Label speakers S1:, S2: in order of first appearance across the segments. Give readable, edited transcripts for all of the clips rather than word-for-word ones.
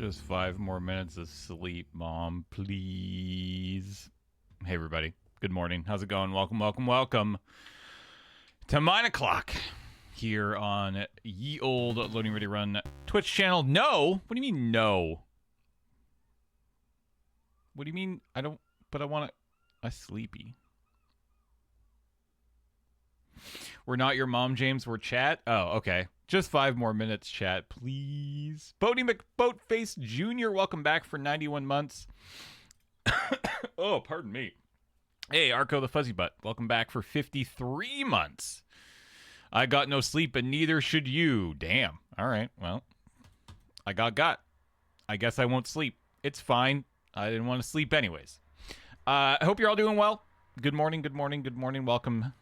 S1: Just 5 more minutes of sleep, Mom, please. Hey, everybody. Good morning. How's it going? Welcome to Mine O'Clock here on Ye Old Loading Ready Run Twitch channel. No? What do you mean, no? What do you mean? I don't, but I want to. I'm sleepy. We're not your mom, James. We're chat. Oh, okay. Just 5 more minutes, chat, please. Bodie McBoatface Jr., welcome back for 91 months. Oh, pardon me. Hey, Arco the Fuzzy Butt, welcome back for 53 months. I got no sleep, and neither should you. Damn. All right, well, I got. I guess I won't sleep. It's fine. I didn't want to sleep anyways. I hope you're all doing well. Good morning. Welcome.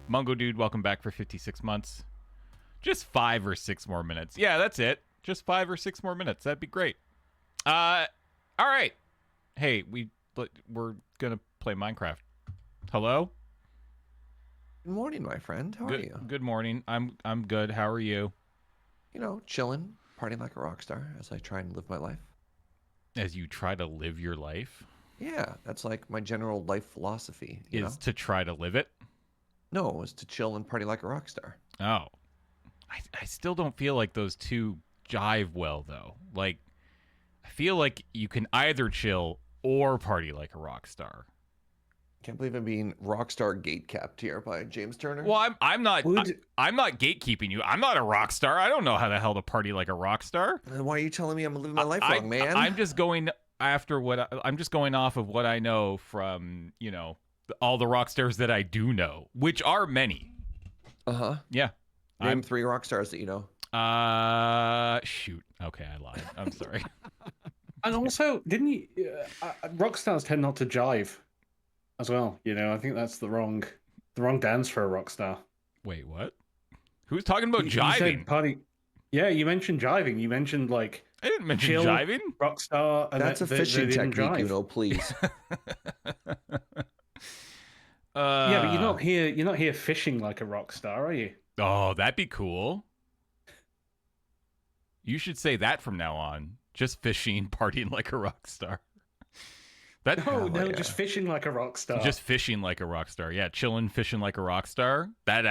S1: Mungo Dude, welcome back for 56 months. Just 5 or 6 more minutes. Yeah, that's it. Just 5 or 6 more minutes. That'd be great. All right. Hey, we're gonna play Minecraft. Hello?
S2: Good morning, my friend. How are you?
S1: Good morning. I'm good. How are you?
S2: You know, chilling, partying like a rock star as I try and live my life.
S1: As you try to live your life?
S2: Yeah, that's like my general life philosophy.
S1: Is to try to live it?
S2: No, it's to chill and party like a rock star.
S1: Oh. I still don't feel like those two jive well, though. Like, I feel like you can either chill or party like a rock star.
S2: Can't believe I'm being rock star gatekept here by James Turner.
S1: Well, I'm not gatekeeping you. I'm not a rock star. I don't know how the hell to party like a rock star.
S2: Then why are you telling me I'm living my life wrong, man?
S1: I'm just going after I'm just going off of what I know from, all the rock stars that I do know, which are many.
S2: Uh-huh.
S1: Yeah.
S2: Name 3 rock stars that you know.
S1: Shoot. Okay, I lied. I'm sorry.
S3: And also, didn't you? Rock stars tend not to jive, as well. I think that's the wrong dance for a rock star.
S1: Wait, what? Who's talking about jiving?
S3: You said party. Yeah, you mentioned jiving. You mentioned
S1: I didn't mention jiving.
S3: Rock star. And
S2: that's a fishing technique, please.
S3: Yeah, but you're not here fishing like a rock star, are you?
S1: Oh, that'd be cool. You should say that from now on. Just fishing, partying like a rock star.
S3: Just fishing like a rock star.
S1: Just fishing like a rock star. Yeah, chilling, fishing like a rock star. I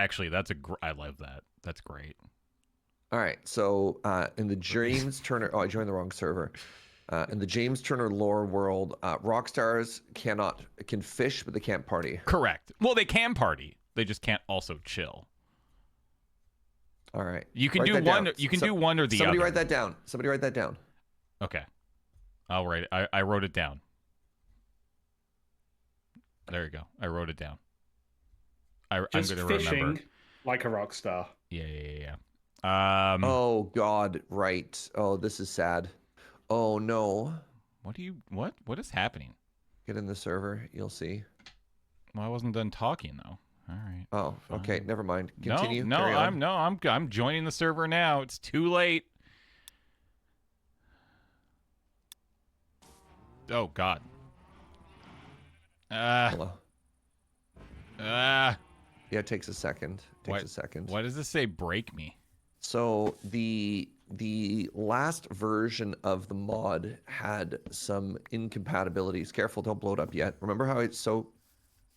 S1: love that. That's great.
S2: All right, so in the James Turner... Oh, I joined the wrong server. In the James Turner lore world, rock stars can fish, but they can't party.
S1: Correct. Well, they can party. They just can't also chill.
S2: All right.
S1: You can do one. You can do one or the other.
S2: Somebody write that down.
S1: Okay. I'll write it. I wrote it down. There you go. I wrote it down. I'm going to remember.
S3: Like a rock star.
S1: Yeah.
S2: Oh God! Right. Oh, this is sad. Oh no.
S1: What is happening?
S2: Get in the server. You'll see.
S1: Well, I wasn't done talking though. All right.
S2: Oh, fine. Okay. Never mind. Continue.
S1: I'm joining the server now. It's too late. Oh God.
S2: Hello.
S1: Yeah,
S2: it takes a second. Why
S1: does this say break me?
S2: So the last version of the mod had some incompatibilities. Careful, don't blow it up yet. Remember how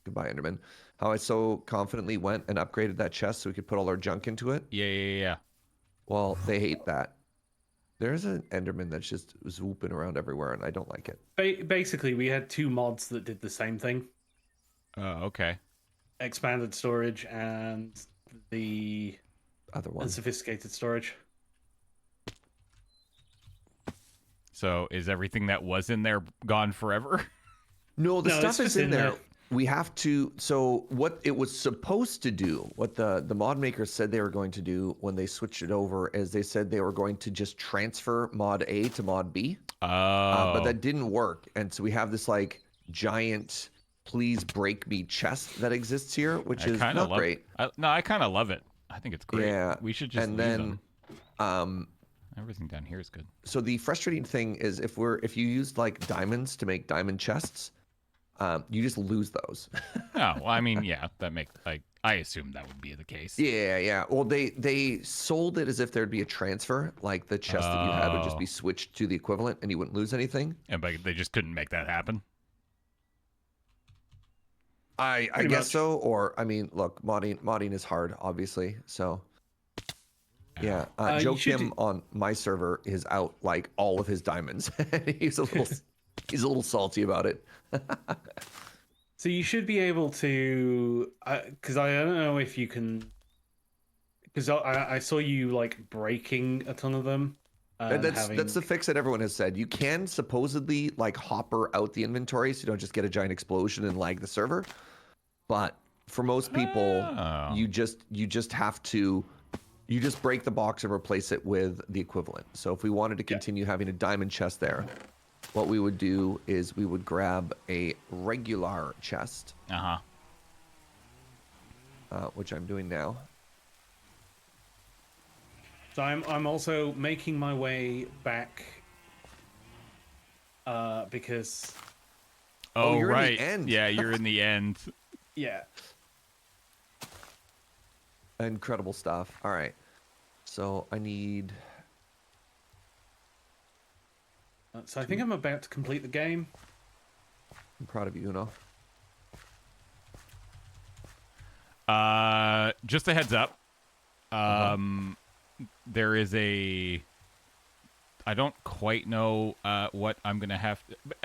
S2: goodbye, Enderman. How I so confidently went and upgraded that chest so we could put all our junk into it?
S1: Yeah.
S2: Well, they hate that. There's an Enderman that's just swooping around everywhere, and I don't like it.
S3: Basically, we had 2 mods that did the same thing.
S1: Oh, okay.
S3: Expanded storage and the
S2: other one.
S3: Unsophisticated storage.
S1: So is everything that was in there gone forever?
S2: No, stuff is in there. We have to. So what it was supposed to do, what the mod makers said they were going to do when they switched it over, is they said they were going to just transfer mod A to mod B.
S1: Oh.
S2: But that didn't work, and so we have this like giant "please break me" chest that exists here, which is not great.
S1: I kind of love it. I think it's great.
S2: Yeah.
S1: We should just. And then, everything down here is good.
S2: So the frustrating thing is if you used like diamonds to make diamond chests. You just lose those.
S1: Oh, well, I mean, yeah, that makes I assume that would be the case.
S2: Yeah. Well, they sold it as if there'd be a transfer, like the chest that you had would just be switched to the equivalent, and you wouldn't lose anything.
S1: And but they just couldn't make that happen.
S2: I
S3: Pretty
S2: guess
S3: much.
S2: so. Or I mean, look, modding is hard, obviously. So yeah,
S3: You
S2: Joe
S3: should
S2: Kim on my server is out like all of his diamonds. he's a little salty about it.
S3: So you should be able to, because I don't know if you can, because I saw you like breaking a ton of them. And
S2: That's the fix that everyone has said. You can supposedly like hopper out the inventory so you don't just get a giant explosion and lag the server. But for most people,
S1: Oh.
S2: you just have to break the box and replace it with the equivalent. So if we wanted to continue having a diamond chest there, what we would do is we would grab a regular chest, which I'm doing now.
S3: So I'm also making my way back, because.
S1: Oh,
S2: you're in the
S1: right.
S2: end.
S1: Yeah, you're in the end.
S3: Yeah.
S2: Incredible stuff. All right. So I need.
S3: So I think I'm about to complete the game.
S2: I'm proud of you, Uno.
S1: Just a heads up. There is a. I don't quite know what I'm gonna have.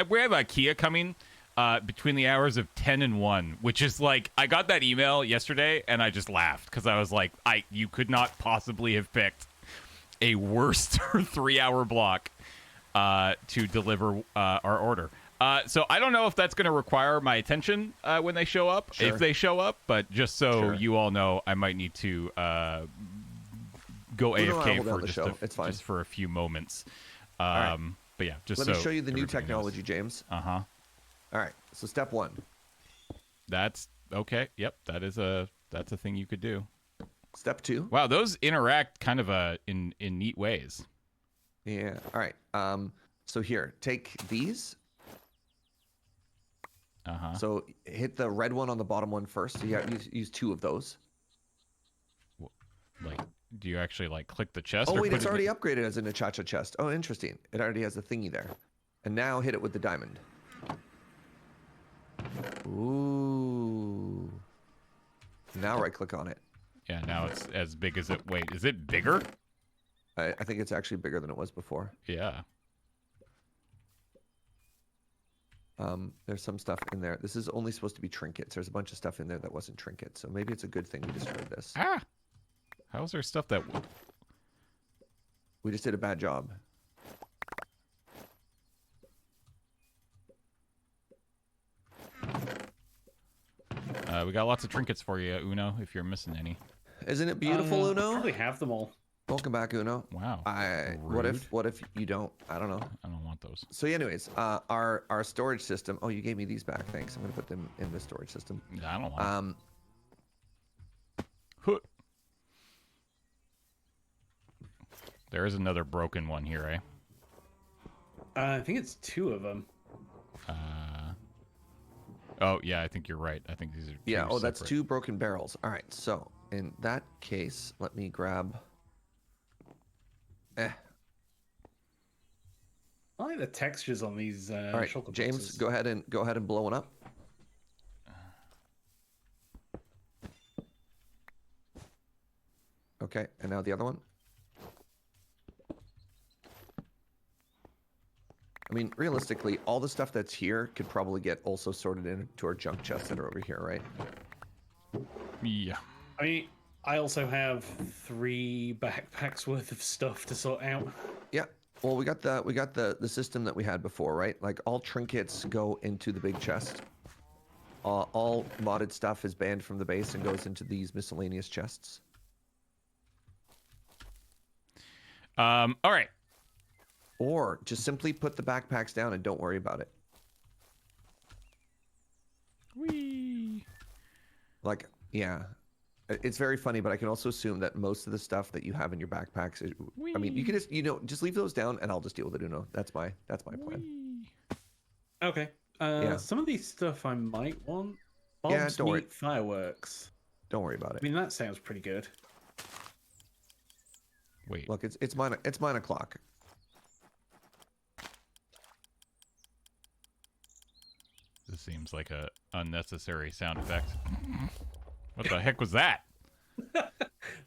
S1: We have IKEA coming between the hours of 10 and 1, which is like I got that email yesterday and I just laughed because I was like, you could not possibly have picked a worse 3-hour block to deliver our order. So I don't know if that's going to require my attention when they show up, if they show up, but just so you all know, I might need to go AFK for just for a few moments.
S2: Right.
S1: But yeah, just
S2: Let
S1: so
S2: me show you the new
S1: everybody
S2: technology,
S1: knows.
S2: James.
S1: Uh-huh.
S2: All right. So step 1.
S1: That's okay. Yep, that's a thing you could do.
S2: Step 2.
S1: Wow, those interact kind of in neat ways.
S2: Yeah. All right. So here, take these. So hit the red one on the bottom one first. So you use 2 of those.
S1: Like, do you actually like click the chest?
S2: Oh
S1: or
S2: wait,
S1: put
S2: it's
S1: it
S2: already upgraded as an Achacha chest. Oh, interesting. It already has a thingy there. And now hit it with the diamond. Ooh. Now right click on it.
S1: Yeah, now it's as big as it. Wait, is it bigger?
S2: I think it's actually bigger than it was before.
S1: Yeah.
S2: There's some stuff in there. This is only supposed to be trinkets. There's a bunch of stuff in there that wasn't trinkets. So maybe it's a good thing we destroyed this.
S1: Ah! How's there stuff that...
S2: We just did a bad job.
S3: Oh,
S2: Uh,
S1: We got lots of trinkets for you, Uno, if you're missing any.
S2: Isn't it beautiful,
S3: I
S2: Uno?
S3: probably have them all.
S2: Welcome back, Uno.
S1: Wow.
S2: What if you don't? I don't know.
S1: I don't want those.
S2: So anyways, our storage system. Oh, you gave me these back. Thanks. I'm gonna put them in the storage system.
S1: I don't want them.
S2: Um,
S1: There is another broken one here, eh?
S3: I think it's 2 of them.
S1: Oh, yeah, I think you're right. I think these are
S2: yeah.
S1: two
S2: Oh, that's
S1: separate.
S2: 2 broken barrels. All right. So in that case, let me grab.
S3: I like the textures on these.
S2: All right,
S3: chocolate
S2: James,
S3: boxes.
S2: go ahead and blow one up. Okay, and now the other one. I mean, realistically, all the stuff that's here could probably get also sorted into our junk chests that are over here, right?
S1: Yeah.
S3: I mean, I also have 3 backpacks worth of stuff to sort out.
S2: Yeah. Well, we got the system that we had before, right? Like all trinkets go into the big chest. All modded stuff is banned from the base and goes into these miscellaneous chests.
S1: All right.
S2: Or just simply put the backpacks down and don't worry about it.
S1: Whee.
S2: Like, yeah. It's very funny, but I can also assume that most of the stuff that you have in your backpacks is, I mean, you can just, just leave those down and I'll just deal with it, Uno. That's my plan.
S3: Okay.
S2: Yeah.
S3: Some of these stuff I might want.
S2: Yeah,
S3: Bob's
S2: don't worry.
S3: Meat Fireworks.
S2: Don't worry about
S3: I
S2: it.
S3: mean, that sounds pretty good.
S1: Wait.
S2: Look, it's 9 o'clock.
S1: This seems like a unnecessary sound effect. What the heck was that?
S3: That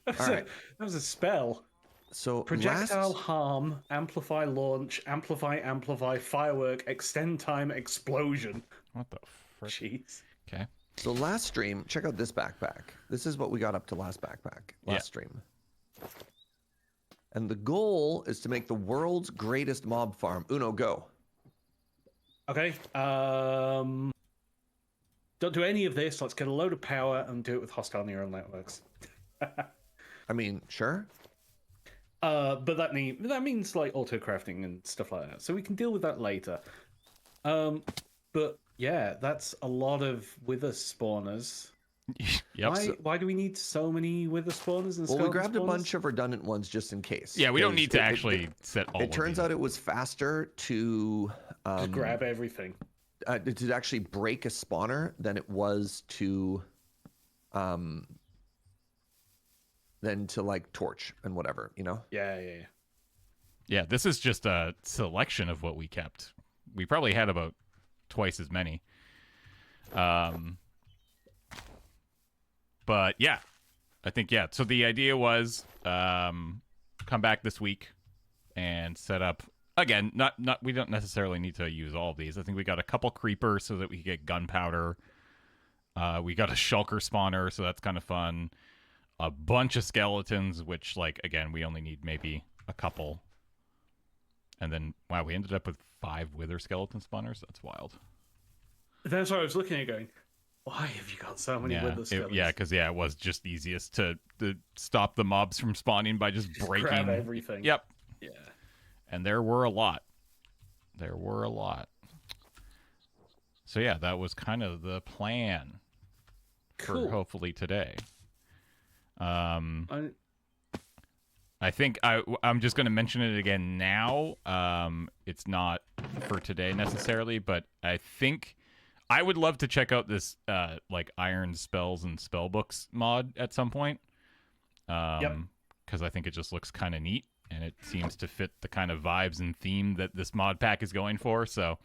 S3: was,
S2: All right.
S3: that was a spell.
S2: So
S3: Projectile harm, amplify launch, amplify, firework, extend time, explosion.
S1: What the frick?
S3: Jeez.
S1: Okay.
S2: So last stream, check out this backpack. This is what we got up to last stream. And the goal is to make the world's greatest mob farm. Uno, go.
S3: Okay. Don't do any of this. Let's get a load of power and do it with hostile neural networks.
S2: I mean, sure.
S3: But that means like auto crafting and stuff like that. So we can deal with that later. But yeah, that's a lot of wither spawners.
S1: Yep.
S3: Why do we need so many wither spawners and
S2: Well, we grabbed a
S3: spawners?
S2: bunch of redundant ones just in case.
S1: Yeah, we don't
S2: 'cause
S1: need to actually set all
S2: It turns out it was faster to
S3: Just grab everything.
S2: to actually break a spawner than it was to like torch and whatever, you know?
S3: Yeah.
S1: Yeah, this is just a selection of what we kept. We probably had about twice as many. But yeah, I think, yeah. So the idea was come back this week and set up, again, we don't necessarily need to use all of these. I think we got a couple creepers so that we could get gunpowder. We got a shulker spawner, so that's kind of fun. A bunch of skeletons, which, like, again, we only need maybe a couple. And then, wow, we ended up with 5 wither skeleton spawners. That's wild.
S3: That's what I was looking at going, why have you got so many wither skeletons?
S1: Because it was just easiest to stop the mobs from spawning by just breaking
S3: grab everything.
S1: Yep.
S3: Yeah.
S1: And there were a lot. So yeah, that was kind of the plan
S3: Cool.
S1: for hopefully today.
S3: I-
S1: I think I'm just going to mention it again now. It's not for today necessarily, but I think I would love to check out this like Iron Spells and Spellbooks mod at some point. Because I think it just looks kind of neat, and it seems to fit the kind of vibes and theme that this mod pack is going for. So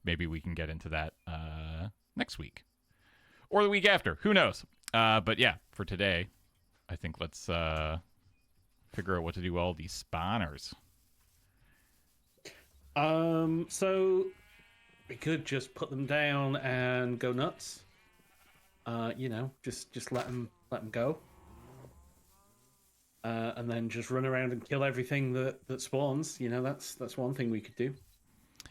S1: maybe we can get into that next week. Or the week after. Who knows? But yeah, for today, I think let's figure out what to do with all these spawners.
S3: So we could just put them down and go nuts. Just let them go. And then just run around and kill everything that spawns. You know, that's one thing we could do.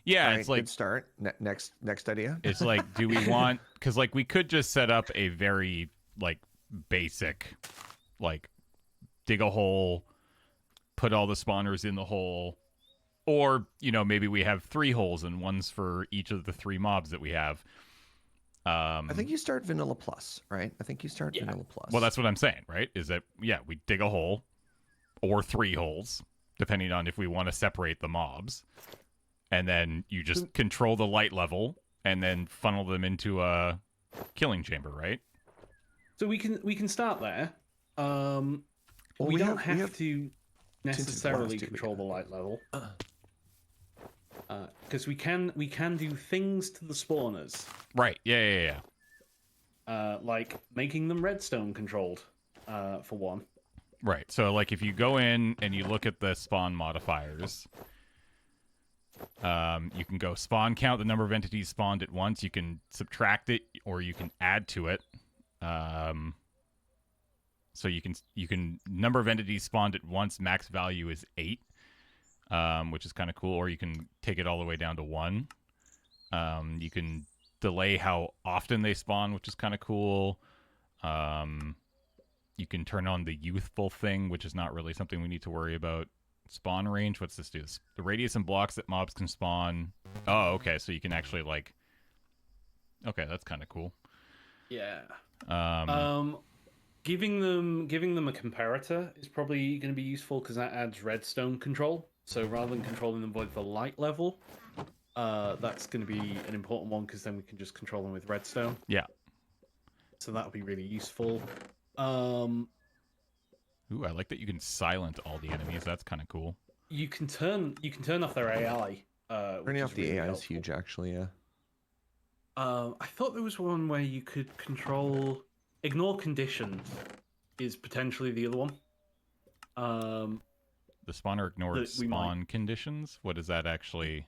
S1: Yeah,
S2: All right,
S1: it's like
S2: good start. Next idea.
S1: it's like, do we want? Because like we could just set up a very like basic, like dig a hole, put all the spawners in the hole, or maybe we have 3 holes and one's for each of the 3 mobs that we have.
S2: I think you start Vanilla Plus, right? Vanilla Plus.
S1: Well, that's what I'm saying, right? Is that we dig a hole or 3 holes, depending on if we want to separate the mobs. And then you just control the light level and then funnel them into a killing chamber, right?
S3: So we can start there. We don't have to necessarily control the light level. Because we can do things to the spawners.
S1: Right. Yeah.
S3: Like making them redstone controlled, for one.
S1: Right. So like if you go in and you look at the spawn modifiers, you can go spawn count the number of entities spawned at once. You can subtract it or you can add to it. So you can number of entities spawned at once, max value is 8, which is kind of cool. Or you can take it all the way down to 1. You can delay how often they spawn, which is kind of cool. You can turn on the youthful thing, which is not really something we need to worry about. Spawn range, what's this do? The radius and blocks that mobs can spawn. Oh, okay, so you can actually like... Okay, that's kind of cool.
S3: Yeah. Giving them a comparator is probably going to be useful because that adds redstone control. So rather than controlling them with the light level, that's going to be an important one because then we can just control them with redstone.
S1: Yeah.
S3: So that'll be really useful.
S1: Ooh, I like that you can silent all the enemies. That's kind of cool.
S3: You can turn off their AI.
S2: Turning off the
S3: really
S2: AI is
S3: helpful.
S2: huge, actually. Yeah.
S3: I thought there was one where you could control ignore conditions. Is potentially the other one.
S1: The spawner ignored
S3: That we might-
S1: spawn conditions. What does that actually?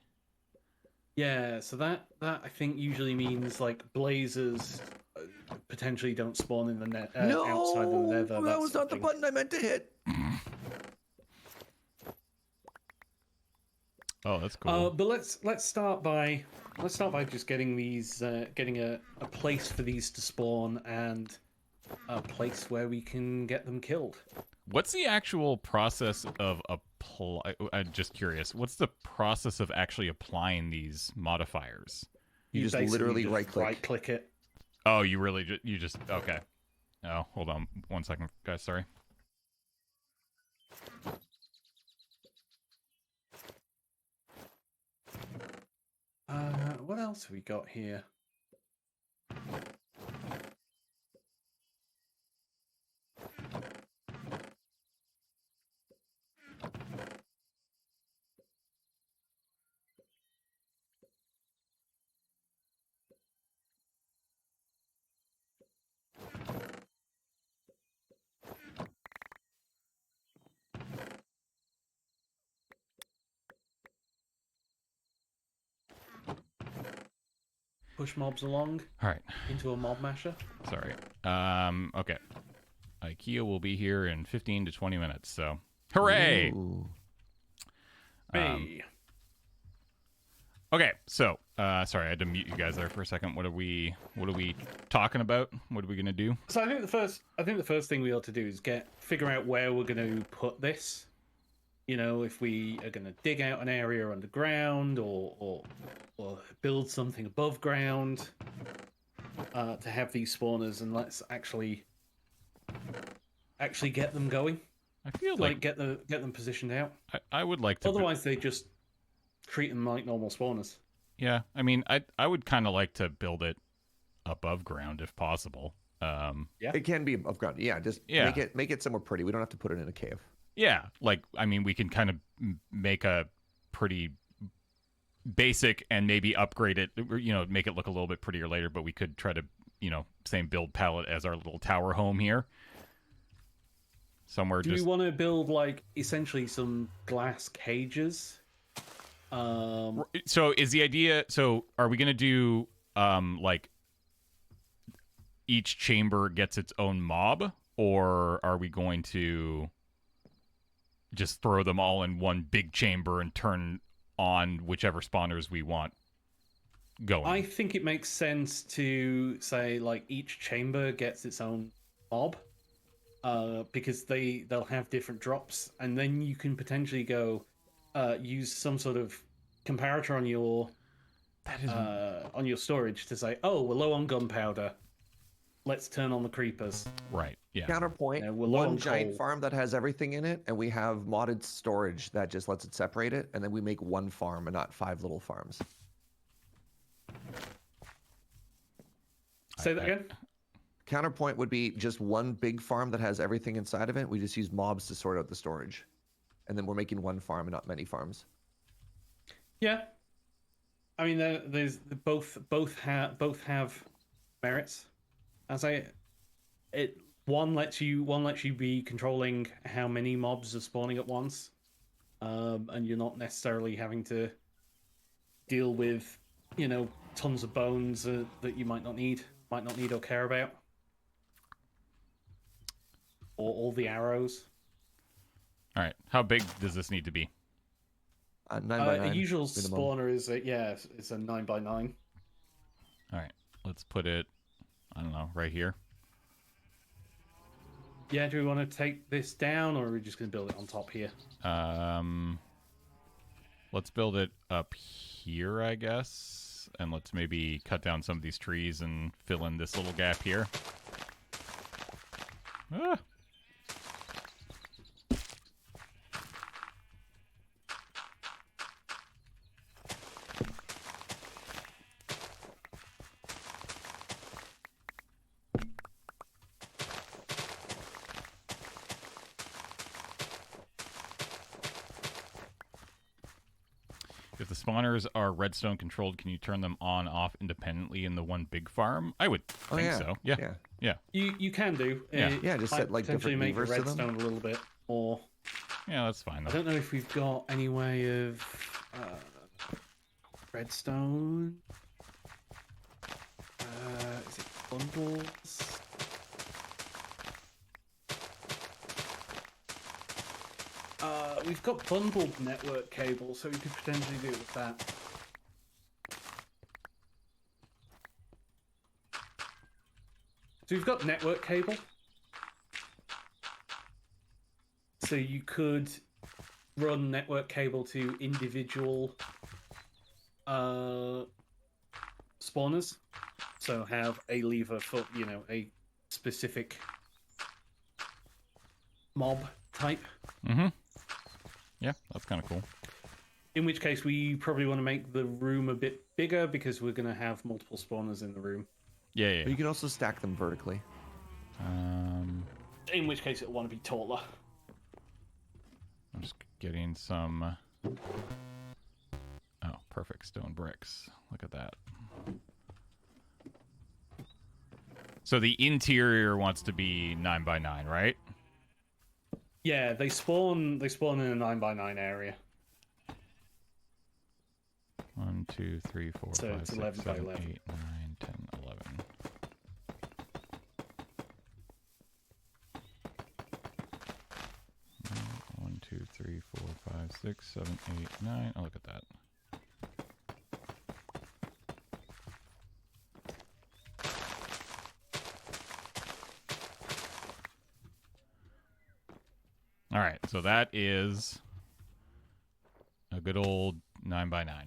S3: Yeah, so that I think usually means like blazers potentially don't spawn in the outside the nether.
S2: That was not the button I meant to hit.
S1: Oh, that's cool.
S3: But let's start by just getting these getting a place for these to spawn and a place where we can get them killed.
S1: What's the actual process of apply? I'm just curious. What's the process of actually applying these modifiers?
S2: You just
S3: basically
S2: literally right-click.
S3: Right click it.
S1: Oh, you really you just okay. Oh, hold on 1 second, guys. Sorry.
S3: What else have we got here? Push mobs along
S1: All right.
S3: into a mob masher.
S1: Sorry. Okay. IKEA will be here in 15 to 20 minutes. So, hooray!
S2: Ooh.
S3: Hey.
S1: Okay. So, sorry, I had to mute you guys there for a second. What are we talking about? What are we gonna do?
S3: So I think the first thing we ought to do is figure out where we're going to put this. You know, if we are going to dig out an area underground or build something above ground to have these spawners, and let's actually get them going.
S1: I feel
S3: Like get them positioned out.
S1: I would like to.
S3: Otherwise, they just treat them like normal spawners.
S1: Yeah, I mean, I would kind of like to build it above ground if possible.
S3: Yeah.
S2: It can be above ground. Yeah, just make it somewhere pretty. We don't have to put it in a cave.
S1: Yeah, like I mean, we can kind of make a pretty basic and maybe upgrade it. You know, make it look a little bit prettier later. But we could try to, you know, same build palette as our little tower home here. Somewhere.
S3: Do we want to build like essentially some glass cages?
S1: So is the idea? So are we gonna do like each chamber gets its own mob, or are we going to just throw them all in one big chamber and turn on whichever spawners we want going?
S3: I think it makes sense to say like each chamber gets its own mob, because they'll have different drops, and then you can potentially go use some sort of comparator on your storage to say, oh, we're low on gunpowder. Let's turn on the creepers.
S1: Right. Yeah.
S2: Counterpoint,
S3: we're low
S2: one
S3: on
S2: giant
S3: coal.
S2: farm that has everything in it, and we have modded storage that just lets it separate it, and then we make one farm and not 5 little farms.
S3: Say that again?
S2: Counterpoint would be just one big farm that has everything inside of it. We just use mobs to sort out the storage. And then we're making one farm and not many farms.
S3: Yeah. I mean, there's both have merits. One lets you be controlling how many mobs are spawning at once, and you're not necessarily having to deal with, you know, tons of bones that you might not need or care about, or all the arrows.
S1: All right. How big does this need to be?
S2: 9 by 9.
S3: A usual
S2: minimum.
S3: spawner is it's a 9 by 9.
S1: All right. Let's put it, I don't know, right here.
S3: Yeah, do we want to take this down, or are we just going to build it on top here?
S1: Let's build it up here, I guess. And let's maybe cut down some of these trees and fill in this little gap here. Ah. If the spawners are redstone controlled, can you turn them on off independently in the one big farm? I would think so. Yeah.
S2: Yeah.
S3: You can do.
S1: Yeah.
S2: Yeah, just
S3: Might
S2: set, like,
S3: potentially
S2: different
S3: make the
S2: levers to them.
S3: redstone a little bit more.
S1: Yeah, that's fine
S3: I
S1: though.
S3: don't know if we've got any way of redstone. Is it bundles? We've got bundled network cable, so we could potentially do it with that. So we've got network cable. So you could run network cable to individual spawners. So have a lever for, a specific mob type.
S1: Mm-hmm. Yeah, that's kind of cool.
S3: In which case, we probably want to make the room a bit bigger because we're going to have multiple spawners in the room.
S1: Yeah.
S2: But you can also stack them vertically.
S3: In which case, it'll want to be taller.
S1: I'm just getting some... Oh, perfect stone bricks. Look at that. So the interior wants to be 9x9, right?
S3: Yeah, they spawn in a 9x9 area.
S1: 1, 2, 3, 4,
S3: So
S1: 5,
S3: it's
S1: 6,
S3: 11 by
S1: 7,
S3: 11.
S1: 8, 9, 10, 11. One, 2, 3, 4, 5, 6, 7, 8, 9. Oh, look at that. All right, so that is a good old 9x9.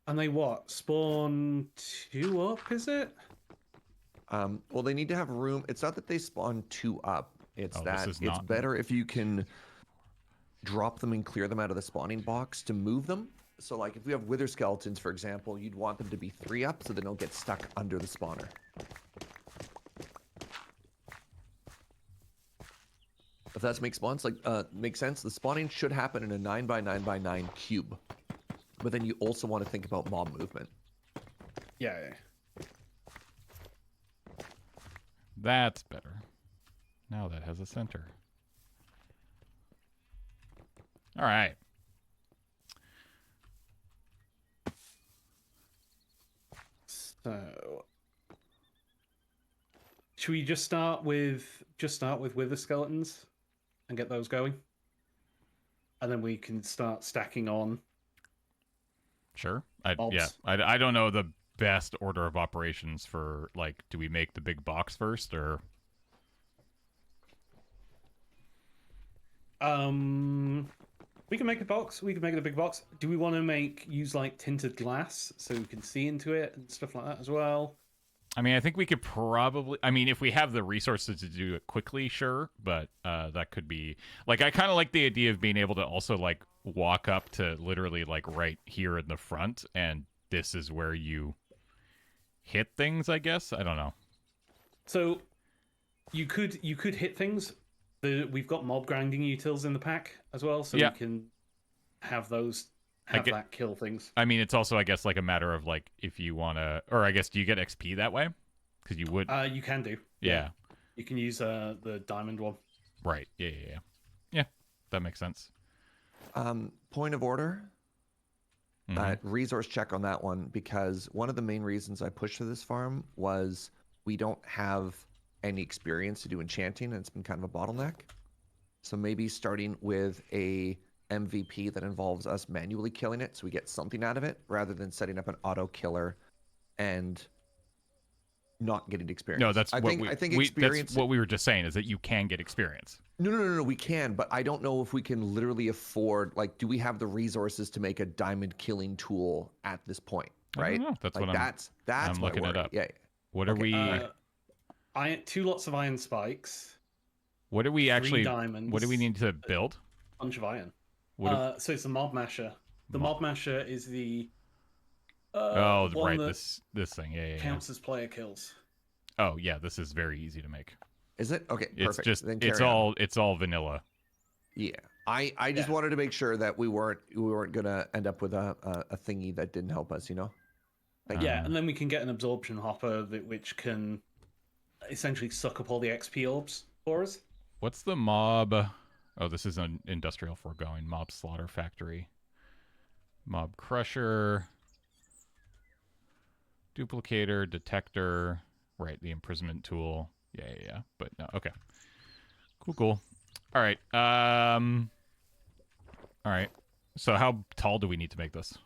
S3: And they what? Spawn 2 up, is it?
S2: Well, they need to have room. It's not that they spawn 2 up. It's that it's better if you can drop them and clear them out of the spawning box to move them. So, like, if we have wither skeletons, for example, you'd want them to be 3 up so they don't get stuck under the spawner. If that makes sense, the spawning should happen in a 9x9x9 cube. But then you also want to think about mob movement.
S3: Yeah.
S1: That's better. Now that has a center. All right.
S3: So, should we just start with wither skeletons and get those going, and then we can start stacking on.
S1: Sure.
S3: Mobs.
S1: I don't know the best order of operations for, like, do we make the big box first or?
S3: We can make a box. We can make it a big box. Do we want to use like tinted glass so we can see into it and stuff like that as well?
S1: I mean, I think we could probably... I mean, if we have the resources to do it quickly, sure. But that could be... Like, I kind of like the idea of being able to also, like, walk up to literally, like, right here in the front. And this is where you hit things, I guess? I don't know.
S3: So, you could hit things. We've got mob grinding utils in the pack as well. So we can have those... that kill things.
S1: I mean, it's also, I guess, like a matter of, like, if you want to... Or, I guess, do you get XP that way? Because you would...
S3: You can do.
S1: Yeah.
S3: You can use the diamond one.
S1: Right. Yeah. Yeah, that makes sense.
S2: Point of order. Resource check on that one, because one of the main reasons I pushed for this farm was we don't have any experience to do enchanting, and it's been kind of a bottleneck. So maybe starting with a MVP that involves us manually killing it so we get something out of it, rather than setting up an auto killer and not getting experience.
S1: No, that's
S2: I think experience.
S1: That's what we were just saying, is that you can get experience.
S2: No, we can, but I don't know if we can literally afford, like, do we have the resources to make a diamond killing tool at this point, right?
S1: I don't know. That's
S2: like,
S1: what
S2: I'm
S1: looking
S2: worry.
S1: it up.
S2: Yeah.
S1: What are we...
S3: 2 lots of iron spikes.
S1: What are we
S3: 3
S1: actually...
S3: diamonds.
S1: What do we need to build?
S3: A bunch of iron.
S1: What
S3: so it's the mob masher. The mob masher is the
S1: right, this thing. Yeah.
S3: Counts as player kills.
S1: Oh yeah, this is very easy to make.
S2: Is it? Okay,
S1: It's
S2: perfect.
S1: just
S2: Then
S1: it's all vanilla.
S2: Yeah. I just
S3: Yeah.
S2: wanted to make sure that we weren't gonna end up with a thingy that didn't help us, you know?
S3: Yeah, and then we can get an absorption hopper which can essentially suck up all the XP orbs for us.
S1: What's the mob? Oh, this is an industrial foregoing. Mob slaughter factory. Mob crusher. Duplicator, detector. Right, the imprisonment tool. Yeah. But no, okay. Cool. All right. All right. So how tall do we need to make this?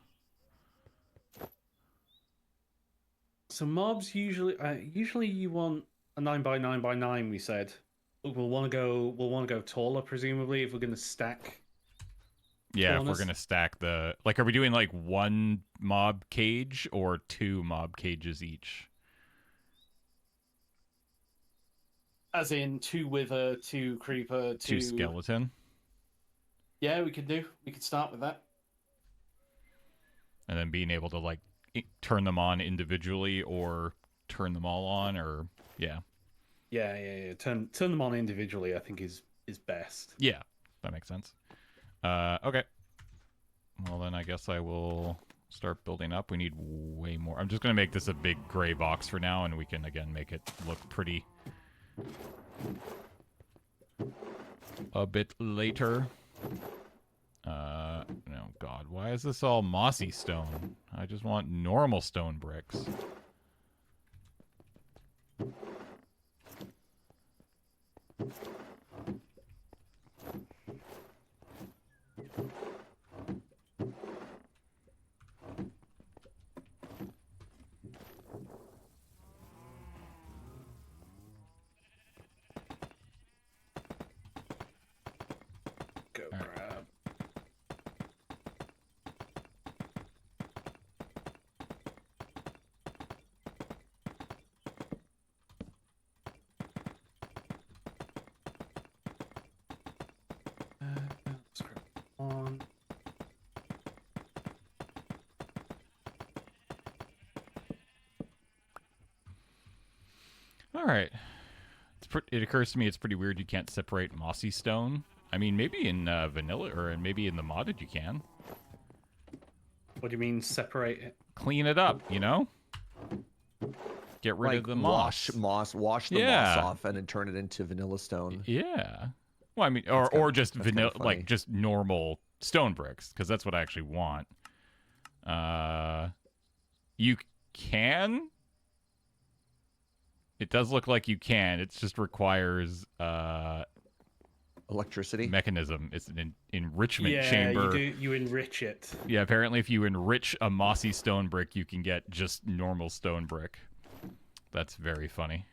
S3: So mobs usually you want a 9x9x9. We said we'll want to go taller, presumably, if we're going to stack.
S1: Yeah,
S3: corners.
S1: if we're gonna stack the are we doing like one mob cage or two mob cages each?
S3: As in 2 wither, 2 creeper, 2
S1: Two skeleton,
S3: Yeah, we could start with that.
S1: and then being able to like turn them on individually or turn them all on, or yeah.
S3: Turn them on individually, I think is best.
S1: Yeah, that makes sense. Okay. Well, then I guess I will start building up. We need way more. I'm just going to make this a big gray box for now, and we can, again, make it look pretty a bit later. No, God, why is this all mossy stone? I just want normal stone bricks.
S3: Go grab. Let's grab one.
S1: All right. It occurs to me it's pretty weird you can't separate mossy stone. I mean, maybe in vanilla, or maybe in the modded you can.
S3: What do you mean separate it?
S1: Clean it up, you know? Get rid of the moss.
S2: Wash the moss off, and then turn it into vanilla stone.
S1: Yeah. Well, I mean, or just vanilla, like just normal stone bricks, because that's what I actually want. You can. It does look like you can. It just requires
S2: Electricity
S1: mechanism. It's an enrichment
S3: Yeah,
S1: chamber.
S3: you enrich it.
S1: Yeah, apparently if you enrich a mossy stone brick, you can get just normal stone brick. That's very funny.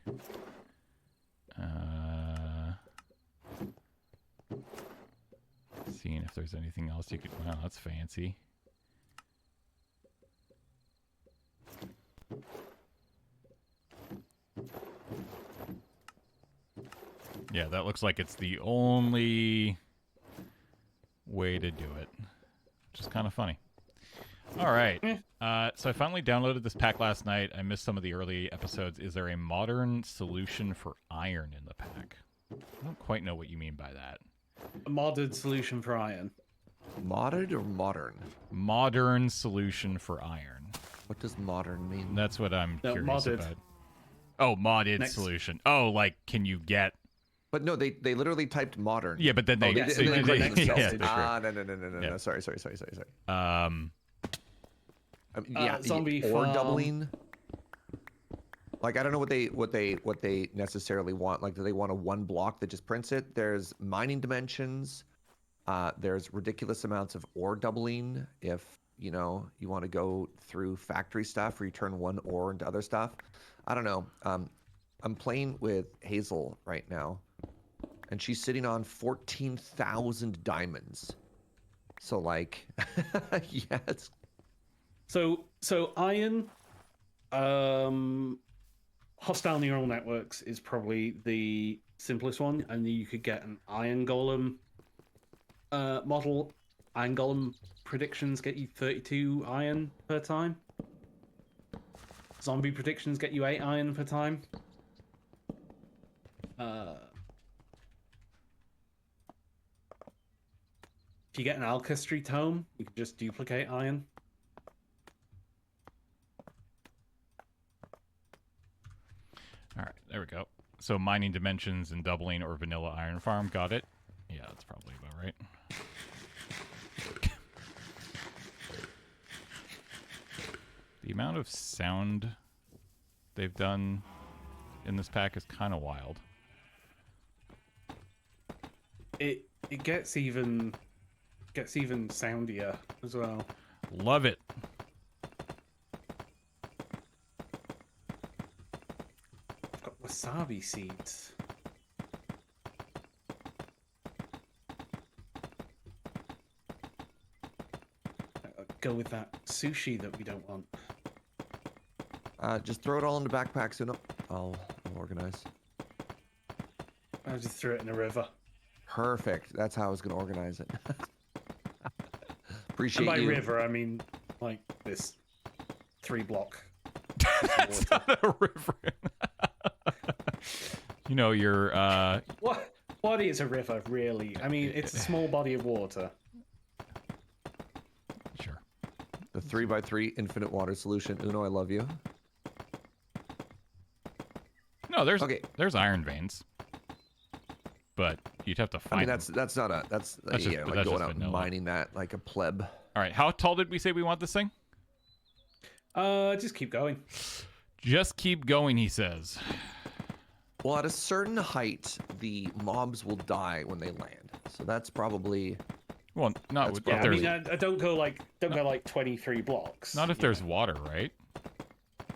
S1: Seeing if there's anything else you could... Wow, that's fancy. Yeah, that looks like it's the only way to do it. Which is kind of funny. All right. So I finally downloaded this pack last night. I missed some of the early episodes. Is there a modern solution for iron in the pack? I don't quite know what you mean by that.
S3: A modded solution for iron.
S2: Modded or modern?
S1: Modern solution for iron.
S2: What does modern mean?
S1: That's what I'm curious
S3: modded.
S1: about. Oh, modded
S3: Next.
S1: solution. Oh, like, can you get...
S2: But no, they literally typed modern.
S1: Yeah, but then they...
S2: They
S3: so
S2: didn't
S3: you
S2: click
S3: next
S2: themselves.
S3: message.
S2: No. Sorry.
S3: Zombie
S2: or
S3: farm.
S2: doubling. Like, I don't know what they necessarily want. Like, do they want a one block that just prints it? There's mining dimensions. There's ridiculous amounts of ore doubling if you want to go through factory stuff or you turn one ore into other stuff. I don't know. I'm playing with Hazel right now, and she's sitting on 14,000 diamonds. So like, yeah, it's...
S3: So iron, hostile neural networks is probably the simplest one, and you could get an iron golem model. Iron golem predictions get you 32 iron per time. Zombie predictions get you 8 iron per time. If you get an alchemy tome, you can just duplicate iron.
S1: All right, there we go. So mining dimensions and doubling or vanilla iron farm. Got it. Yeah, that's probably about right. The amount of sound they've done in this pack is kind of wild.
S3: It gets even soundier as well.
S1: Love it.
S3: I've got wasabi seeds. Go with that sushi that we don't want.
S2: Just throw it all in the backpack soon. I'll organize.
S3: I just threw it in a river.
S2: Perfect. That's how I was going to organize it. Appreciate
S3: And by
S2: you.
S3: river, I mean like this 3-block.
S1: That's not a river. You know, you're
S3: What is a river, really? I mean, it's a small body of water.
S1: sure.
S2: The 3x3 infinite water solution. Uno, I love you.
S1: No, there's
S2: Okay.
S1: there's iron veins, but you'd have to
S2: I
S1: find.
S2: mean,
S1: them.
S2: that's not a that's
S1: That's
S2: yeah
S1: just-
S2: like
S1: that's
S2: going
S1: just
S2: out and
S1: vanilla.
S2: mining that like a pleb.
S1: All right, how tall did we say we want this thing?
S3: Just keep going.
S1: Just keep going, he says.
S2: Well, at a certain height, the mobs will die when they land. So that's probably
S1: Well, not
S2: That's
S1: if
S3: Yeah, I
S1: there's
S3: mean, I don't go like 23 blocks.
S1: not if
S3: you
S1: there's
S3: know.
S1: water, right?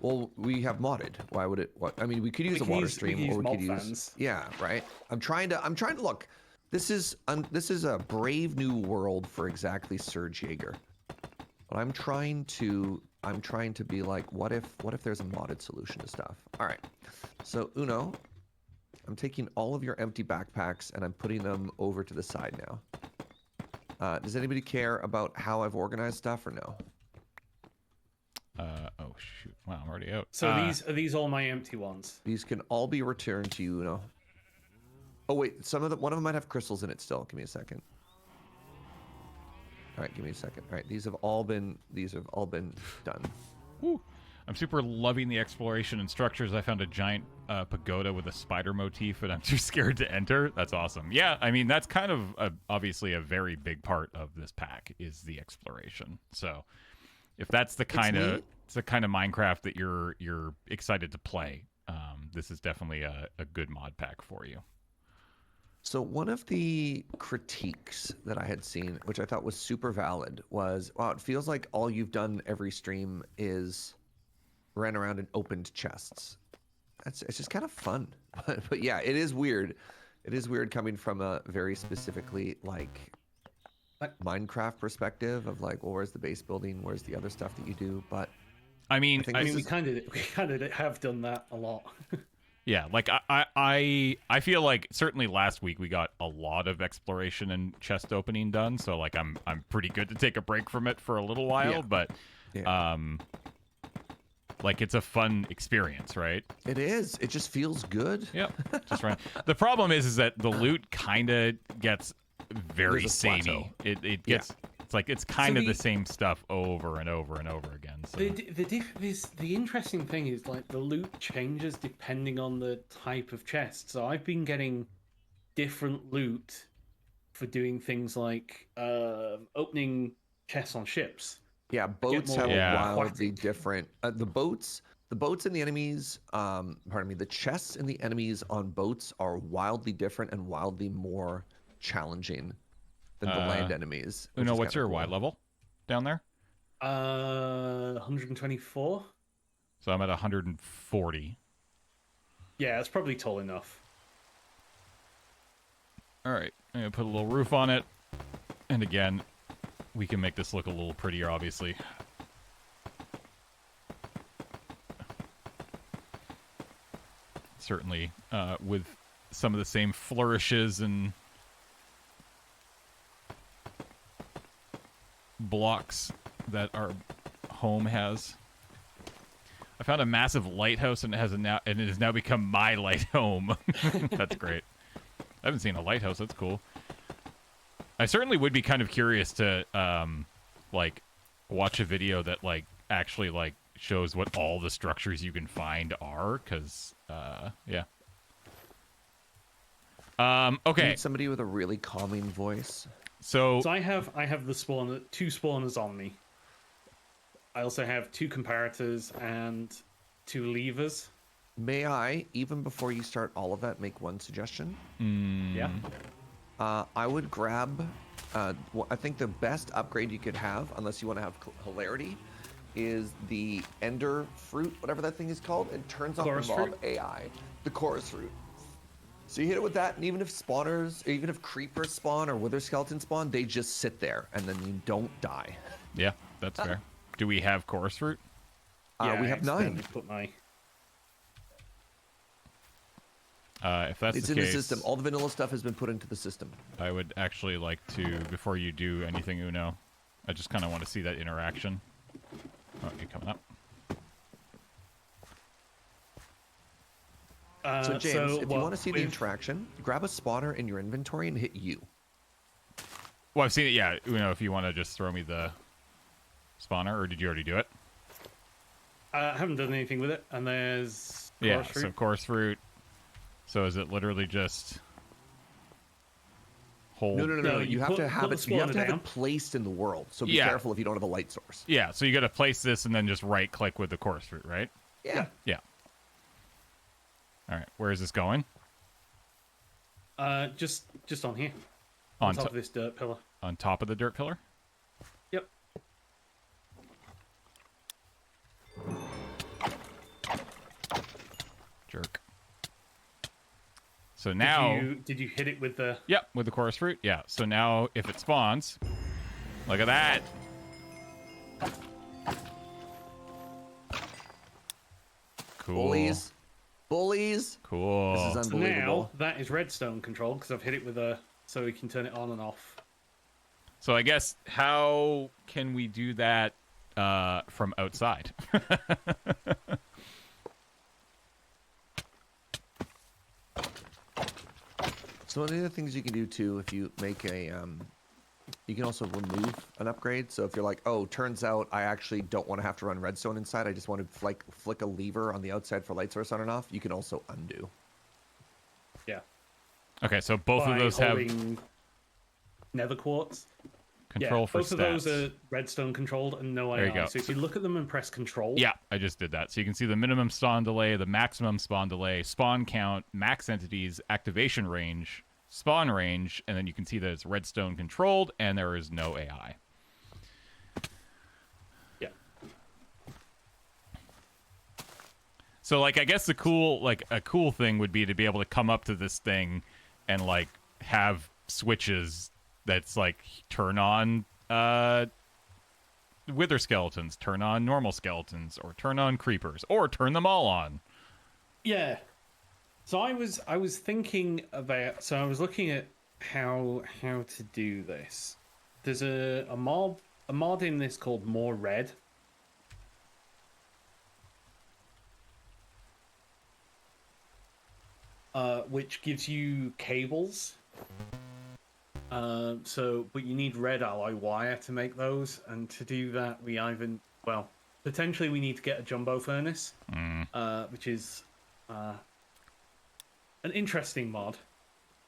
S2: well, we have modded. Why would it? What I mean, we could use a
S3: can
S2: water
S3: use- we
S2: stream,
S3: can use
S2: or we
S3: mob
S2: could use
S3: fans.
S2: yeah, right. I'm trying to look. This is a brave new world for exactly Serge Jaeger. But I'm trying to be like, what if there's a modded solution to stuff? All right. So Uno, I'm taking all of your empty backpacks and I'm putting them over to the side now. Does anybody care about how I've organized stuff or no?
S1: Oh shoot! Wow, I'm already out.
S3: So are these all my empty ones?
S2: These can all be returned to you, Uno. Oh wait, one of them might have crystals in it still. Give me a second. All right, give me a second. All right, these have all been done.
S1: Woo. I'm super loving the exploration and structures. I found a giant pagoda with a spider motif, and I'm too scared to enter. That's awesome. Yeah, I mean that's kind of obviously a very big part of this pack is the exploration. So if that's the kind of Minecraft that you're excited to play, this is definitely a good mod pack for you.
S2: So one of the critiques that I had seen, which I thought was super valid, was, wow, it feels like all you've done every stream is ran around and opened chests. It's just kind of fun. But yeah, it is weird. It is weird coming from a very specifically like Minecraft perspective of like, well, where's the base building? Where's the other stuff that you do? But
S1: I mean,
S2: think
S3: I
S2: this
S3: mean,
S2: is-
S3: we kind of have done that a lot.
S1: yeah, like I feel like certainly last week we got a lot of exploration and chest opening done, so like I'm pretty good to take a break from it for a little while,
S2: Yeah.
S1: but
S2: Yeah.
S1: like it's a fun experience, right?
S2: it is. It just feels good.
S1: Yep. Just right. The problem is that the loot kind of gets very
S2: There's a plateau.
S1: samey. It gets it's like it's kind
S3: So
S1: of the
S3: the-
S1: same stuff over and over and over again. So
S3: The interesting thing is like the loot changes depending on the type of chest. So I've been getting different loot for doing things like opening chests on ships.
S2: Yeah, boats
S3: more
S2: have
S1: Yeah.
S2: wildly
S3: aquatic.
S2: different. The boats and the enemies. Pardon me. The chests and the enemies on boats are wildly different and wildly more challenging than the land enemies. which
S1: Uno,
S2: is
S1: what's
S2: kinda
S1: your
S2: cool.
S1: Y level down there?
S3: 124.
S1: So I'm at 140.
S3: Yeah, it's probably tall enough.
S1: All right, I'm gonna put a little roof on it, and again, we can make this look a little prettier, obviously. Certainly, with some of the same flourishes and blocks that our home has. I found a massive lighthouse, and it has now become my light home. That's great. I haven't seen a lighthouse. That's cool. I certainly would be kind of curious to like watch a video that like actually like shows what all the structures you can find are, because yeah. Okay.
S2: Need somebody with a really calming voice.
S1: So
S3: I have the spawner, 2 spawners on me. I also have 2 comparators and 2 levers.
S2: May I, even before you start all of that, make one suggestion?
S3: Yeah.
S2: I would grab. I think the best upgrade you could have, unless you want to have hilarity, is the Ender fruit, whatever that thing is called. It turns off
S3: Chorus
S2: the mob
S3: fruit?
S2: AI, the chorus fruit. So you hit it with that, and even if spawners, or even if creepers spawn or wither skeleton spawn, they just sit there, and then you don't die.
S1: yeah, that's fair. Do we have chorus fruit?
S3: Yeah,
S2: We
S3: I
S2: have 9.
S3: accidentally Put my...
S1: If that's
S2: It's
S1: the
S2: in
S1: case,
S2: the system. All the vanilla stuff has been put into the system.
S1: I would actually like to, before you do anything, Uno, I just kind of want to see that interaction. Oh, you coming up?
S2: So James, if you
S3: well,
S2: want to see the
S3: we've-
S2: interaction, grab a spawner in your inventory and hit U.
S1: Well, I've seen it. Yeah, Uno, if you want to just throw me the spawner, or did you already do it?
S3: I haven't done anything with it, and there's
S1: Yeah,
S3: chorus fruit.
S1: so chorus fruit. So is it literally just hold?
S2: No.
S3: No,
S2: You
S3: you
S2: have
S3: put-
S2: to have
S3: put
S2: it.
S3: the
S2: You have to
S3: spawner
S2: have
S3: down.
S2: it placed in the world. So be
S1: Yeah.
S2: careful if you don't have a light source.
S1: Yeah, so you got to place this and then just right click with the chorus fruit, right?
S2: Yeah.
S1: Yeah. All right, where is this going?
S3: Just on here,
S1: On
S3: on top
S1: top
S3: of this dirt pillar.
S1: on top of the dirt pillar.
S3: Yep.
S1: Jerk. So now,
S3: Did you hit it with the?
S1: yep, with the chorus fruit. Yeah. So now, if it spawns, look at that. Cool.
S2: Bullies. Bullies.
S1: Cool.
S2: This is
S3: So
S2: unbelievable.
S3: now that is redstone control because I've hit it with a, so we can turn it on and off.
S1: So I guess how can we do that from outside?
S2: So one of the things you can do too, if you make a, you can also remove an upgrade. So if you're like, oh, turns out I actually don't want to have to run redstone inside. I just want to flick a lever on the outside for light source on and off. You can also undo.
S3: Yeah.
S1: Okay, so both
S3: By
S1: of those have
S3: holding nether quartz.
S1: control
S3: Yeah,
S1: for
S3: both
S1: stats.
S3: of those are redstone controlled and no AI.
S1: There you go.
S3: So if you look at them and press control.
S1: Yeah, I just did that. So you can see the minimum spawn delay, the maximum spawn delay, spawn count, max entities, activation range, spawn range, and then you can see that it's redstone controlled and there is no AI.
S3: Yeah.
S1: So like I guess a cool thing would be to be able to come up to this thing and like have switches that's like turn on wither skeletons, turn on normal skeletons, or turn on creepers, or turn them all on.
S3: Yeah. So I was thinking about, so I was looking at how to do this. There's a mod in this called More Red. Which gives you cables. But you need red alloy wire to make those, and to do that, potentially we need to get a jumbo furnace, which is an interesting mod.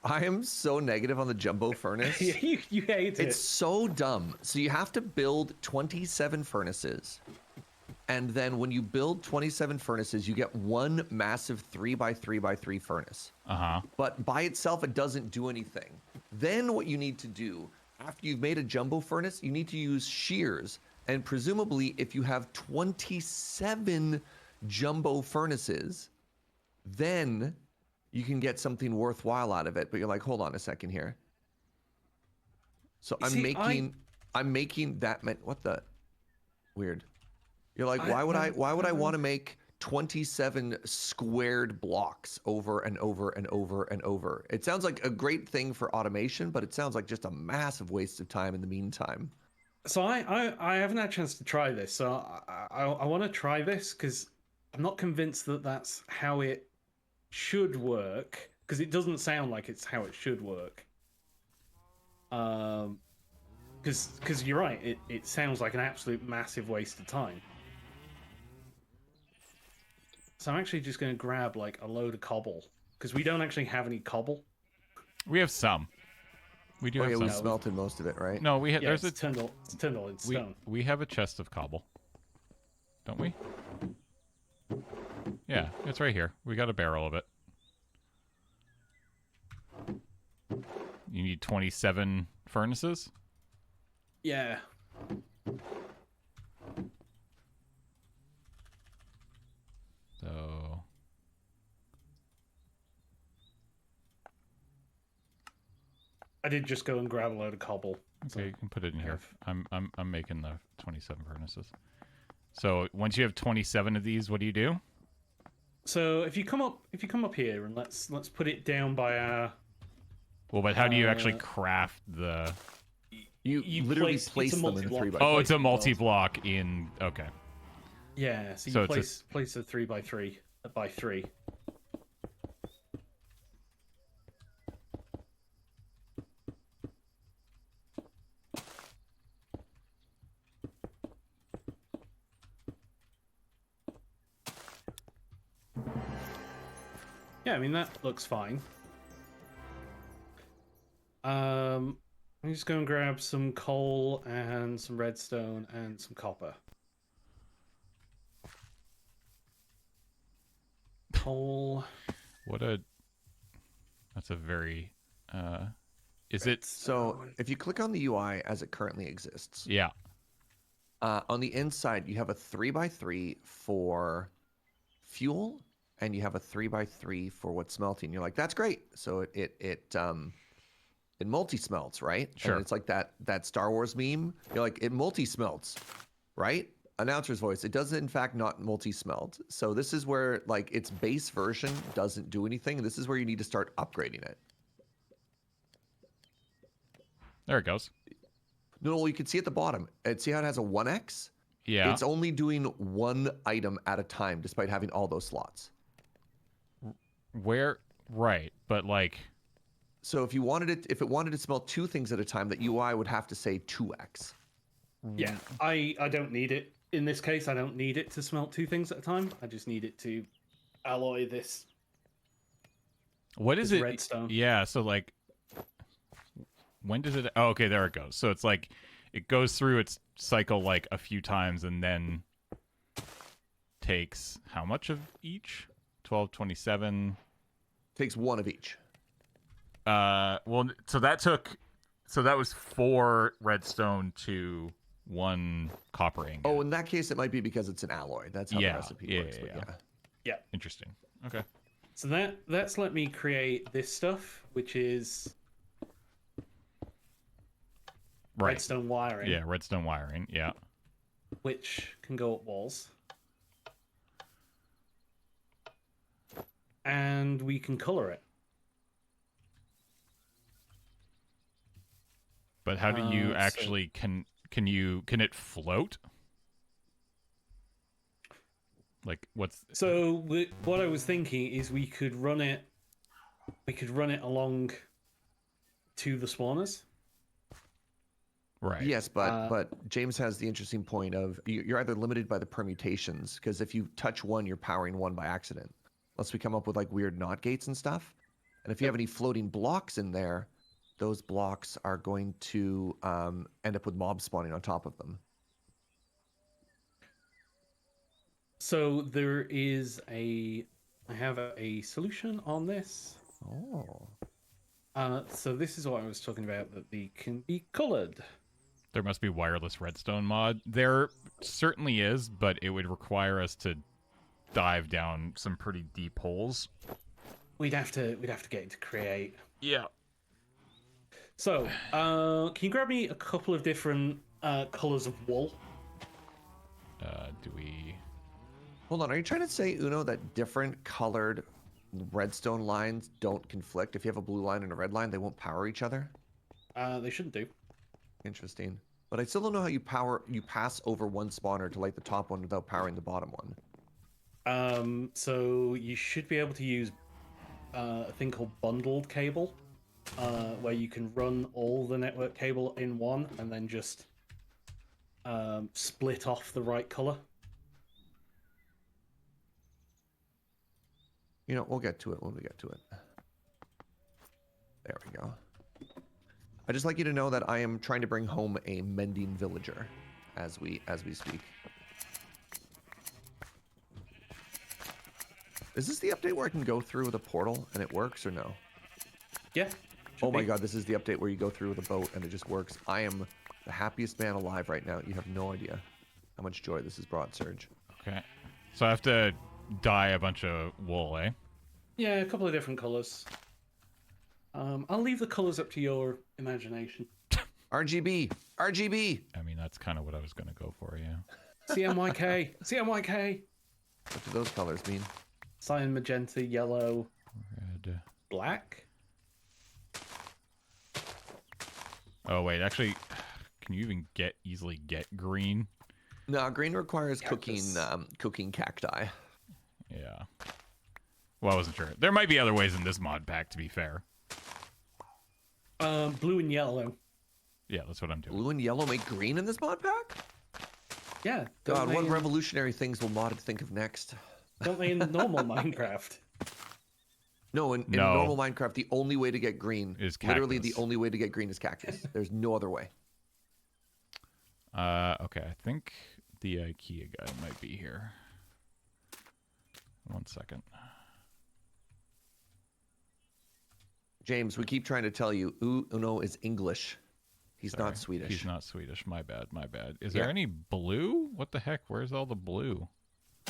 S2: I am so negative on the jumbo furnace.
S3: Yeah, you hate
S2: It's
S3: it.
S2: so dumb. So you have to build 27 furnaces. And then when you build 27 furnaces, you get one massive 3x3x3 furnace.
S1: Uh-huh.
S2: But by itself, it doesn't do anything. Then what you need to do, after you've made a jumbo furnace, you need to use shears. And presumably, if you have 27 jumbo furnaces, then you can get something worthwhile out of it. But you're like, hold on a second here. So I'm
S3: See,
S2: making that what the weird. You're like, why would
S3: I
S2: I want to make 27 squared blocks over and over and over and over? It sounds like a great thing for automation, but it sounds like just a massive waste of time in the meantime.
S3: So I haven't had a chance to try this, so I want to try this because I'm not convinced that that's how it should work, because it doesn't sound like it's how it should work. Because you're right, it sounds like an absolute massive waste of time. So I'm actually just going to grab like a load of cobble because we don't actually have any cobble.
S1: We have some. We do
S2: Oh
S1: have
S2: yeah, we
S1: some.
S2: smelted most of it, right?
S1: No, we have.
S3: Yeah,
S1: There's
S3: it's turned all in stone.
S1: we have a chest of cobble, don't we? Yeah, it's right here. We got a barrel of it. You need 27 furnaces.
S3: Yeah.
S1: So
S3: I did just go and grab a load of cobble.
S1: okay, you can put it in here.
S3: have-
S1: I'm making the 27 furnaces. So once you have 27 of these, what do you do?
S3: So if you come up here and let's put it down by our.
S1: Well, but how do you actually craft the?
S2: You literally place
S3: it's a
S2: them in a
S3: multi-block.
S2: 3x3.
S1: Oh, it's a
S3: as well.
S1: multi-block in. Okay.
S3: Yeah, so you
S1: So it's
S3: place a 3x3 by 3. Yeah, I mean that looks fine. I'm just going to grab some coal and some redstone and some copper. Coal.
S1: What a. That's a very. Is it?
S2: So if you click on the UI as it currently exists,
S1: Yeah.
S2: on the inside you have a 3x3 for fuel, and you have a 3x3 for what's smelting. You're like, that's great. So it multi-smelts, right?
S1: Sure.
S2: And it's like that Star Wars meme. You're like, it multi-smelts, right? Announcer's voice. It does in fact not multi-smelt. So this is where like its base version doesn't do anything. This is where you need to start upgrading it.
S1: There it goes.
S2: No, you can see at the bottom. And see how it has a 1x?
S1: Yeah.
S2: It's only doing one item at a time, despite having all those slots.
S1: Where? Right, but like.
S2: So if it wanted to smell two things at a time, that UI would have to say 2x.
S3: Yeah, I don't need it. In this case, I don't need it to smelt two things at a time. I just need it to alloy this.
S1: What is
S3: This
S1: it?
S3: redstone.
S1: Yeah. So like. When does it? Oh, okay, there it goes. So it's like it goes through its cycle like a few times and then takes how much of each? 12, 27.
S2: Takes one of each.
S1: Well, so that was 4 redstone to 1 copper ingot.
S2: Oh, in that case, it might be because it's an alloy. That's how the recipe works. But
S1: yeah.
S3: Yeah.
S1: Interesting. Okay.
S3: So that's let me create this stuff, which is
S1: Right.
S3: redstone wiring.
S1: Yeah, redstone wiring. Yeah.
S3: Which can go up walls. And we can color it.
S1: But how do you
S3: So-
S1: actually can it float? Like what's
S3: So what I was thinking is we could run it along to the spawners.
S1: right?
S2: Yes, but James has the interesting point of you're either limited by the permutations, because if you touch one, you're powering one by accident. Unless we come up with like weird NOT gates and stuff. And if you have any floating blocks in there, those blocks are going to end up with mobs spawning on top of them.
S3: So I have a solution on this.
S2: Oh.
S3: So this is what I was talking about, that they can be colored.
S1: There must be wireless redstone mod. There certainly is, but it would require us to dive down some pretty deep holes.
S3: We'd have to get into create.
S1: Yeah.
S3: So, can you grab me a couple of different colors of wool?
S1: Do we?
S2: Hold on, are you trying to say, Uno, that different colored redstone lines don't conflict? If you have a blue line and a red line, they won't power each other?
S3: They shouldn't do.
S2: Interesting. But I still don't know how you pass over one spawner to light the top one without powering the bottom one.
S3: So you should be able to use a thing called bundled cable. where you can run all the network cable in one and then just split off the right color.
S2: You know, we'll get to it when we get to it. There we go. I'd just like you to know that I am trying to bring home a mending villager as we speak. Is this the update where I can go through with a portal and it works or no?
S3: Yeah.
S2: Oh my god, this is the update where you go through with a boat and it just works. I am the happiest man alive right now. You have no idea how much joy this has brought, Serge.
S1: Okay. So I have to dye a bunch of wool, eh?
S3: Yeah, a couple of different colors. I'll leave the colors up to your imagination.
S2: RGB! RGB!
S1: I mean, that's kind of what I was going to go for, yeah.
S3: CMYK! CMYK!
S2: What do those colors mean?
S3: Cyan, magenta, yellow,
S1: Red.
S3: black?
S1: Oh, wait, actually, can you even easily get green?
S2: No, green requires
S3: Cactus.
S2: cooking cacti.
S1: Yeah. Well, I wasn't sure. There might be other ways in this mod pack, to be fair.
S3: Blue and yellow.
S1: Yeah, that's what I'm doing.
S2: Blue and yellow make green in this mod pack?
S3: Yeah.
S2: God, what
S3: in,
S2: revolutionary things will modded think of next?
S3: Don't they in normal Minecraft?
S2: No, in
S1: No.
S2: normal Minecraft, the only way to get green
S1: Is
S2: literally
S1: cactus.
S2: the only way to get green is cactus. There's no other way.
S1: Okay, I think the IKEA guy might be here. 1 second.
S2: James, we keep trying to tell you, Uno is English. He's
S1: Sorry,
S2: not Swedish.
S1: He's not Swedish. My bad, my bad. Is
S2: Yeah.
S1: there any blue? What the heck? Where's all the blue?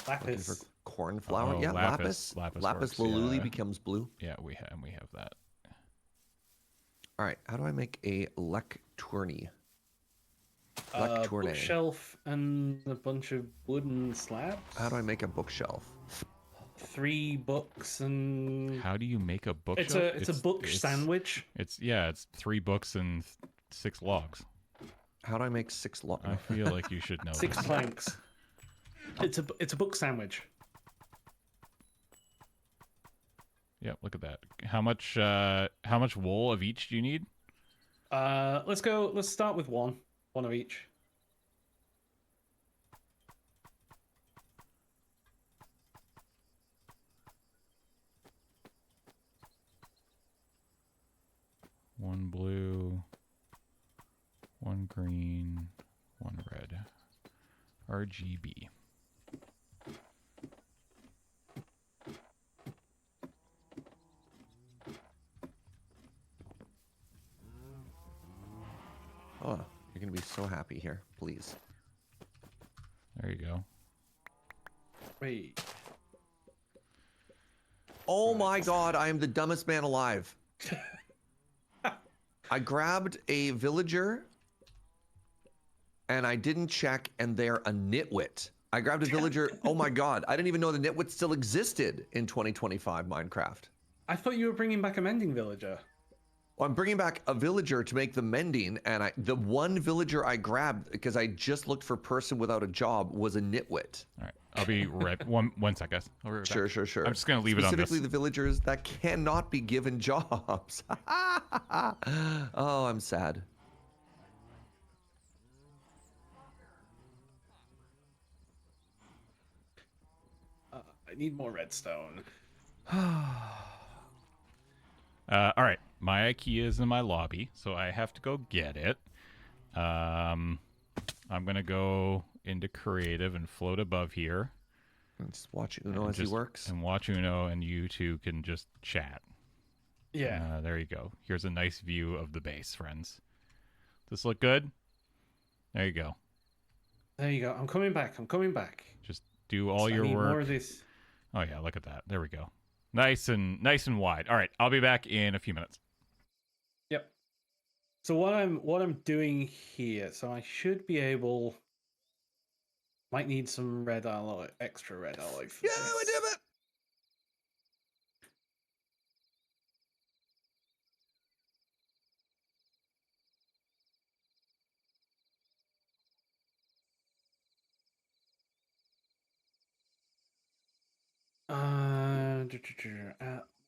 S2: Looking for
S3: Lapis.
S2: cornflower.
S1: Oh,
S2: Yeah,
S1: lapis.
S2: lapis.
S1: Lapis works,
S2: lazuli
S1: yeah.
S2: becomes blue.
S1: Yeah, we have that.
S2: All right, how do I make a lecturne? Lecturne.
S3: Bookshelf and a bunch of wooden slabs.
S2: How do I make a bookshelf?
S3: 3 books and
S1: How do you make a bookshelf?
S3: it's a book sandwich.
S1: It's 3 books and 6 logs.
S2: How do I make 6 logs?
S1: I feel like you should know
S3: 6
S1: this.
S3: planks. It's a book sandwich.
S1: Yep, look at that. How much wool of each do you need?
S3: Let's start with one of each.
S1: One blue, one green, one red. RGB.
S2: Oh, you're gonna be so happy here. Please.
S1: There you go.
S3: Wait.
S2: Oh my god, I am the dumbest man alive. I grabbed a villager and I didn't check, and they're a nitwit. I grabbed a villager. Oh my god, I didn't even know the nitwit still existed in 2025 Minecraft.
S3: I thought you were bringing back a mending villager.
S2: Well, I'm bringing back a villager to make the mending, and the one villager I grabbed because I just looked for person without a job was a nitwit.
S1: All right, I'll be right. one sec, guys. I'll be right back.
S2: Sure.
S1: I'm just gonna leave it on this.
S2: Specifically, the villagers that cannot be given jobs. Oh, I'm sad.
S3: I need more redstone.
S1: All right, my IKEA is in my lobby, so I have to go get it. I'm gonna go into creative and float above here.
S2: And just watch Uno as he works.
S1: And watch Uno, and you two can just chat.
S3: Yeah.
S1: There you go. Here's a nice view of the base, friends. Does this look good? There you go.
S3: There you go. I'm coming back.
S1: Just do all your
S3: I need
S1: work.
S3: more of this.
S1: Oh yeah, look at that. There we go. Nice and wide. All right, I'll be back in a few minutes.
S3: Yep. So what I'm doing here, so I should be able. Might need some red alloy, extra red alloy. For
S2: Yeah, I
S3: this.
S2: did it.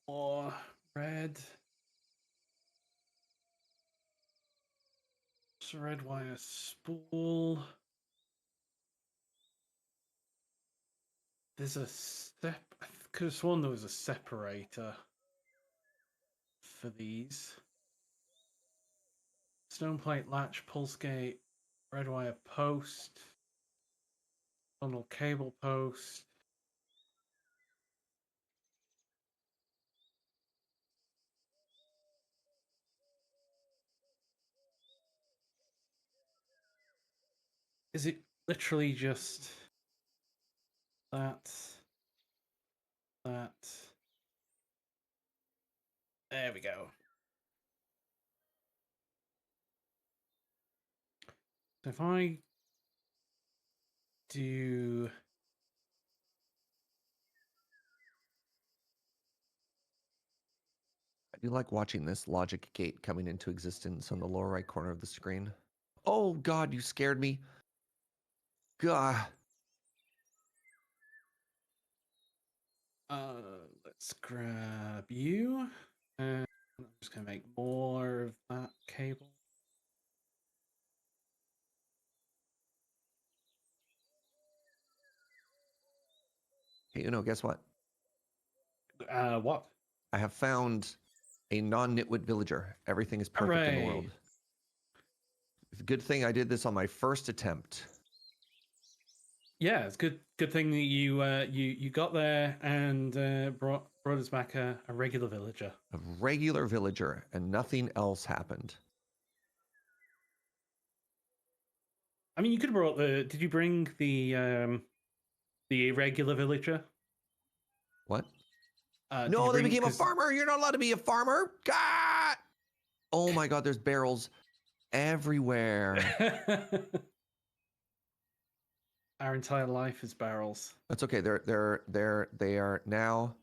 S3: More red. red wire spool. There's a I could have sworn there was a separator for these. Stone plate latch, pulse gate, red wire post, tunnel cable post. Is it literally just that? There we go. So if I do
S2: I do like watching this logic gate coming into existence on the lower right corner of the screen. Oh God, you scared me. God.
S3: let's grab you. And I'm just gonna make more of that cable.
S2: Hey, guess what?
S3: What?
S2: I have found a non-nitwit villager. Everything is perfect in the world. It's a good thing I did this on my first attempt.
S3: Yeah, it's good thing that you got there and brought us back a regular villager.
S2: A regular villager, and nothing else happened.
S3: I mean, you could have brought the. Did you bring the irregular villager?
S2: What?
S3: No,
S2: they became a farmer. You're not allowed to be a farmer. God! Oh my God, there's barrels everywhere.
S3: Our entire life is barrels.
S2: That's okay. They are now.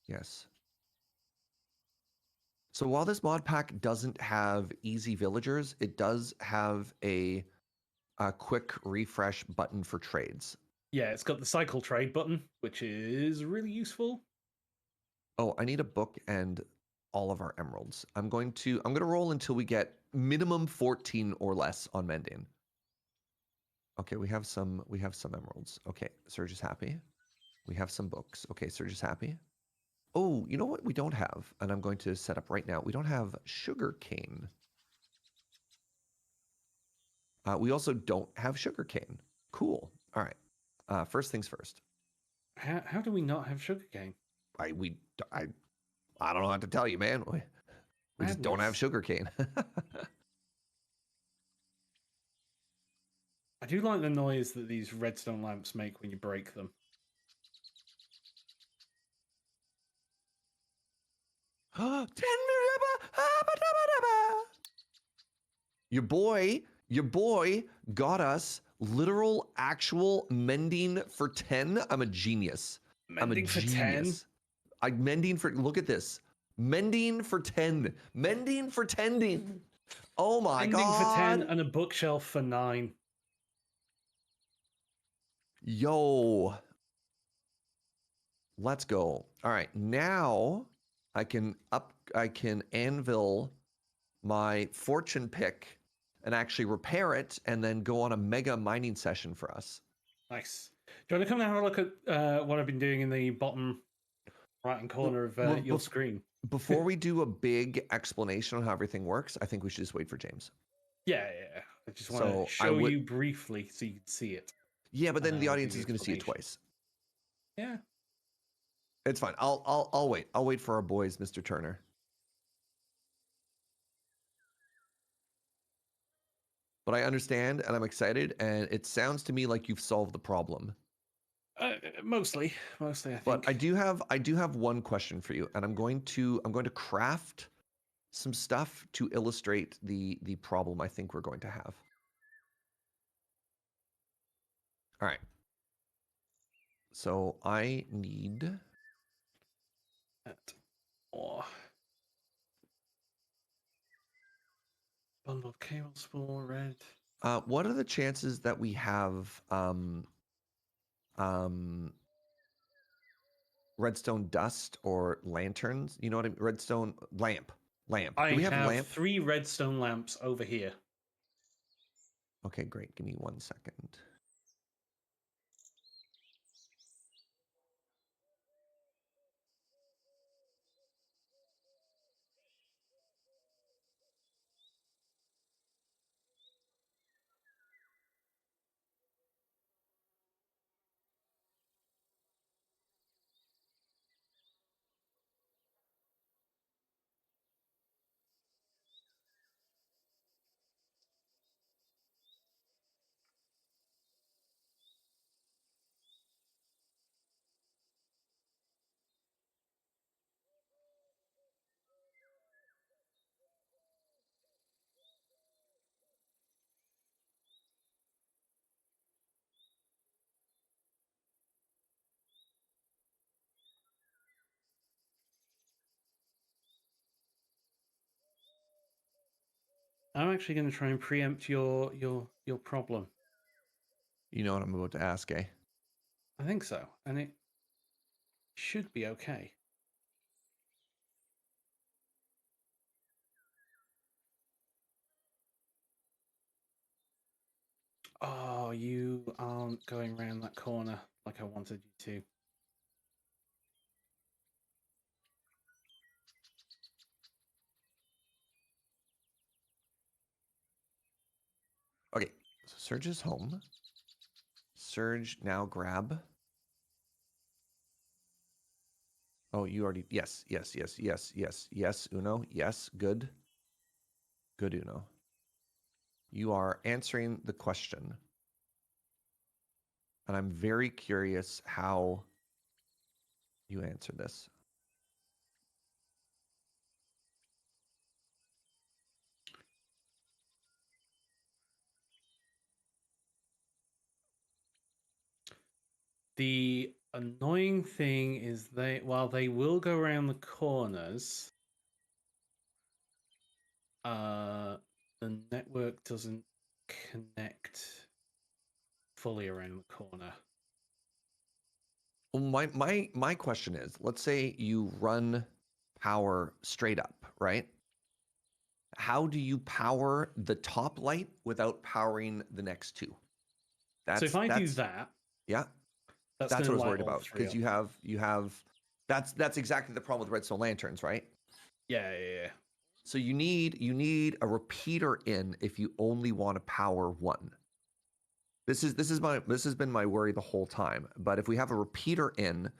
S2: Yes. So while this mod pack doesn't have easy villagers, it does have a quick refresh button for trades.
S3: Yeah, it's got the cycle trade button, which is really useful.
S2: Oh, I need a book and all of our emeralds. I'm going to roll until we get minimum 14 or less on mending. Okay, we have some emeralds. Okay, Serge is happy. We have some books. Okay, Serge is happy. Oh, you know what we don't have? And I'm going to set up right now. We don't have sugar cane. We also don't have sugar cane. Cool. All right. First things first.
S3: How do we not have sugarcane?
S2: I don't know how to tell you, man. We just don't have sugar cane.
S3: I do like the noise that these redstone lamps make when you break them.
S2: Your boy got us literal actual mending for 10. I'm a genius.
S3: Mending for 10?
S2: Mending for, look at this. Mending for 10. Mending for tending. Oh my
S3: God. Mending for 10 and a bookshelf for 9.
S2: Yo. Let's go. All right. Now I can anvil my fortune pick and actually repair it and then go on a mega mining session for us.
S3: Nice. Do you want to come and have a look at what I've been doing in the bottom right-hand corner of your screen?
S2: Before we do a big explanation on how everything works, I think we should just wait for James.
S3: Yeah. I just want to show you briefly so you can see it.
S2: Yeah, but then the audience is going to see it twice.
S3: Yeah.
S2: It's fine. I'll wait. I'll wait for our boys, Mr. Turner. But I understand and I'm excited, and it sounds to me like you've solved the problem.
S3: Mostly, I think.
S2: But I do have one question for you, and I'm going to craft some stuff to illustrate the problem I think we're going to have. All right. So I need
S3: bundled cable spool, red.
S2: What are the chances that we have redstone dust or lanterns? You know what I mean? Redstone lamp. Do we have lamp?
S3: 3 redstone lamps over here.
S2: Okay, great. Give me 1 second.
S3: I'm actually going to try and preempt your problem.
S2: You know what I'm about to ask, eh?
S3: I think so, and it should be okay. Oh, you aren't going around that corner like I wanted you to.
S2: Okay, so Surge is home. Surge, now grab. Oh, you already... Yes, yes, yes, yes, yes, yes, Uno. Yes, good. Good, Uno. You are answering the question. And I'm very curious how you answer this.
S3: The annoying thing is while they will go around the corners, the network doesn't connect fully around the corner.
S2: Well, my question is, let's say you run power straight up, right? How do you power the top light without powering the next two?
S3: So if I do
S2: That's
S3: that,
S2: yeah,
S3: that's
S2: that's
S3: going
S2: what I
S3: to
S2: was
S3: light
S2: worried
S3: all
S2: about
S3: three
S2: because
S3: up.
S2: you have that's exactly the problem with redstone lanterns, right?
S3: Yeah.
S2: So you need a repeater in if you only want to power one. This has been my worry the whole time. But if we have a repeater in,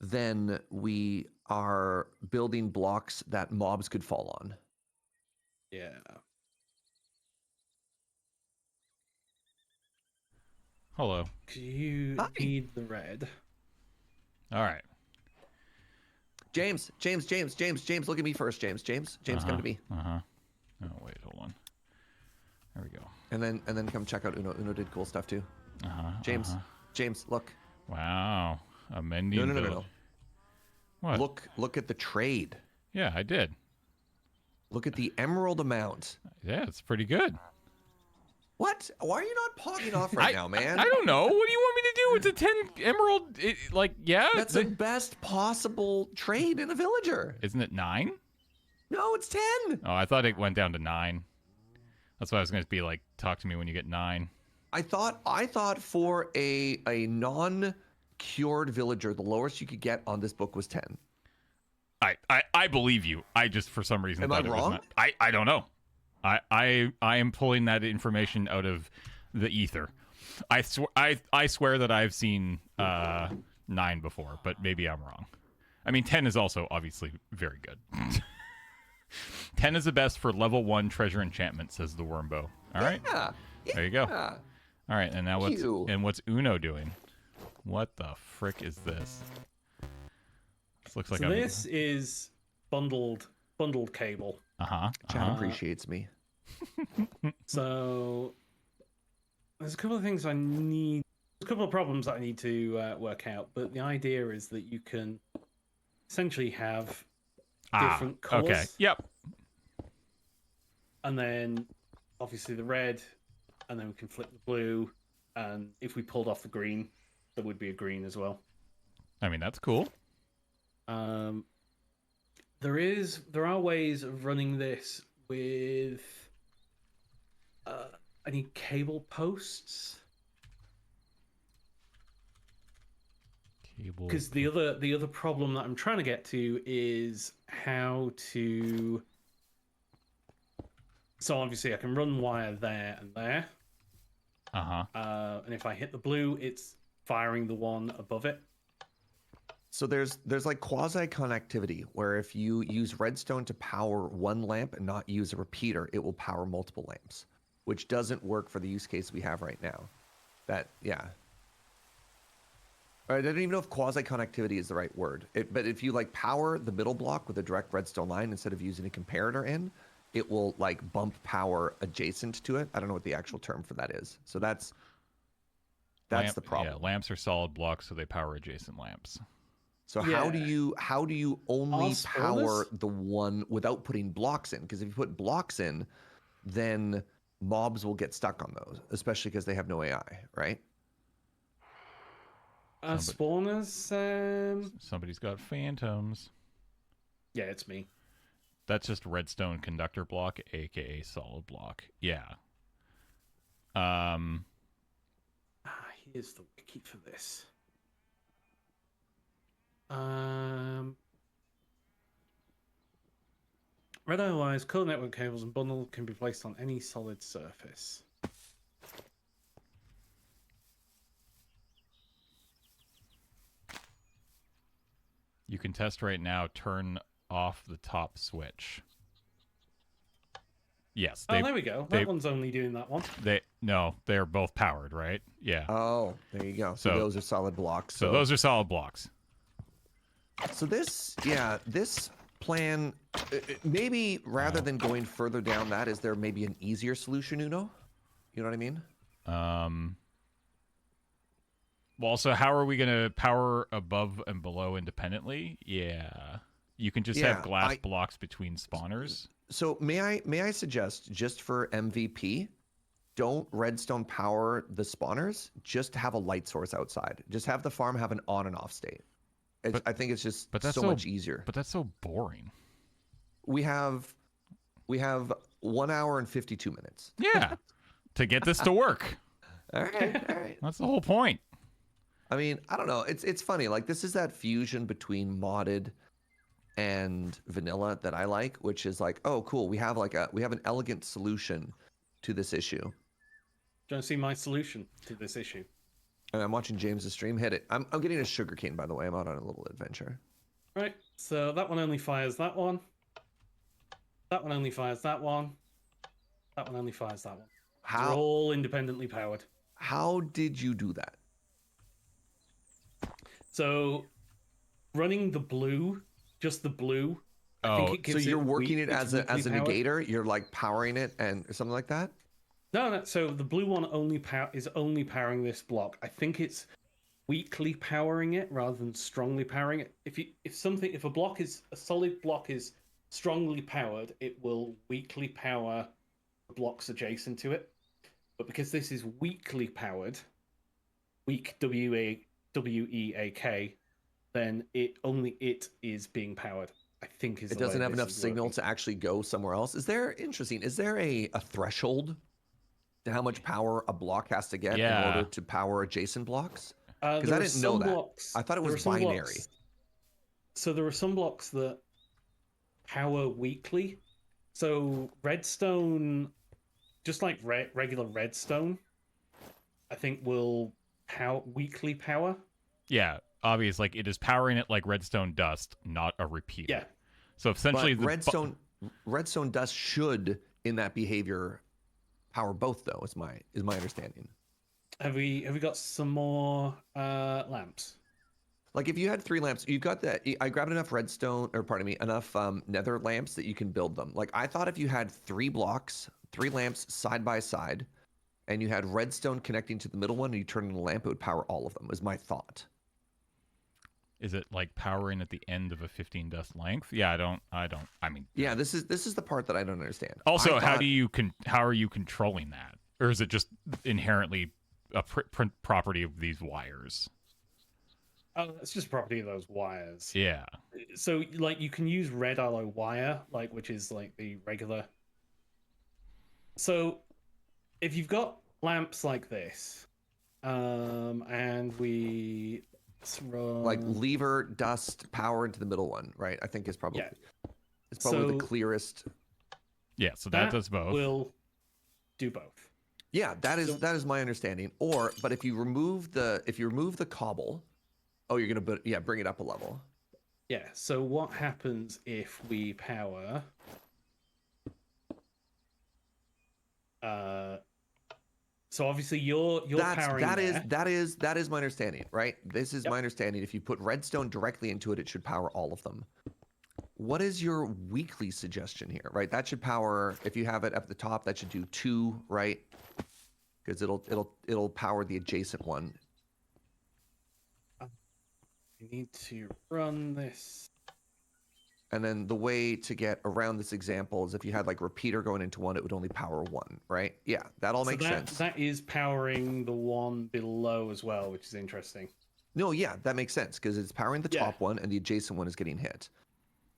S2: then we are building blocks that mobs could fall on.
S3: Yeah.
S1: Hello.
S3: You
S2: Hi.
S3: need the red.
S1: All right.
S2: James, look at me first, James, come to me.
S1: Oh, wait, hold on. There we go.
S2: And then come check out Uno. Uno did cool stuff too. James, look.
S1: Wow. Amending
S2: No.
S1: village. What?
S2: Look at the trade.
S1: Yeah, I did.
S2: Look at the emerald amount.
S1: Yeah, it's pretty good.
S2: What? Why are you not pogging off right now, man?
S1: I don't know. What do you want me to do? It's a 10 emerald.
S2: That's the best possible trade in a villager.
S1: Isn't it 9?
S2: No, it's 10.
S1: Oh, I thought it went down to 9. That's why I was going to be like, talk to me when you get 9.
S2: I thought for a non-cured villager, the lowest you could get on this book was 10.
S1: I believe you. I just for some reason
S2: Am
S1: thought
S2: I
S1: it
S2: wrong?
S1: was not. I don't know. I am pulling that information out of the ether. I swear that I've seen 9 before, but maybe I'm wrong. I mean, 10 is also obviously very good. 10 is the best for level 1 treasure enchantment, says the Wormbow. All right.
S2: Yeah.
S1: There you go. All right, and now what's Uno doing? What the frick is this? This looks like
S3: this is bundled cable.
S2: Chad appreciates me.
S3: So there's a couple of things a couple of problems that I need to work out, but the idea is that you can essentially have different colors.
S1: Okay. Yep.
S3: And then obviously the red, and then we can flip the blue, and if we pulled off the green, there would be a green as well.
S1: I mean, that's cool.
S3: There are ways of running this with I need cable posts.
S1: Cable.
S3: Because the other problem that I'm trying to get to is how to. So obviously I can run wire there and there.
S1: Uh-huh.
S3: And if I hit the blue, it's firing the one above it.
S2: So there's like quasi connectivity where if you use redstone to power one lamp and not use a repeater, it will power multiple lamps, which doesn't work for the use case we have right now. Yeah. I don't even know if quasi connectivity is the right word. But if you like power the middle block with a direct redstone line instead of using a comparator in, it will like bump power adjacent to it. I don't know what the actual term for that is. So that's the problem.
S1: Yeah, lamps are solid blocks, so they power adjacent lamps.
S2: So
S3: Yeah.
S2: how do you only
S3: Are
S2: power
S3: spawners?
S2: the one without putting blocks in? Because if you put blocks in, then mobs will get stuck on those, especially because they have no AI, right?
S3: Spawners.
S1: Somebody's got phantoms.
S3: Yeah, it's me.
S1: That's just redstone conductor block, aka solid block. Yeah.
S3: Here's the wiki for this. Red eye wires, color network cables, and bundle can be placed on any solid surface.
S1: You can test right now. Turn off the top switch. Yes.
S3: Oh, there we go. That one's only doing that one.
S1: They're both powered, right? Yeah.
S2: Oh, there you go. So those are solid blocks.
S1: So those are solid blocks.
S2: So this plan, maybe rather than going further down that, is there maybe an easier solution, Uno? You know what I mean?
S1: Well, so how are we going to power above and below independently? Yeah. You can just have glass blocks between spawners.
S2: So may I suggest, just for MVP, don't redstone power the spawners, just have a light source outside. Just have the farm have an on and off state. I think it's just so much easier.
S1: But that's so boring.
S2: We have 1 hour and 52 minutes.
S1: Yeah. To get this to work.
S2: All right.
S1: That's the whole point.
S2: I mean, I don't know. It's funny. Like, this is that fusion between modded and vanilla that I like, which is like, oh, cool. We have an elegant solution to this issue.
S3: Do you want to see my solution to this issue?
S2: And I'm watching James's stream. Hit it. I'm getting a sugarcane, by the way. I'm out on a little adventure.
S3: Right. So that one only fires that one. That one only fires that one. That one only fires that one. They're all independently powered.
S2: How did you do that?
S3: So running the blue, just the blue. I think it gives
S2: so you're working it as a negator. You're like powering it and something like that.
S3: No. So the blue one is only powering this block. I think it's weakly powering it rather than strongly powering it. If a solid block is strongly powered, it will weakly power the blocks adjacent to it. But because this is weakly powered, weak WEAK, then it is being powered. I think
S2: it doesn't have enough signal to actually go somewhere else. Is there a threshold to how much power a block has to get in order to power adjacent blocks? Because I didn't know that. I thought it was binary.
S3: So there are some blocks that power weakly. So redstone, just like regular redstone, I think will weakly power.
S1: Yeah, obvious. Like, it is powering it like redstone dust, not a repeater.
S3: Yeah.
S1: So essentially,
S2: redstone dust should, in that behavior, power both. Though is my understanding.
S3: Have we got some more lamps?
S2: Like, if you had 3 lamps, you've got that. I grabbed enough enough nether lamps that you can build them. Like, I thought if you had 3 blocks, 3 lamps side by side, and you had redstone connecting to the middle one, and you turn on a lamp, it would power all of them. Was my thought.
S1: Is it like powering at the end of a 15 dust length? Yeah, I mean.
S2: Yeah, this is the part that I don't understand.
S1: Also, how are you controlling that? Or is it just inherently a property of these wires?
S3: Oh, it's just property of those wires.
S1: Yeah.
S3: So, like, you can use red alloy wire, which is like the regular. So, if you've got lamps like this, and we
S2: Like lever, dust, power into the middle one, right? I think is probably it's probably the
S3: So-
S2: clearest.
S1: Yeah, so that does both.
S3: Will do both.
S2: Yeah, that is my understanding. But if you remove the cobble, oh, you're gonna bring it up a level.
S3: Yeah. So what happens if we power? So obviously you're powering there.
S2: That is my understanding, right? This is my understanding. If you put redstone directly into it, it should power all of them. What is your weekly suggestion here, right? That should power, if you have it up at the top, that should do 2, right? Because it'll power the adjacent one.
S3: You need to run this.
S2: And then the way to get around this example is if you had like repeater going into one, it would only power 1, right? Yeah, that all makes sense.
S3: That is powering the one below as well, which is interesting.
S2: No, yeah, that makes sense because it's powering the top one and the adjacent one is getting hit.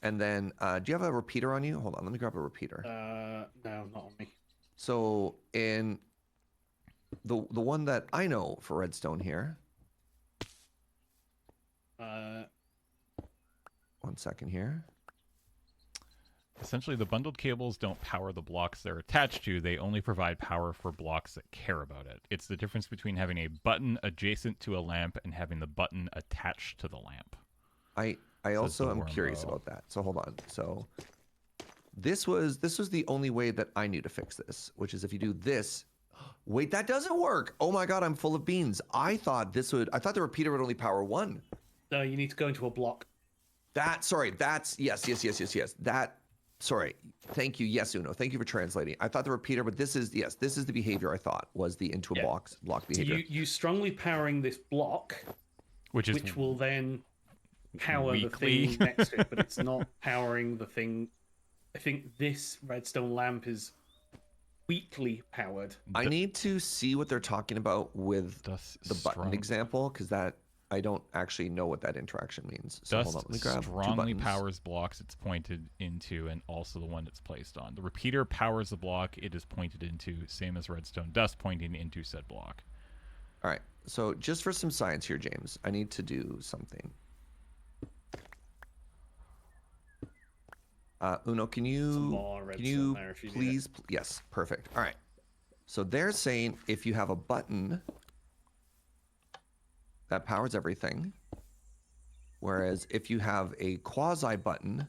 S2: And then, do you have a repeater on you? Hold on, let me grab a repeater.
S3: No, not on me.
S2: So in the one that I know for redstone here. 1 second here.
S1: Essentially, the bundled cables don't power the blocks they're attached to. They only provide power for blocks that care about it. It's the difference between having a button adjacent to a lamp and having the button attached to the lamp.
S2: I also am curious about that. So hold on. So this was the only way that I knew to fix this, which is if you do this. Wait, that doesn't work. Oh my god, I'm full of beans. I thought the repeater would only power 1.
S3: No, you need to go into a block.
S2: Yes. Sorry. Thank you. Yes, Uno. Thank you for translating. I thought the repeater, but this is the behavior I thought was the into a block behavior.
S3: So you strongly powering this block, which will then power
S1: weakly.
S3: the thing next to it, but it's not powering the thing. I think this redstone lamp is weakly powered.
S2: I need to see what they're talking about with the button example, because that I don't actually know what that interaction means. So hold on, let me grab
S1: strongly powers blocks it's pointed into and also the one it's placed on. The repeater powers the block it is pointed into, same as redstone dust pointing into said block.
S2: All right, so just for some science here, James, I need to do something. Uno, can you please? Yes, perfect. All right. So they're saying if you have a button that powers everything, whereas if you have a quasi button,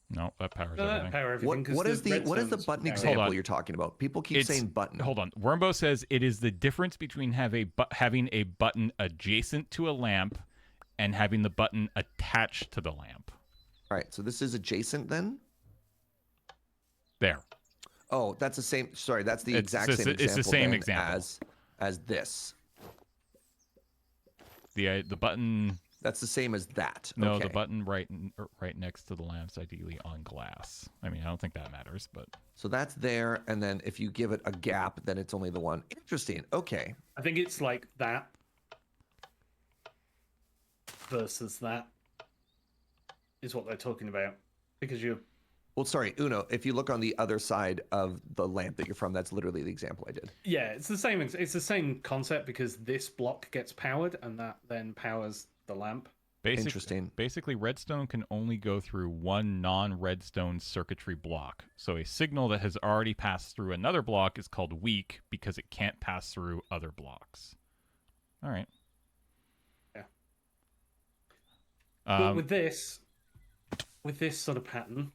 S1: no, that powers everything.
S2: What is the button example you're talking about? People keep saying button.
S1: Hold on. Wormbo says it is the difference between having a button adjacent to a lamp and having the button attached to the lamp.
S2: All right. So this is adjacent then.
S1: There.
S2: Oh, that's the same. Sorry, that's the exact same example.
S1: It's the same example
S2: as this.
S1: The button.
S2: That's the same as that.
S1: No,
S2: okay.
S1: the button right next to the lamps, ideally on glass. I mean, I don't think that matters, but.
S2: So that's there, and then if you give it a gap, then it's only the one. Interesting. Okay.
S3: I think it's like that versus that is what they're talking about, because you.
S2: Well, sorry, Uno, if you look on the other side of the lamp that you're from, that's literally the example I did.
S3: Yeah, it's the same. It's the same concept because this block gets powered and that then powers the lamp.
S2: Interesting.
S1: Basically, redstone can only go through one non-redstone circuitry block. So a signal that has already passed through another block is called weak because it can't pass through other blocks. All right.
S3: Yeah. But with this sort of pattern.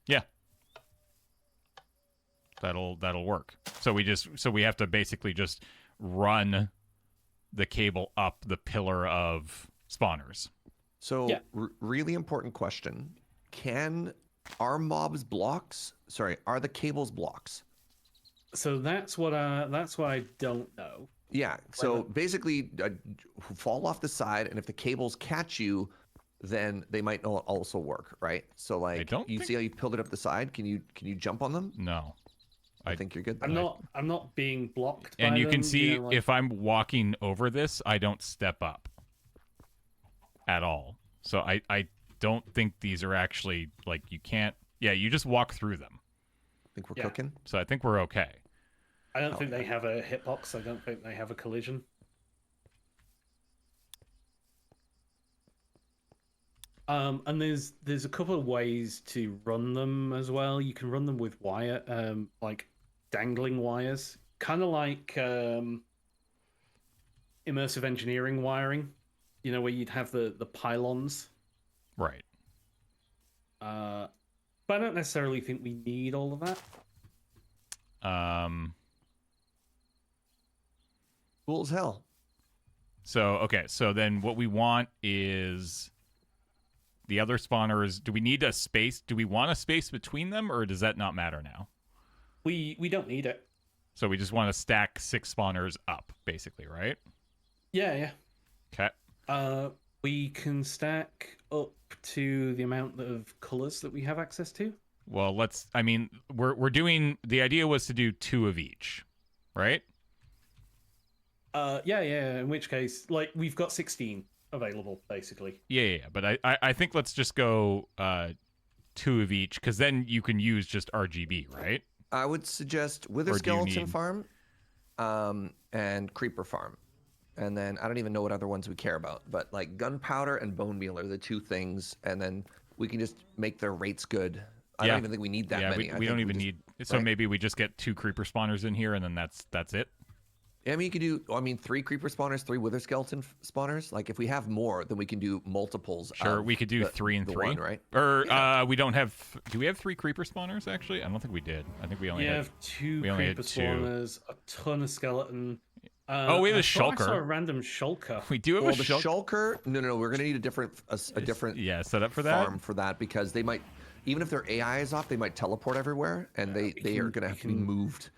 S1: Yeah. That'll work. So we have to basically just run the cable up the pillar of spawners.
S2: So really important question. Are the cables blocks?
S3: So that's what I don't know.
S2: Yeah. So basically fall off the side, and if the cables catch you, then they might not also work, right? So like see how you peeled it up the side? Can you jump on them?
S1: No.
S2: I think you're good.
S3: I'm not being blocked.
S1: And
S3: by
S1: you
S3: them,
S1: can see
S3: like...
S1: if I'm walking over this, I don't step up at all. So I don't think these are actually like you can't. Yeah, you just walk through them.
S2: I think we're cooking.
S1: So I think we're okay.
S3: I don't think they have a hitbox. I don't think they have a collision. And there's a couple of ways to run them as well. You can run them with wire, like dangling wires, kind of like immersive engineering wiring. You know, where you'd have the pylons.
S1: Right.
S3: But I don't necessarily think we need all of that.
S2: Cool as hell.
S1: So, okay. So then what we want is the other spawners. Do we need a space? Do we want a space between them, or does that not matter now?
S3: We don't need it.
S1: So we just want to stack 6 spawners up, basically, right?
S3: Yeah.
S1: Okay.
S3: We can stack up to the amount of colors that we have access to.
S1: Well, I mean, we're doing, the idea was to do 2 of each, right?
S3: Yeah. In which case, like, we've got 16 available, basically.
S1: Yeah. But I think let's just go 2 of each, because then you can use just RGB, right?
S2: I would suggest Wither Skeleton Farm and Creeper Farm. And then I don't even know what other ones we care about, but like Gunpowder and Bone Meal are the 2 things, and then we can just make their rates good. I don't even think we need that many.
S1: We don't even need. So maybe we just get 2 creeper spawners in here, and then that's it.
S2: Yeah, I mean, you could do. 3 creeper spawners, 3 Wither Skeleton spawners. Like if we have more, then we can do multiples.
S1: Sure, we could do 3 and 3,
S2: right?
S1: Or we don't have. Do we have 3 creeper spawners? Actually, I don't think we did. I think we only
S3: have 2
S1: we only
S3: creeper
S1: had 2.
S3: spawners, a ton of skeleton.
S1: We have a shulker.
S3: I saw a random shulker.
S1: We do have
S2: the shulker. No. We're gonna need a different
S1: setup for that
S2: farm for that, because they might, even if their AI is off, they might teleport everywhere, and they are gonna have to be moved.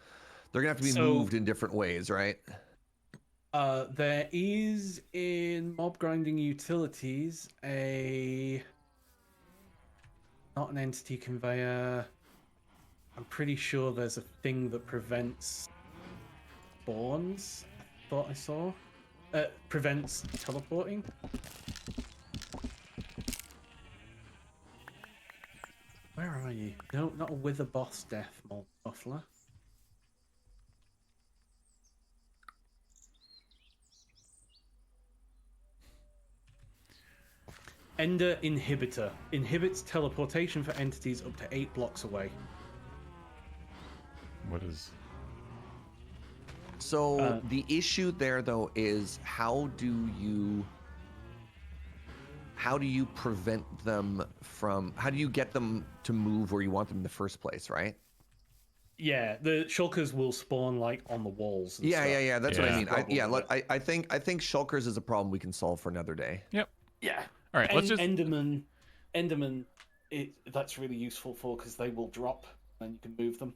S2: They're gonna have to be moved in different ways, right?
S3: There is in mob grinding utilities not an entity conveyor. I'm pretty sure there's a thing that prevents spawns. I thought I saw. Prevents teleporting. Where are you? No, not a wither boss death, muffler. Ender Inhibitor. Inhibits teleportation for entities up to 8 blocks away.
S1: What is...
S2: So the issue there, though, is how do you prevent them from... How do you get them to move where you want them in the first place, right?
S3: Yeah, the shulkers will spawn like on the walls. And
S2: yeah. That's what I mean. I think shulkers is a problem we can solve for another day.
S1: Yep.
S3: Yeah.
S1: All right. Let's just
S3: Enderman. That's really useful for, because they will drop and you can move them.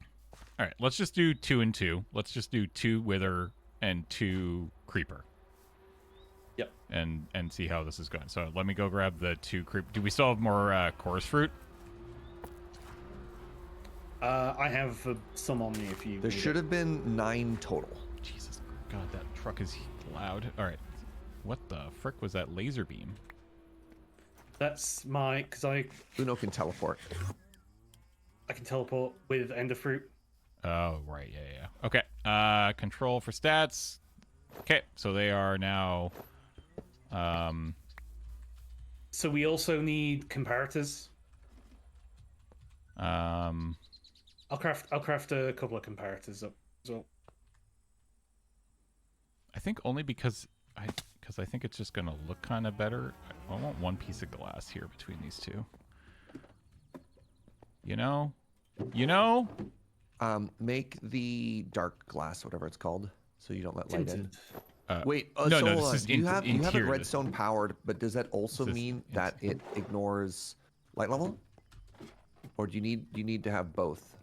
S1: All right. Let's just do 2 and 2. Let's just do 2 wither and 2 creeper.
S3: Yep.
S1: And see how this is going. So let me go grab the 2 creeper. Do we still have more chorus fruit?
S3: I have some on me if you...
S2: There should have been 9 total.
S1: Jesus God, that truck is loud. All right. What the frick was that laser beam?
S3: That's because
S2: Uno can teleport.
S3: I can teleport with Ender Fruit.
S1: Oh, right. Yeah. Okay. Control for stats. Okay. So they are now...
S3: So we also need comparators. I'll craft a couple of comparators up as well.
S1: I think only because I think it's just gonna look kind of better. I want 1 piece of glass here between these 2. You know.
S2: Make the dark glass, whatever it's called, so you don't let light in. Wait,
S1: no,
S2: so
S1: this is
S2: you have it
S1: interior.
S2: redstone powered, but does that also mean that it ignores light level, or do you need to have both?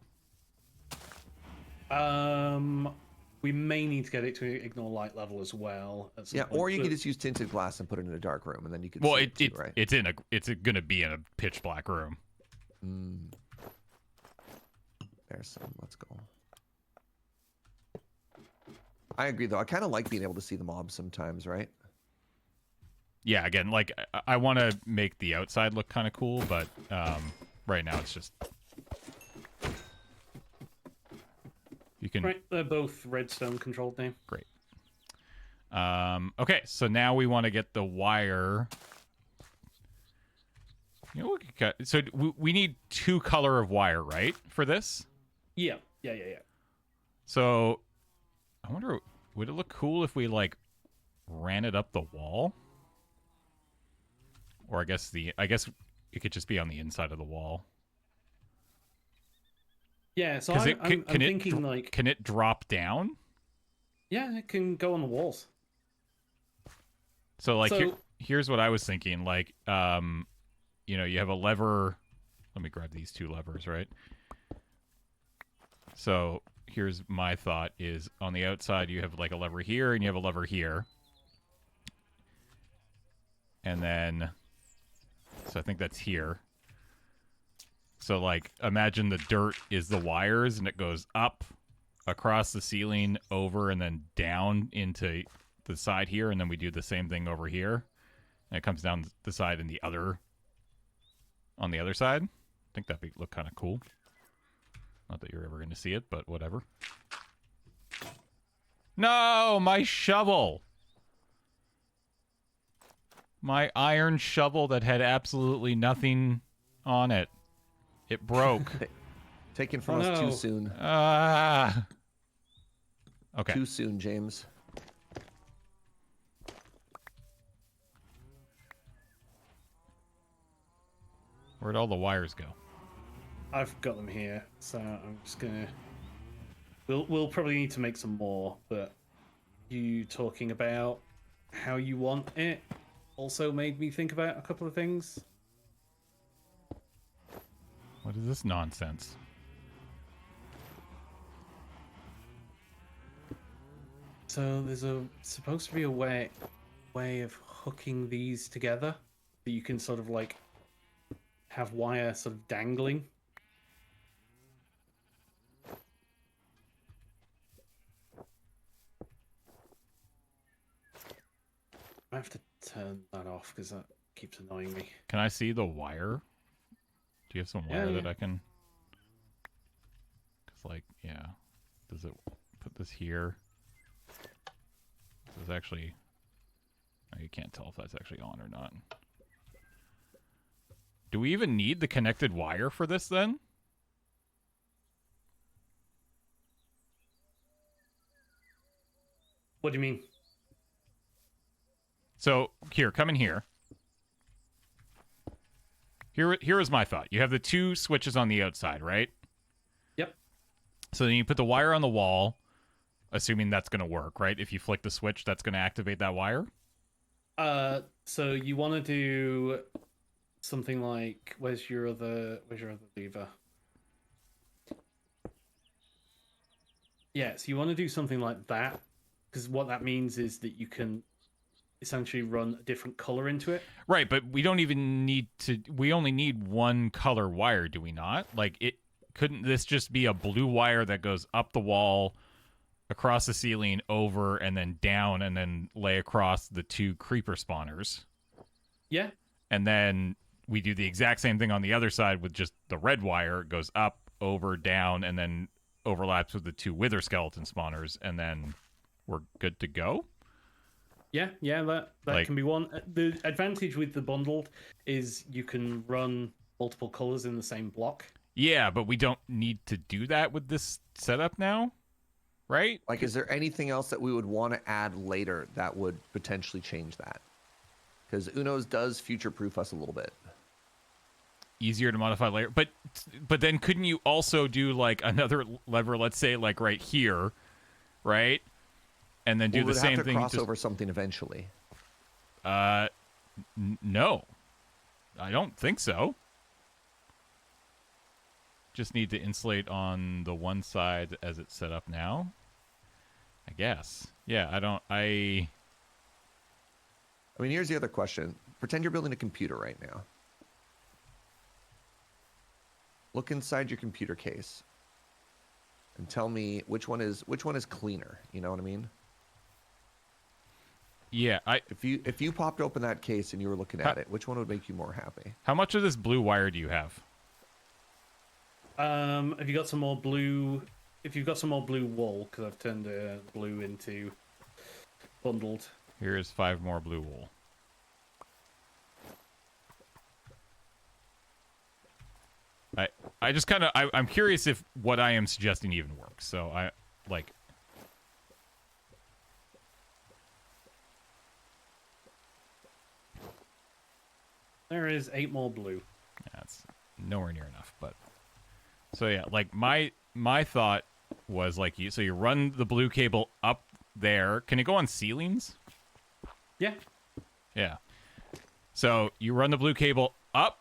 S3: We may need to get it to ignore light level as well.
S2: Yeah, or you could just use tinted glass and put it in a dark room, and then you could.
S1: Well,
S2: see it too, right?
S1: it's gonna be in a pitch black room.
S2: There's some. Let's go. I agree, though. I kind of like being able to see the mobs sometimes, right?
S1: Yeah. Again, like I want to make the outside look kind of cool, but right now it's just. You can.
S3: Right, they're both redstone controlled now.
S1: Great. Okay, so now we want to get the wire. You know, we could cut. So we need 2 color of wire, right, for this?
S3: Yeah.
S1: So I wonder, would it look cool if we like ran it up the wall? Or I guess it could just be on the inside of the wall.
S3: Yeah, so
S1: 'Cause
S3: I'm thinking like,
S1: can it drop down?
S3: yeah, it can go on the walls.
S1: So like
S3: So-
S1: here's what I was thinking. Like you know, you have a lever. Let me grab these 2 levers, right? So here's my thought: is on the outside you have like a lever here, and you have a lever here, and then so I think that's here. So like imagine the dirt is the wires, and it goes up across the ceiling, over, and then down into the side here, and then we do the same thing over here, and it comes down the side and on the other side. I think that'd look kind of cool. Not that you're ever going to see it, but whatever. No, my shovel! My iron shovel that had absolutely nothing on it. It broke.
S2: Taken from
S3: Oh,
S2: us
S3: no.
S2: too soon.
S1: Ah. Okay.
S2: Too soon, James.
S1: Where'd all the wires go?
S3: I've got them here, so I'm just gonna. We'll probably need to make some more, but you talking about how you want it also made me think about a couple of things.
S1: What is this nonsense?
S3: So there's supposed to be a way of hooking these together that you can sort of like have wire sort of dangling. I have to turn that off because that keeps annoying me.
S1: Can I see the wire? Do you have some wire that
S3: yeah.
S1: I can... Because, like, yeah. Does it put this here? This is actually... Oh, you can't tell if that's actually on or not. Do we even need the connected wire for this, then?
S3: What do you mean?
S1: So, here, come in here. Here is my thought. You have the 2 switches on the outside, right?
S3: Yep.
S1: So then you put the wire on the wall, assuming that's going to work, right? If you flick the switch, that's going to activate that wire?
S3: So you want to do something like, where's your other lever? Yeah, so you want to do something like that, because what that means is that you can essentially run a different color into it.
S1: Right, but we don't even need to... We only need 1 color wire, do we not? Like, couldn't this just be a blue wire that goes up the wall, across the ceiling, over, and then down, and then lay across the 2 creeper spawners?
S3: Yeah.
S1: And then we do the exact same thing on the other side with just the red wire. It goes up, over, down, and then overlaps with the 2 wither skeleton spawners, and then we're good to go?
S3: Yeah, that
S1: Like-
S3: can be one. The advantage with the bundled is you can run multiple colors in the same block.
S1: Yeah, but we don't need to do that with this setup now, right?
S2: Like, is there anything else that we would want to add later that would potentially change that? Because Uno's does future-proof us a little bit.
S1: Easier to modify later. But then couldn't you also do like another lever, let's say like right here, right? And then do
S2: Well,
S1: the
S2: we'd
S1: same
S2: have to
S1: thing.
S2: cross over something eventually.
S1: No, I don't think so. Just need to insulate on the one side as it's set up now, I guess. Yeah, I
S2: mean, here's the other question. Pretend you're building a computer right now. Look inside your computer case and tell me which one is cleaner. You know what I mean?
S1: Yeah,
S2: If you popped open that case and you were looking at it, which one would make you more happy?
S1: How much of this blue wire do you have?
S3: Have you got some more blue if you've got some more blue wool, because I've turned blue into bundled.
S1: Here's 5 more blue wool. I just kind of I'm curious if what I am suggesting even works. So I like.
S3: There is 8 more blue.
S1: That's nowhere near enough, but so yeah, like my thought was like you run the blue cable up there. Can it go on ceilings?
S3: Yeah.
S1: Yeah. So you run the blue cable up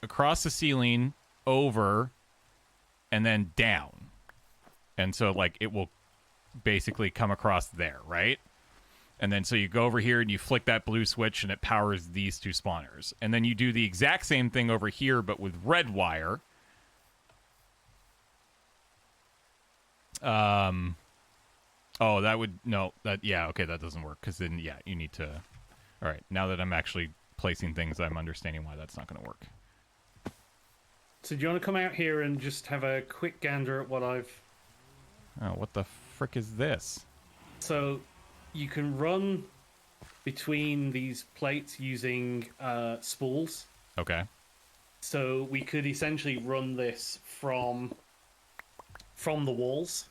S1: across the ceiling, over, and then down. And so like it will basically come across there, right? And then so you go over here and you flick that blue switch and it powers these 2 spawners. And then you do the exact same thing over here but with red wire. Oh, that would that doesn't work cuz then you need to. All right, now that I'm actually placing things, I'm understanding why that's not going to work.
S3: So do you want to come out here and just have a quick gander at what I've...
S1: Oh, what the frick is this?
S3: So you can run between these plates using spools.
S1: Okay.
S3: So we could essentially run this from the walls,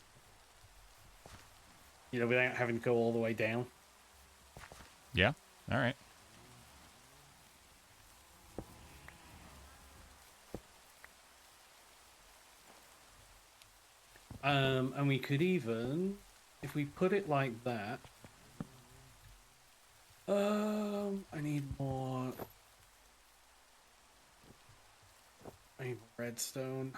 S3: without having to go all the way down.
S1: Yeah. All right.
S3: And we could even, if we put it like that. I need more redstone.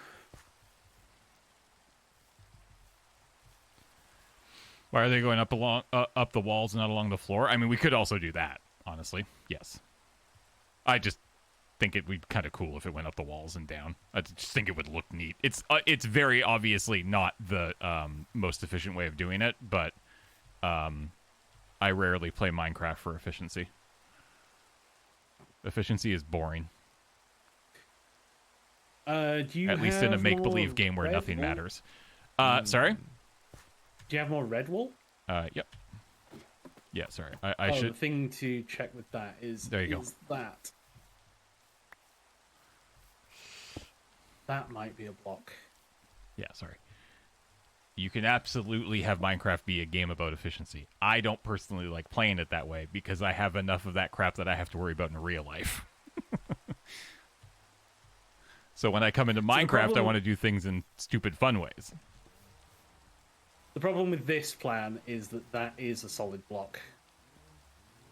S1: Why are they going up the walls, not along the floor? I mean, we could also do that, honestly. Yes. I just think it would be kind of cool if it went up the walls and down. I just think it would look neat. It's very obviously not the most efficient way of doing it, but I rarely play Minecraft for efficiency. Efficiency is boring.
S3: Do you
S1: At least in a
S3: have
S1: make-believe
S3: more
S1: game where
S3: red
S1: nothing
S3: wool?
S1: matters. Sorry?
S3: Do you have more red wool?
S1: Yep. Yeah, sorry. I
S3: The
S1: should...
S3: thing to check with that is,
S1: There you go.
S3: that. That might be a block.
S1: Yeah, sorry. You can absolutely have Minecraft be a game about efficiency. I don't personally like playing it that way because I have enough of that crap that I have to worry about in real life. So when I come into Minecraft, I want to do things in stupid fun ways.
S3: The problem with this plan is that is a solid block.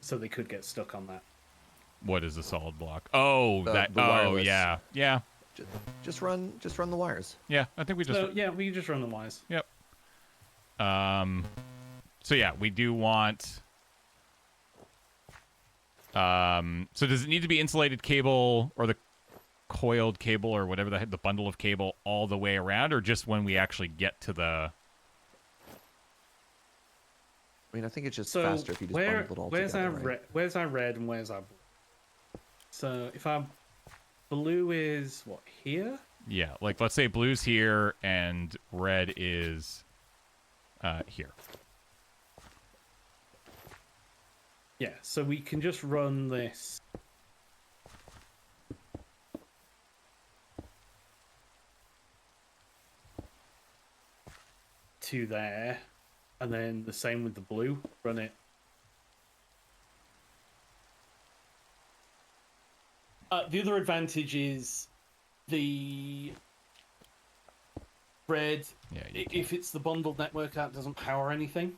S3: So they could get stuck on that.
S1: What is a solid block? Oh,
S2: The
S1: oh,
S2: wireless.
S1: yeah. Yeah.
S2: Just run the wires.
S1: Yeah, I think we just...
S3: So, yeah, we can just run the wires.
S1: Yep. So yeah, we do want... So does it need to be insulated cable or the coiled cable or whatever the bundle of cable all the way around, or just when we actually get to the...
S2: I mean, I think it's just
S3: So
S2: faster if you just bundle it all
S3: where's
S2: together,
S3: our
S2: right?
S3: red? Where's our red and where's our blue? So if our blue is what, here?
S1: Yeah, like let's say blue's here and red is here.
S3: Yeah. So we can just run this. To there, and then the same with the blue. Run it. The other advantage is the red.
S1: Yeah, you
S3: If it's the bundled network, that doesn't power anything.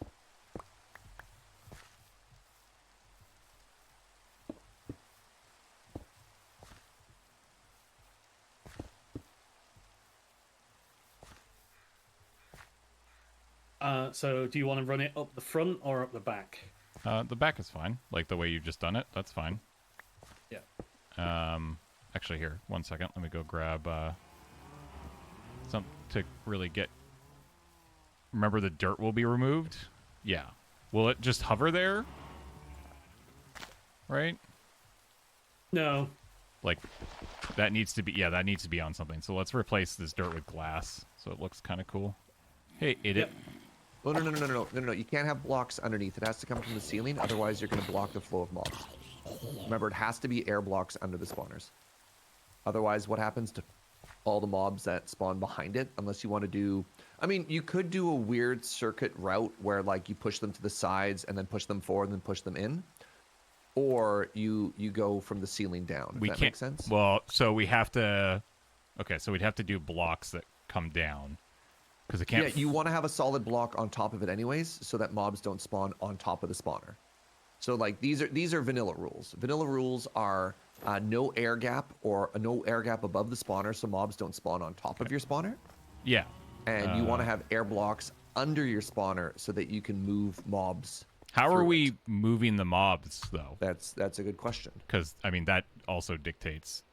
S3: So do you want to run it up the front or up the back?
S1: The back is fine, like the way you've just done it. That's fine.
S3: Yeah.
S1: Actually, here, 1 second. Let me go grab some to really get. Remember, the dirt will be removed. Yeah. Will it just hover there? Right?
S3: No.
S1: Like, that needs to be. Yeah, that needs to be on something. So let's replace this dirt with glass, so it looks kind of cool. Hey, idiot.
S2: Oh, no. You can't have blocks underneath. It has to come from the ceiling. Otherwise, you're going to block the flow of mobs. Remember, it has to be air blocks under the spawners. Otherwise, what happens to all the mobs that spawn behind it? Unless you want to do... I mean, you could do a weird circuit route where, like, you push them to the sides and then push them forward and then push them in. Or you go from the ceiling down, if that makes sense.
S1: Well, so we have to... Okay, so we'd have to do blocks that come down. Because it can't...
S2: Yeah, you want to have a solid block on top of it anyways, so that mobs don't spawn on top of the spawner. So, like, these are vanilla rules. Vanilla rules are no air gap or no air gap above the spawner, so mobs don't spawn on top of your spawner.
S1: Yeah.
S2: And you want to have air blocks under your spawner so that you can move mobs.
S1: How are we moving the mobs, though?
S2: That's a good question.
S1: Because, I mean, that also dictates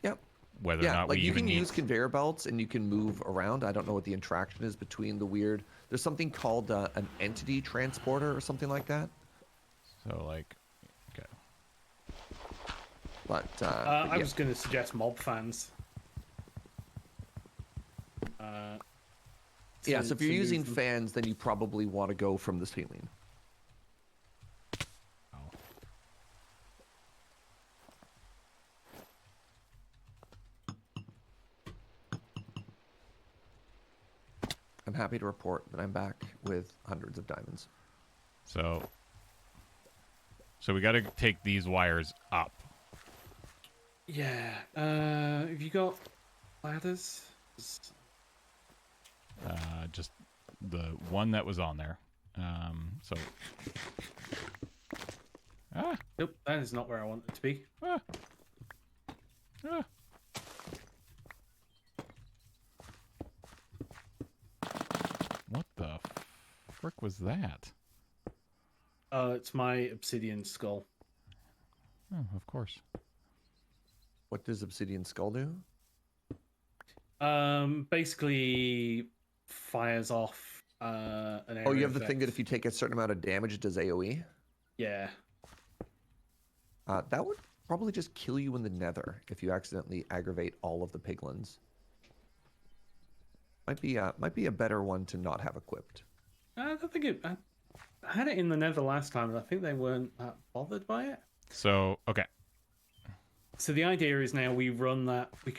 S2: Yep.
S1: whether or not
S2: like
S1: we
S2: you
S1: even
S2: can
S1: need...
S2: use conveyor belts and you can move around. I don't know what the interaction is between the weird... There's something called an entity transporter or something like that.
S1: So, like... Okay.
S2: But,
S3: I was going to suggest mob fans.
S2: Yeah, so if you're using
S3: them.
S2: fans, then you probably want to go from the ceiling.
S1: Oh.
S2: I'm happy to report that I'm back with hundreds of diamonds.
S1: So we got to take these wires up.
S3: Yeah. Have you got ladders?
S1: Just the one that was on there. So... Ah!
S3: Nope, that is not where I want it to be.
S1: Ah! Ah! What the frick was that?
S3: It's my obsidian skull.
S1: Oh, of course.
S2: What does Obsidian Skull do?
S3: Basically fires off an area.
S2: Oh, you have the thing that if you take a certain amount of damage, it does AoE?
S3: Yeah.
S2: That would probably just kill you in the nether if you accidentally aggravate all of the piglins. Might be a better one to not have equipped.
S3: I don't think it... I had it in the nether last time, and I think they weren't that bothered by it.
S1: So, okay.
S3: So the idea is now we can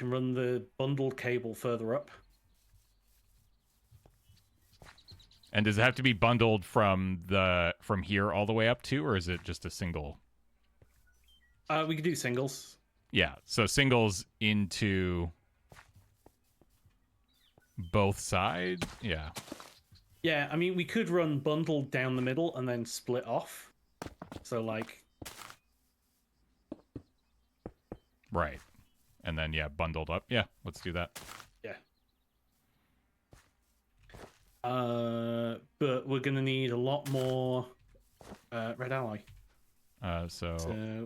S3: run the bundled cable further up.
S1: And does it have to be bundled from here all the way up too, or is it just a single?
S3: We could do singles.
S1: Yeah, so singles into both sides. Yeah.
S3: Yeah, I mean we could run bundled down the middle and then split off. So like.
S1: Right. And then yeah, bundled up. Yeah, let's do that.
S3: Yeah. But we're gonna need a lot more red ally.
S1: So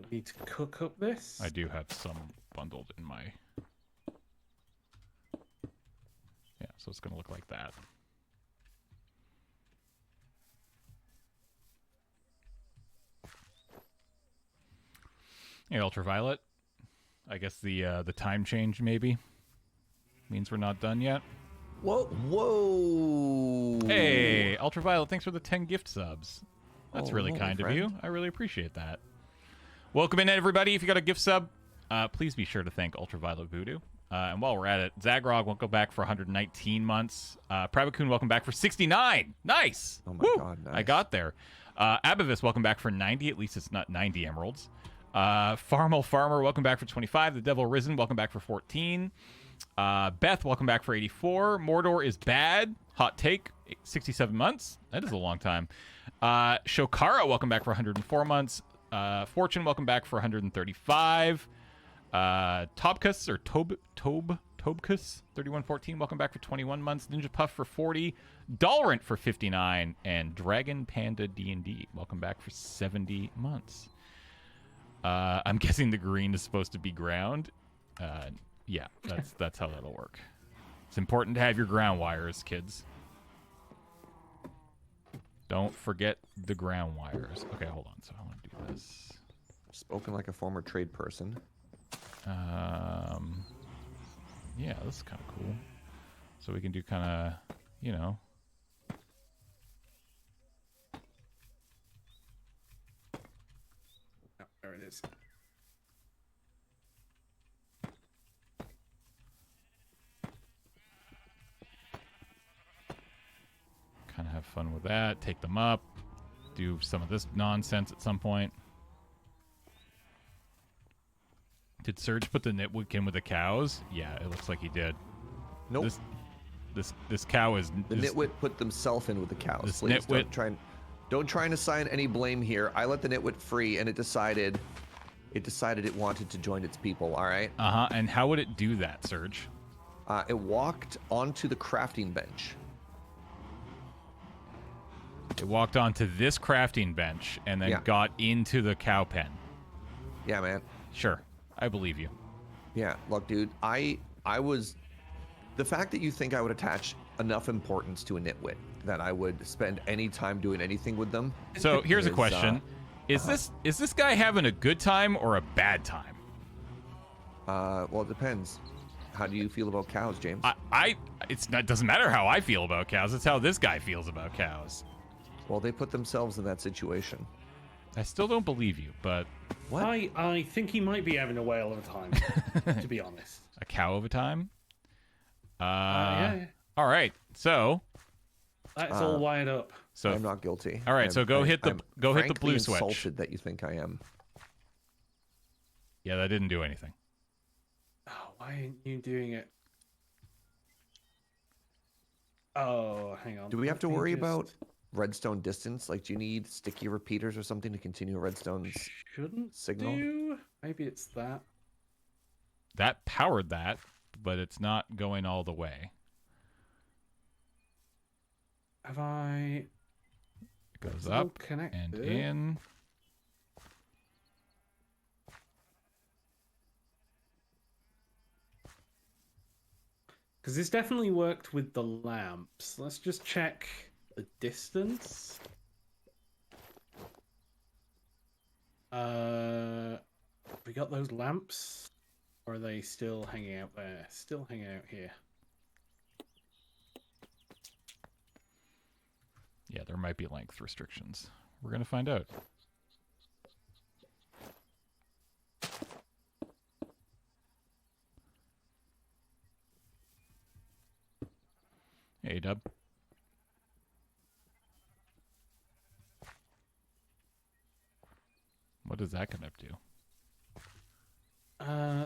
S3: we need to cook up this.
S1: I do have some bundled in my... Yeah, so it's going to look like that. Hey, Ultraviolet. I guess the time change maybe means we're not done yet.
S2: Whoa!
S1: Hey, Ultraviolet, thanks for the 10 gift subs. That's really
S2: hello,
S1: kind of
S2: friend.
S1: you. I really appreciate that. Welcome in, everybody. If you got a gift sub, please be sure to thank Ultraviolet Voodoo. And while we're at it, Zagrog, welcome back for 119 months. Pravakun, welcome back for 69. Nice.
S2: Oh my God, nice.
S1: I got there. Abavis, welcome back for 90. At least it's not 90 emeralds. Farmal Farmer, welcome back for 25. The Devil Risen, welcome back for 14. Beth, welcome back for 84. Mordor is bad. Hot take, 67 months. That is a long time. Shokara, welcome back for 104 months. Fortune, welcome back for 135. Tobkus, or Tobkus, 3114, welcome back for 21 months. Ninja Puff for 40. Dalrant for 59. And Dragon Panda D&D, welcome back for 70 months. I'm guessing the green is supposed to be ground. Yeah, that's how that'll work. It's important to have your ground wires, kids. Don't forget the ground wires. Okay, hold on. So I want to do this.
S2: Spoken like a former trade person.
S1: Yeah, this is kind of cool. So we can do kind of, you know,
S3: it is.
S1: Kind of have fun with that. Take them up. Do some of this nonsense at some point. Did Surge put the nitwick in with the cows? Yeah, it looks like he did.
S2: Nope.
S1: This cow is...
S2: The nitwit put themselves in with the cows.
S1: This
S2: Please
S1: nitwit...
S2: don't try and assign any blame here. I let the nitwit free, and it decided it wanted to join its people. All right.
S1: And how would it do that, Surge?
S2: It walked onto the crafting bench.
S1: It walked onto this crafting bench and then got into the cow pen.
S2: Yeah, man.
S1: Sure, I believe you.
S2: Yeah, look, dude. I was... The fact that you think I would attach enough importance to a nitwit that I would spend any time doing anything with them.
S1: So here's a question: is this guy having a good time or a bad time?
S2: Well, it depends. How do you feel about cows, James?
S1: It doesn't matter how I feel about cows. It's how this guy feels about cows.
S2: Well, they put themselves in that situation.
S1: I still don't believe you, but
S2: what?
S3: I think he might be having a whale of a time, to be honest.
S1: A cow of a time.
S3: Yeah.
S1: All right, so
S3: that's all wired up.
S2: So I'm not guilty.
S1: All right, so go hit the blue switch.
S2: I'm insulted that you think I am.
S1: Yeah, that didn't do anything.
S3: Oh, why aren't you doing it? Oh, hang on.
S2: Do we have to worry about redstone distance? Like, do you need sticky repeaters or something to continue redstone's signal?
S3: Maybe it's that.
S1: That powered that, but it's not going all the way.
S3: Have I...
S1: It goes up and in.
S3: Because this definitely worked with the lamps. Let's just check the distance. We got those lamps? Or are they still hanging out there? Still hanging out here.
S1: Yeah, there might be length restrictions. We're going to find out. Hey, Dub. What is that going to do?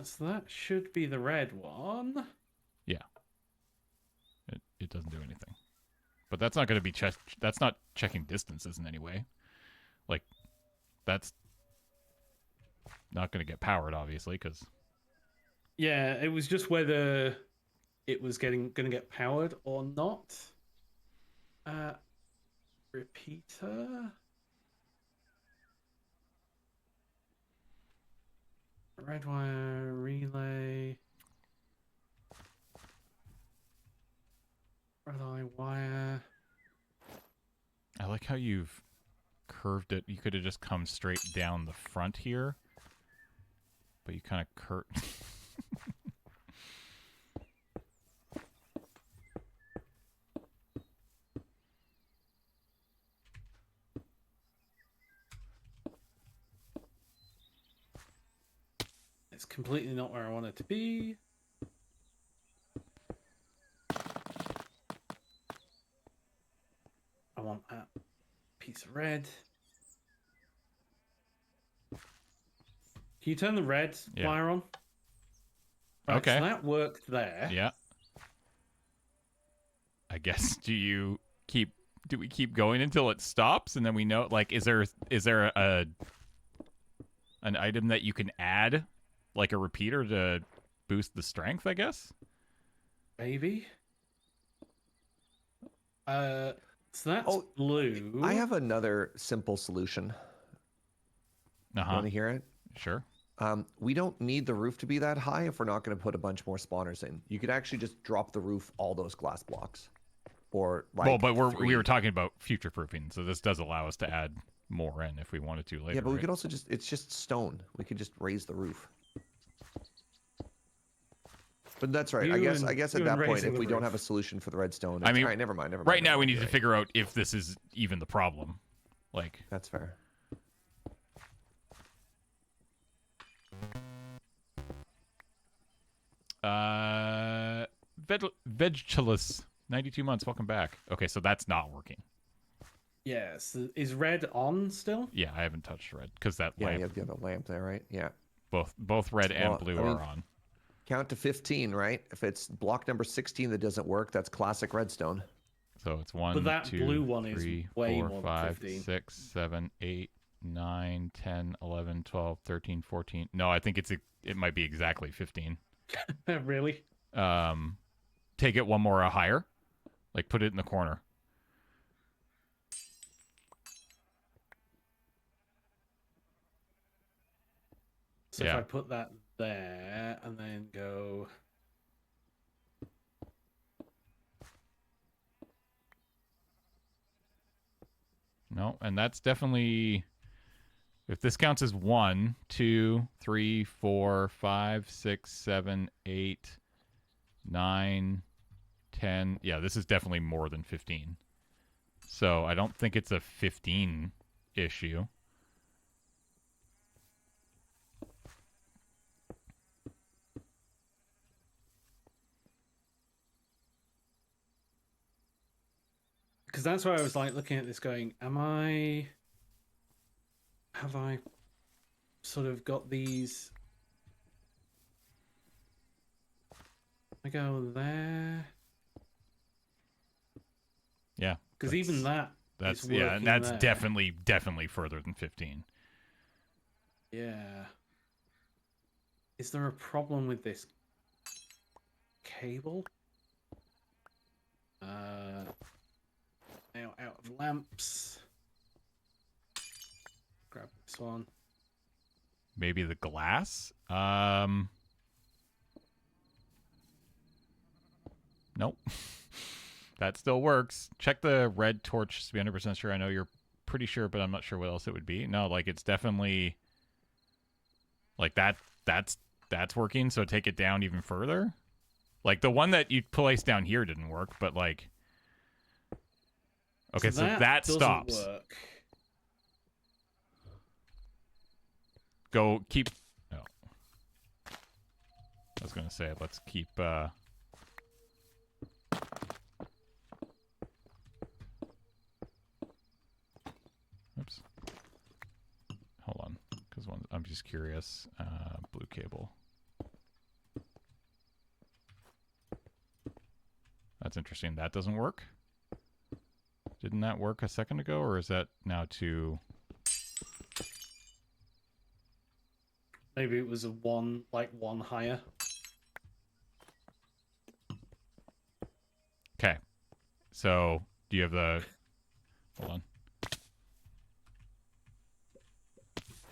S3: So that should be the red one.
S1: Yeah. It doesn't do anything. But that's not going to be that's not checking distances in any way. Like, that's not going to get powered, obviously, because...
S3: Yeah, it was just whether it was going to get powered or not. Repeater. Red wire relay. Red eye wire.
S1: I like how you've curved it. You could have just come straight down the front here, but you kind of curved.
S3: It's completely not where I want it to be. I want that piece of red. Can you turn the red wire on? Right,
S1: Okay.
S3: So that worked there.
S1: Yeah. I guess do we keep going until it stops and then we know, like, is there an item that you can add, like a repeater, to boost the strength, I guess?
S3: Maybe. So that's blue.
S2: I have another simple solution. You want to hear it?
S1: Sure.
S2: We don't need the roof to be that high if we're not going to put a bunch more spawners in. You could actually just drop the roof all those glass blocks. Or like
S1: well, but we were talking about future proofing, so this does allow us to add more in if we wanted to later.
S2: Yeah, but we
S1: right?
S2: could also it's just stone. We could just raise the roof. But that's right. I guess at that point, if we don't have a solution for the redstone,
S1: I mean,
S2: all right, never mind.
S1: Right now, we need to figure out if this is even the problem. Like,
S2: that's fair.
S1: Vegetulus, 92 months. Welcome back. Okay, so that's not working.
S3: Yes. Is red on still?
S1: Yeah, I haven't touched red because that
S2: Yeah,
S1: lamp.
S2: you have a lamp there, right? Yeah.
S1: Both red and blue are on.
S2: Count to 15, right? If it's block number 16 that doesn't work, that's classic redstone.
S1: So it's
S3: But
S1: 1,
S3: that
S1: 2,
S3: blue one is
S1: 3,
S3: way
S1: 4,
S3: more than
S1: 5,
S3: 15.
S1: 6, 7, 8, 9, 10, 11, 12, 13, 14. No, I think it might be exactly 15.
S3: Really?
S1: Take it one more higher. Like put it in the corner.
S3: So if I put that there and then go...
S1: No, and that's definitely... If this counts as 1, 2, 3, 4, 5, 6, 7, 8, 9, 10. Yeah, this is definitely more than 15. So I don't think it's a 15 issue.
S3: Because that's why I was like looking at this going, have I sort of got these... I go there.
S1: Yeah.
S3: Because even that's
S1: and that's there. definitely further than 15.
S3: Yeah. Is there a problem with this cable? Now out of lamps. Grab this one.
S1: Maybe the glass? Nope. That still works. Check the red torch to be 100% sure. I know you're pretty sure, but I'm not sure what else it would be. No, like it's definitely like that's working, so take it down even further. Like the one that you placed down here didn't work, but like okay, so that stops.
S3: Work.
S1: Go keep oh. I was gonna say let's keep oops. Hold on, because I'm just curious. Blue cable. That's interesting. That doesn't work. Didn't that work a second ago, or is that now too?
S3: Maybe it was a one higher.
S1: Okay. So do you have the? Hold on.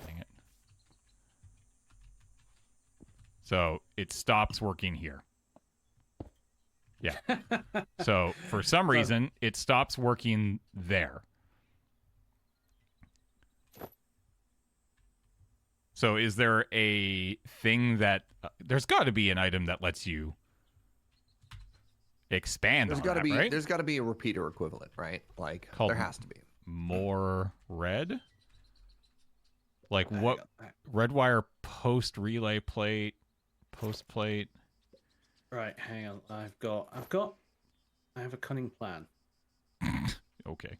S1: Dang it. So it stops working here. Yeah. So for some reason, it stops working there. So is there a thing that... there's got to be an item that lets you expand on that, right?
S2: There's got to be a repeater equivalent, right? Like, there has to be.
S1: More red? Like what? Red wire post relay plate, post plate.
S3: Right, hang on. I have a cunning plan.
S1: Okay.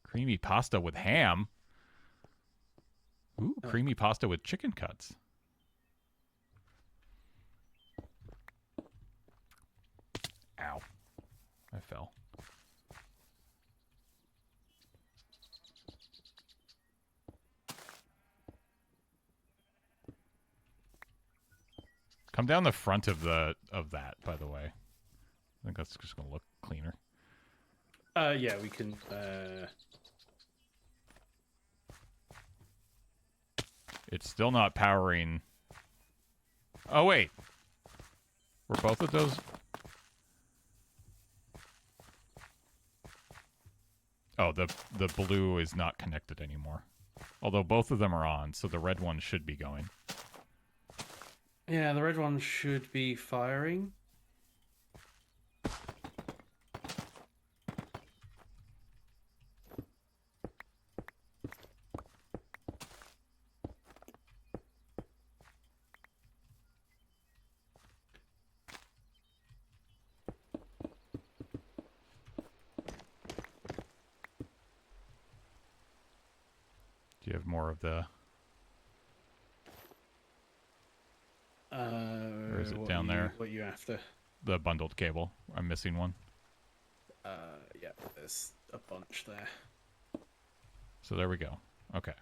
S1: Creamy pasta with ham. Ooh, creamy pasta with chicken cuts. Ow. I fell. Come down the front of that, by the way. I think that's just gonna look cleaner.
S3: Yeah, we can
S1: It's still not powering. Oh wait. Were both of those? Oh, the blue is not connected anymore. Although both of them are on, so the red one should be going.
S3: Yeah, the red one should be firing.
S1: Do you have more of the... Or is it down there?
S3: What are you after?
S1: The bundled cable. I'm missing one.
S3: Yeah, there's a bunch there.
S1: So there we go. Okay.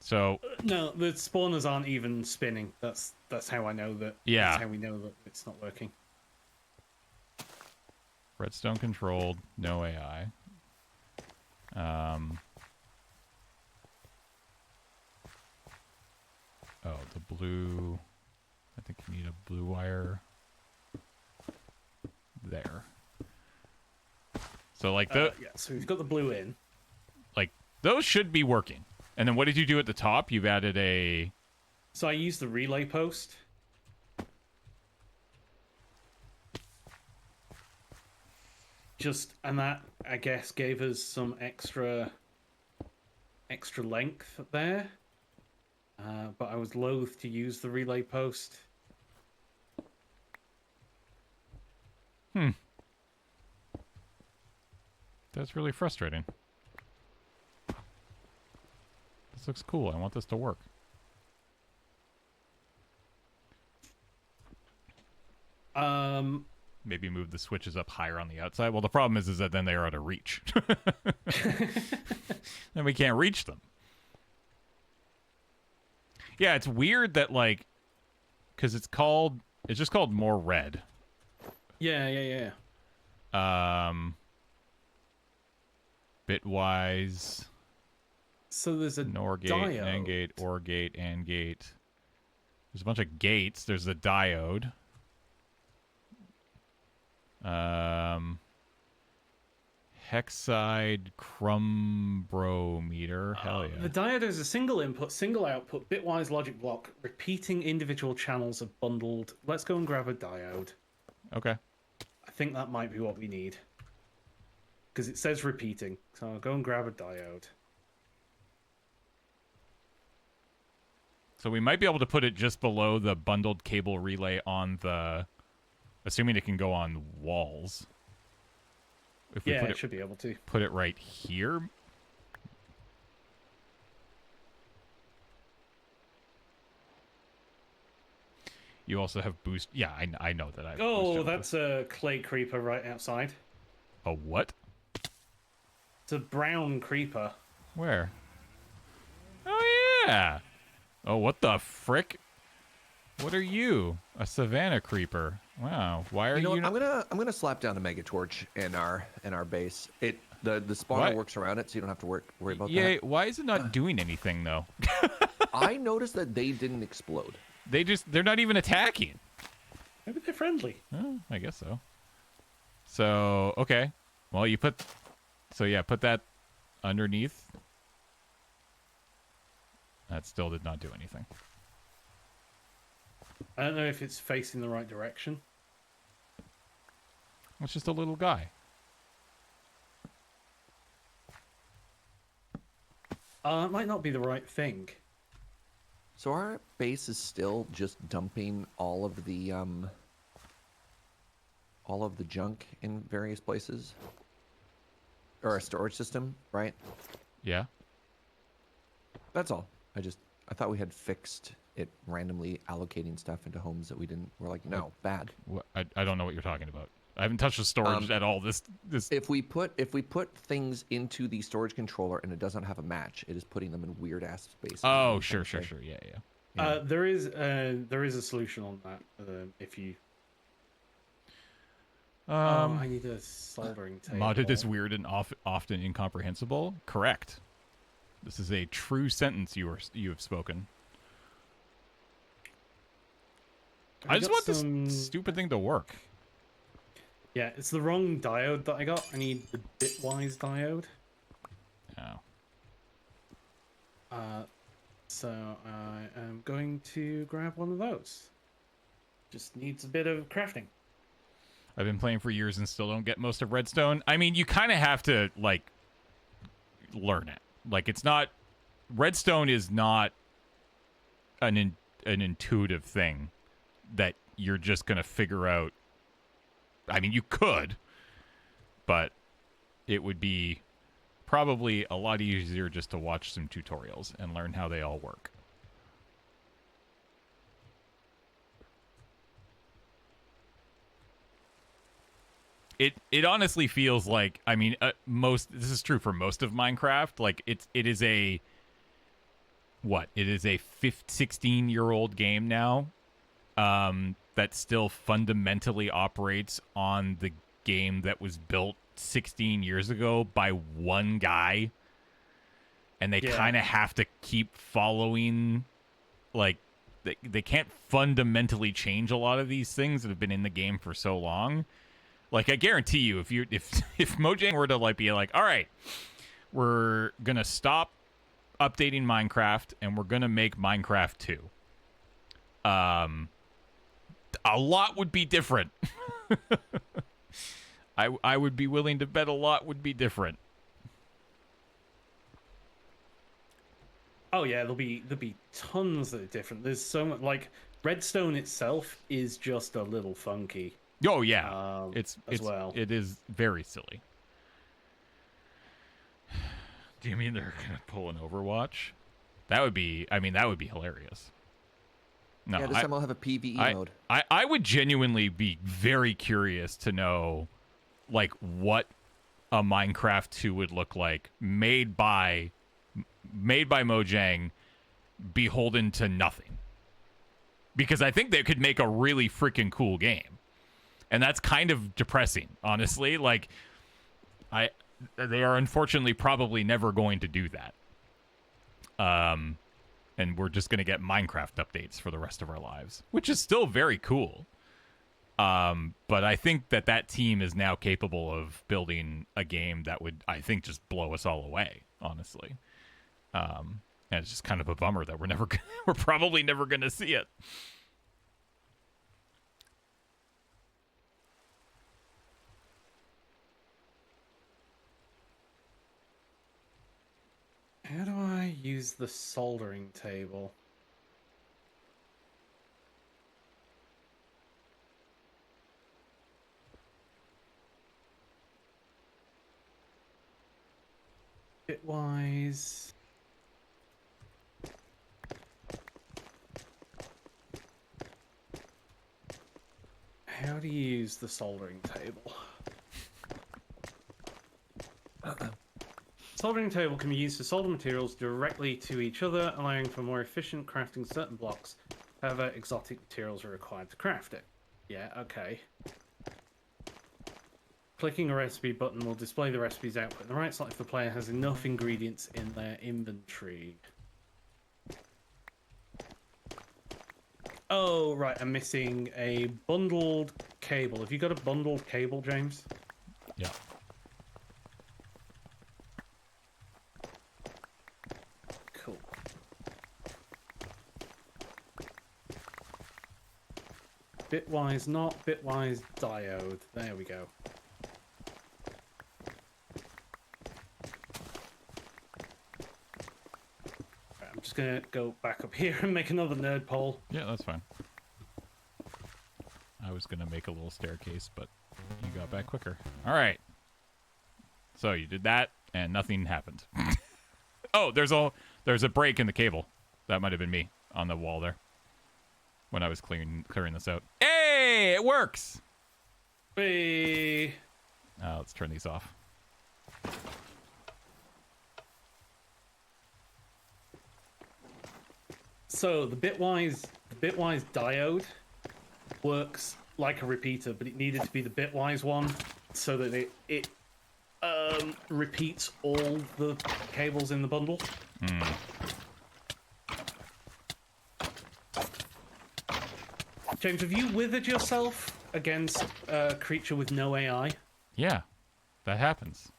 S1: So
S3: No, the spawners aren't even spinning. That's how I know that.
S1: Yeah.
S3: That's how we know that it's not working.
S1: redstone controlled, no AI. Oh, the blue. I think you need a blue wire there. So like the
S3: Yeah, so we've got the blue in.
S1: like those should be working. And then what did you do at the top? You've added a...
S3: So I used the relay post. And that, I guess, gave us some extra length there. But I was loath to use the relay post.
S1: That's really frustrating. This looks cool. I want this to work. Maybe move the switches up higher on the outside. Well, the problem is that then they are out of reach. Then we can't reach them. Yeah, it's weird that, like, because it's just called more red.
S3: Yeah.
S1: Bitwise.
S3: So there's a
S1: NOR gate,
S3: diode.
S1: NAND gate, OR gate, AND gate. There's a bunch of gates. There's a diode. Hexide chrombrometer. Hell yeah.
S3: The diode is a single input, single output, bitwise logic block, repeating individual channels of bundled. Let's go and grab a diode.
S1: Okay.
S3: I think that might be what we need. Because it says repeating. So I'll go and grab a diode.
S1: So we might be able to put it just below the bundled cable relay on the... Assuming it can go on walls. If we
S3: Yeah,
S1: put
S3: it should be able to.
S1: Put it right here. You also have boost. Yeah, I know that. I have
S3: Oh,
S1: boost
S3: that's a clay creeper right outside.
S1: a what?
S3: It's a brown creeper.
S1: Where? Oh yeah. Oh, what the frick? What are you? A savannah creeper. Wow. Why are
S2: You know
S1: you?
S2: what? I'm gonna slap down a mega torch in our base. The spawner
S1: What?
S2: works around it, so you don't have to worry about
S1: Yeah.
S2: that.
S1: Why is it not doing anything though?
S2: I noticed that they didn't explode.
S1: They're not even attacking.
S3: Maybe they're friendly.
S1: Oh, I guess so. So, okay. Well, put that underneath. That still did not do anything.
S3: I don't know if it's facing the right direction.
S1: It's just a little guy.
S3: It might not be the right thing.
S2: So our base is still just dumping all of the junk in various places, or a storage system, right?
S1: Yeah.
S2: That's all. I thought we had fixed it randomly allocating stuff into homes that we didn't. We're like, no, bad.
S1: I don't know what you're talking about. I haven't touched the storage at all. This.
S2: If we put things into the storage controller and it doesn't have a match, it is putting them in weird ass spaces.
S1: Oh, sure. Yeah.
S3: There is a solution on that. If you. I need a soldering table.
S1: Modded is weird and often incomprehensible. Correct. This is a true sentence you have spoken. I just want this stupid thing to work.
S3: Yeah, it's the wrong diode that I got. I need the bitwise diode.
S1: Oh.
S3: So I am going to grab one of those. Just needs a bit of crafting.
S1: I've been playing for years and still don't get most of Redstone. I mean, you kind of have to, like, learn it. Like, it's not... Redstone is not an intuitive thing that you're just going to figure out. I mean, you could, but it would be probably a lot easier just to watch some tutorials and learn how they all work. It honestly feels like, I mean, this is true for most of Minecraft. Like it is a 16-year-old game now, that still fundamentally operates on the game that was built 16 years ago by one guy, and they kind of have to keep following, like they can't fundamentally change a lot of these things that have been in the game for so long. Like, I guarantee you, if Mojang were to like be like, all right, we're gonna stop updating Minecraft and we're gonna make Minecraft 2, a lot would be different. I would be willing to bet a lot would be different.
S3: Oh yeah, there'll be tons that are different. There's so much, like Redstone itself is just a little funky.
S1: Oh yeah,
S3: well.
S1: It is very silly. Do you mean they're gonna pull an Overwatch? That would be hilarious. No,
S2: yeah, this time I'll have a PvE mode.
S1: I would genuinely be very curious to know, like, what a Minecraft 2 would look like, made by Mojang, beholden to nothing. Because I think they could make a really freaking cool game. And that's kind of depressing, honestly. Like, they are unfortunately probably never going to do that. And we're just going to get Minecraft updates for the rest of our lives, which is still very cool. But I think that team is now capable of building a game that would, I think, just blow us all away, honestly. And it's just kind of a bummer that we're probably never going to see it.
S3: How do I use the soldering table? Bitwise. How do you use the soldering table? Soldering table can be used to solder materials directly to each other, allowing for more efficient crafting certain blocks. However, exotic materials are required to craft it. Yeah, okay. Clicking a recipe button will display the recipe's output in the right slot if the player has enough ingredients in their inventory. Oh, right, I'm missing a bundled cable. Have you got a bundled cable, James?
S1: Yeah.
S3: Cool. Bitwise not, bitwise diode. There we go. Right, I'm just gonna go back up here and make another nerd poll.
S1: Yeah, that's fine. I was going to make a little staircase, but you got back quicker. All right. So you did that, and nothing happened. Oh, there's a break in the cable. That might have been me on the wall there when I was clearing this out. Hey, it works!
S3: Hey.
S1: Let's turn these off.
S3: So the bitwise diode works like a repeater, but it needed to be the bitwise one so that it repeats all the cables in the bundle. James, have you withered yourself against a creature with no AI?
S1: Yeah, that happens.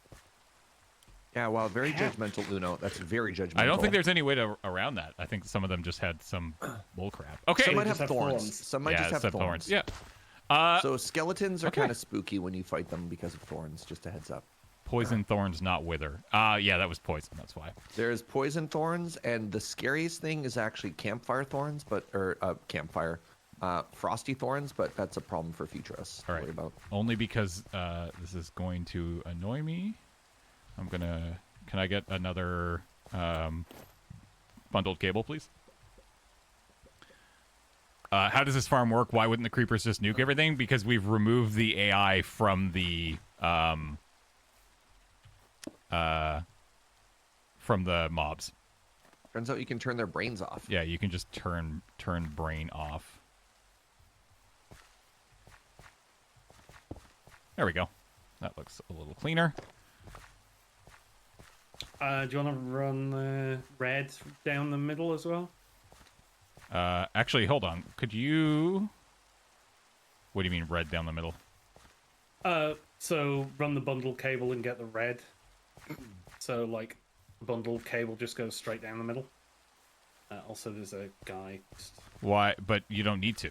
S2: Yeah, wow, very judgmental, Uno. That's very judgmental.
S1: I don't think there's any way around that. I think some of them just had some bull crap. Okay.
S2: Some might
S3: just
S2: have
S3: have
S2: thorns.
S3: thorns.
S2: Some might just have thorns.
S1: Yeah.
S2: So skeletons are
S1: okay.
S2: kind of spooky when you fight them because of thorns, just a heads up.
S1: Poison thorns, not wither. Yeah, that was poison. That's why.
S2: There's poison thorns, and the scariest thing is actually campfire thorns, frosty thorns, but that's a problem for future us to
S1: All right.
S2: worry about.
S1: Only because this is going to annoy me. I'm gonna... Can I get another bundled cable, please? How does this farm work? Why wouldn't the creepers just nuke everything? Because we've removed the AI from the mobs.
S2: Turns out you can turn their brains off.
S1: Yeah, you can just turn brain off. There we go. That looks a little cleaner.
S3: Do you want to run red down the middle as well?
S1: Actually, hold on. Could you... What do you mean red down the middle?
S3: So run the bundle cable and get the red. So, like, bundled cable just goes straight down the middle. Also, there's a guy.
S1: Why? But you don't need to.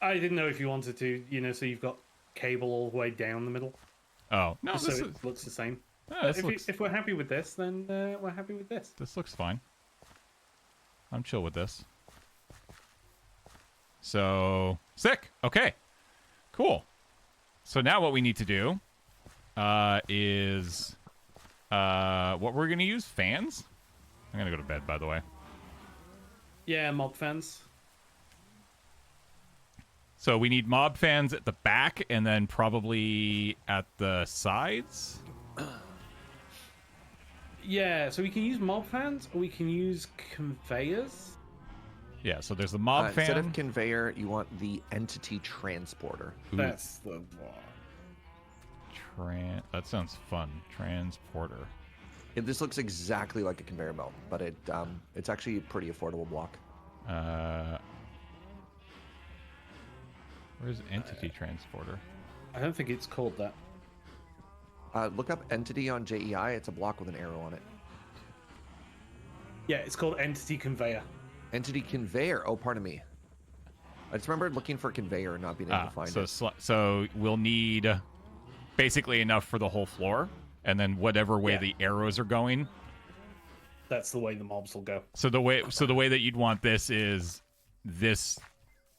S3: I didn't know if you wanted to, you know, so you've got cable all the way down the middle.
S1: Oh, no,
S3: So it looks the same. If we're happy with this, then we're happy with this.
S1: This looks fine. I'm chill with this. So, sick. Okay. Cool. So now what we need to do is... what we're going to use? Fans? I'm going to go to bed, by the way.
S3: Yeah, mob fans.
S1: So we need mob fans at the back and then probably at the sides?
S3: Yeah, so we can use mob fans or we can use conveyors.
S1: Yeah, so there's the mob fan.
S2: Instead of conveyor, you want the entity transporter.
S1: Ooh.
S3: That's the one.
S1: That sounds fun. Transporter.
S2: This looks exactly like a conveyor belt, but it's actually a pretty affordable block.
S1: Where's entity transporter?
S3: I don't think it's called that.
S2: Look up entity on JEI. It's a block with an arrow on it.
S3: Yeah, it's called entity conveyor.
S2: Entity conveyor. Oh, pardon me. I just remembered looking for conveyor and not being able to find it.
S1: So we'll need basically enough for the whole floor, and then whatever way the arrows are going.
S3: That's the way the mobs will go.
S1: So the way that you'd want this is this,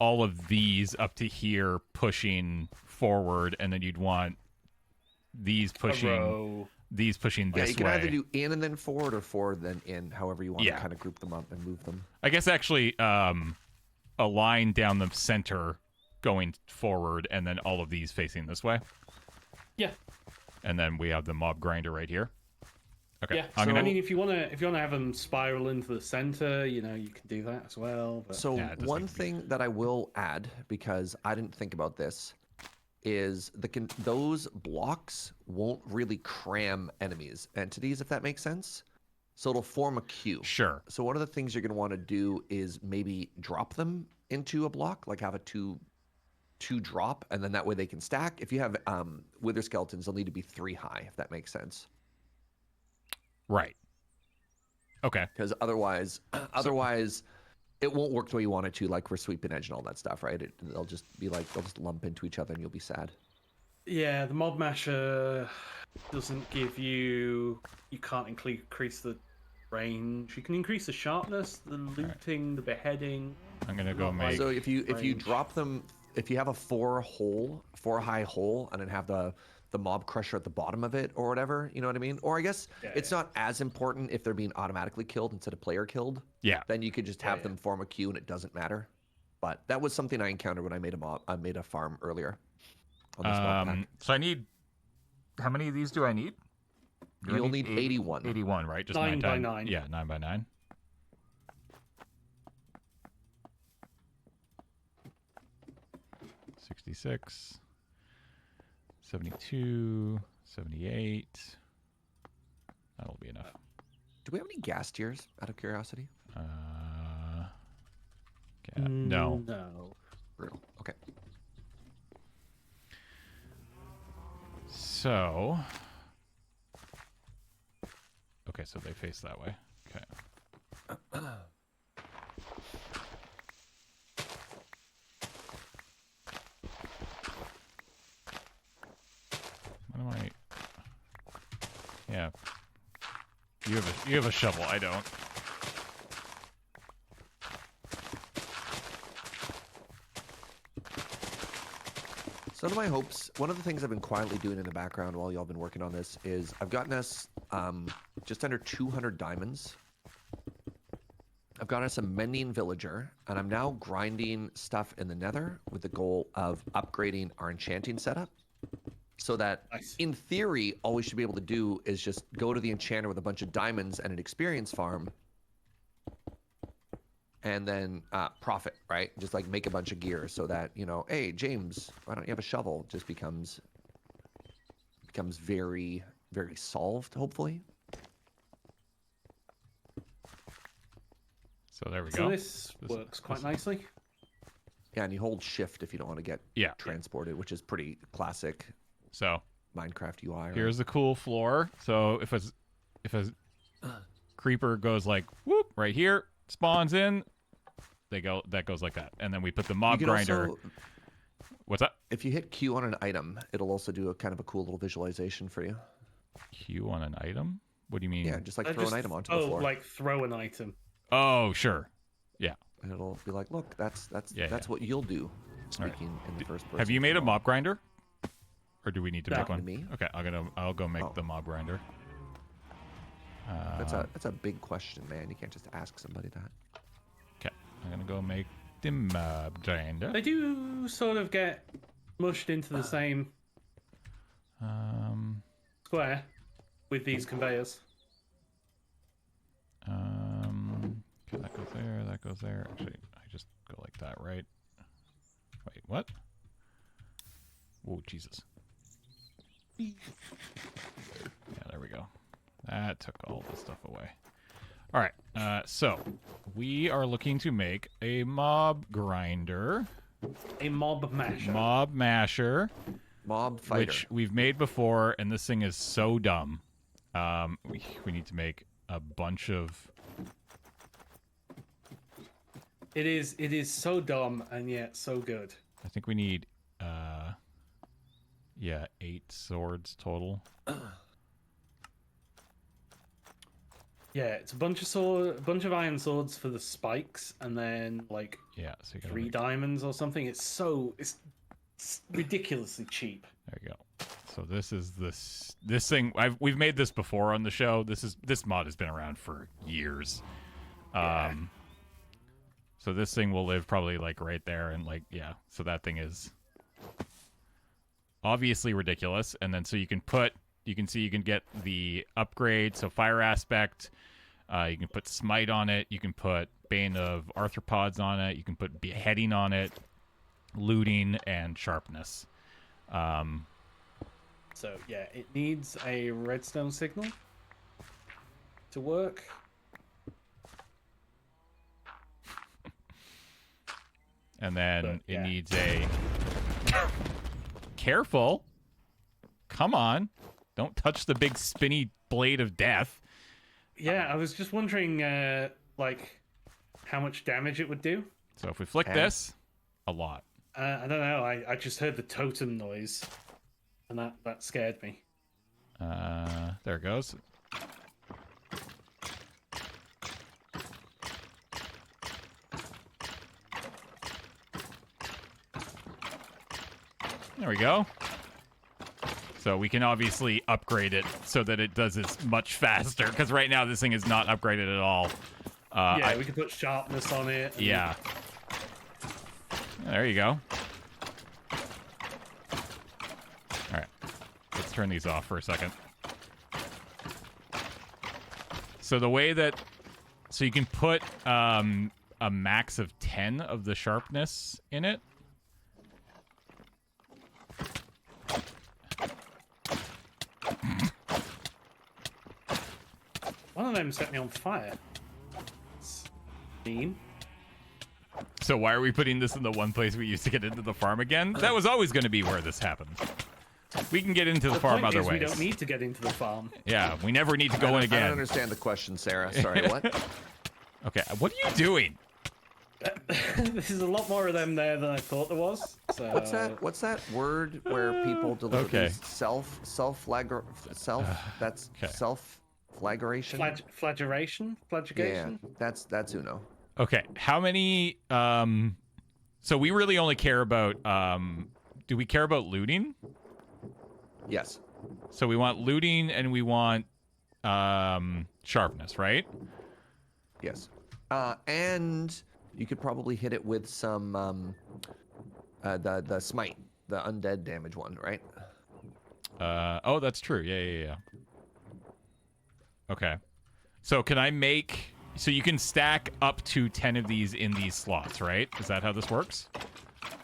S1: all of these up to here pushing forward, and then you'd want these pushing this way.
S2: You can either do in and then forward, or forward then in, however you want to kind of group them up and move them.
S1: I guess actually a line down the center going forward, and then all of these facing this way.
S3: Yeah.
S1: And then we have the mob grinder right here. Okay.
S3: Yeah. I mean, if you wanna have them spiral into the center, you know, you can do that as well. But...
S2: So one thing that I will add, because I didn't think about this, is those blocks won't really cram entities, if that makes sense. So it'll form a queue.
S1: Sure.
S2: So one of the things you're going to want to do is maybe drop them into a block, like have a two drop, and then that way they can stack. If you have wither skeletons, they'll need to be 3 high, if that makes sense.
S1: Right. Okay.
S2: Because otherwise it won't work the way you want it to, like for sweep and edge and all that stuff, right? They'll just lump into each other and you'll be sad.
S3: Yeah, the mob masher doesn't give you can't increase the range. You can increase the sharpness, the looting, the beheading.
S1: I'm gonna go make.
S2: So if you drop them, if you have a 4 high hole, and then have the mob crusher at the bottom of it or whatever, you know what I mean? Or I guess it's not as important if they're being automatically killed instead of player killed.
S1: Yeah.
S2: Then you could just have them form a queue and it doesn't matter. But that was something I encountered when I made a farm earlier. On this mob pack.
S1: So I need. How many of these do I need?
S2: You'll need 81.
S1: 81, right? Just
S3: 9 by 9.
S1: Yeah, 9 by 9. $66, 72, 78. That'll be enough.
S2: Do we have any gas tiers, out of curiosity?
S1: No.
S3: No.
S2: Brutal. Okay.
S1: So. Okay, so they face that way. Okay. What am I? Yeah. You have a shovel. I don't.
S2: Some of my hopes, one of the things I've been quietly doing in the background while y'all been working on this is I've gotten us just under 200 diamonds. I've got us a mending villager, and I'm now grinding stuff in the nether with the goal of upgrading our enchanting setup. So that,
S3: Nice.
S2: in theory, all we should be able to do is just go to the enchanter with a bunch of diamonds and an experience farm, and then profit, right? Just like make a bunch of gear so that, you know, hey, James, why don't you have a shovel? Just becomes very, very solved, hopefully.
S1: So there we
S3: So
S1: go.
S3: this works quite nicely.
S2: Yeah, and you hold shift if you don't want to get transported, which is pretty classic
S1: So
S2: Minecraft UI. Right?
S1: here's the cool floor. So if a creeper goes like whoop right here, spawns in, that goes like that, and then we put the mob
S2: You can
S1: grinder.
S2: also,
S1: What's that?
S2: if you hit Q on an item, it'll also do a kind of a cool little visualization for you.
S1: Q on an item? What do you mean?
S2: Yeah, just like throw an item onto the floor.
S3: like throw an item.
S1: Oh, sure. Yeah.
S2: And it'll be like, look, that's
S1: Yeah.
S2: what you'll do.
S1: All right.
S2: Speaking in the first person.
S1: Have you made a mob grinder? Or do we need to
S3: No.
S1: make one?
S2: Me?
S1: Okay, I'll go make
S2: Oh.
S1: the mob grinder.
S2: That's a big question, man. You can't just ask somebody that.
S1: Okay, I'm gonna go make the mob grinder.
S3: They do sort of get mushed into the same square with these conveyors.
S1: Okay, that goes there, that goes there. Actually, I just go like that, right? Wait, what? Whoa, Jesus. Yeah, there we go. That took all the stuff away. All right, so we are looking to make a mob grinder.
S3: A mob masher.
S1: Mob masher.
S2: Mob fighter.
S1: Which we've made before, and this thing is so dumb. We need to make a bunch of...
S3: It is so dumb and yet so good.
S1: I think we need, 8 swords total.
S3: Yeah, it's a bunch of iron swords for the spikes, and then like
S1: Yeah, so you gotta
S3: 3
S1: make-
S3: diamonds or something. It's ridiculously cheap.
S1: There you go. So this is this thing. We've made this before on the show. This mod has been around for years.
S3: Yeah.
S1: So this thing will live probably like right there, and like so that thing is obviously ridiculous. And then so you can get the upgrade. So fire aspect. You can put smite on it. You can put bane of arthropods on it. You can put beheading on it, looting, and sharpness.
S3: So yeah, it needs a redstone signal to work.
S1: And then
S3: But,
S1: it
S3: yeah.
S1: needs a... Careful. Come on. Don't touch the big spinny blade of death.
S3: Yeah, I was just wondering, like, how much damage it would do.
S1: So if we flick
S2: Okay.
S1: this, a lot.
S3: I don't know. I just heard the totem noise, and that scared me.
S1: There it goes. There we go. So we can obviously upgrade it so that it does this much faster, because right now this thing is not upgraded at all.
S3: Yeah, we could put sharpness on it. and-
S1: Yeah. There you go. Alright. Let's turn these off for a second. So the way that... So you can put a max of 10 of the sharpness in it.
S3: One of them set me on fire. It's mean.
S1: So why are we putting this in the one place we used to get into the farm again? That was always going to be where this happened. We can get into the farm
S3: point
S1: other
S3: is
S1: ways.
S3: We don't need to get into the farm.
S1: Yeah, we never need to go in
S2: I don't
S1: again.
S2: understand the question, Sarah. Sorry, what?
S1: Okay, what are you doing?
S3: There's a lot more of them there than I thought there was. So...
S2: What's that word where people deliver
S1: Okay.
S2: these that's
S1: Okay.
S2: self-flagellation?
S3: Flagellation?
S2: Yeah,
S3: Flagellation?
S2: that's Uno.
S1: Okay, how many so we really only care about do we care about looting?
S2: Yes.
S1: So we want looting and we want sharpness, right?
S2: Yes. And you could probably hit it with some the smite, the undead damage one, right?
S1: Oh, that's true. Yeah. Okay. So can I make... So you can stack up to 10 of these in these slots, right? Is that how this works?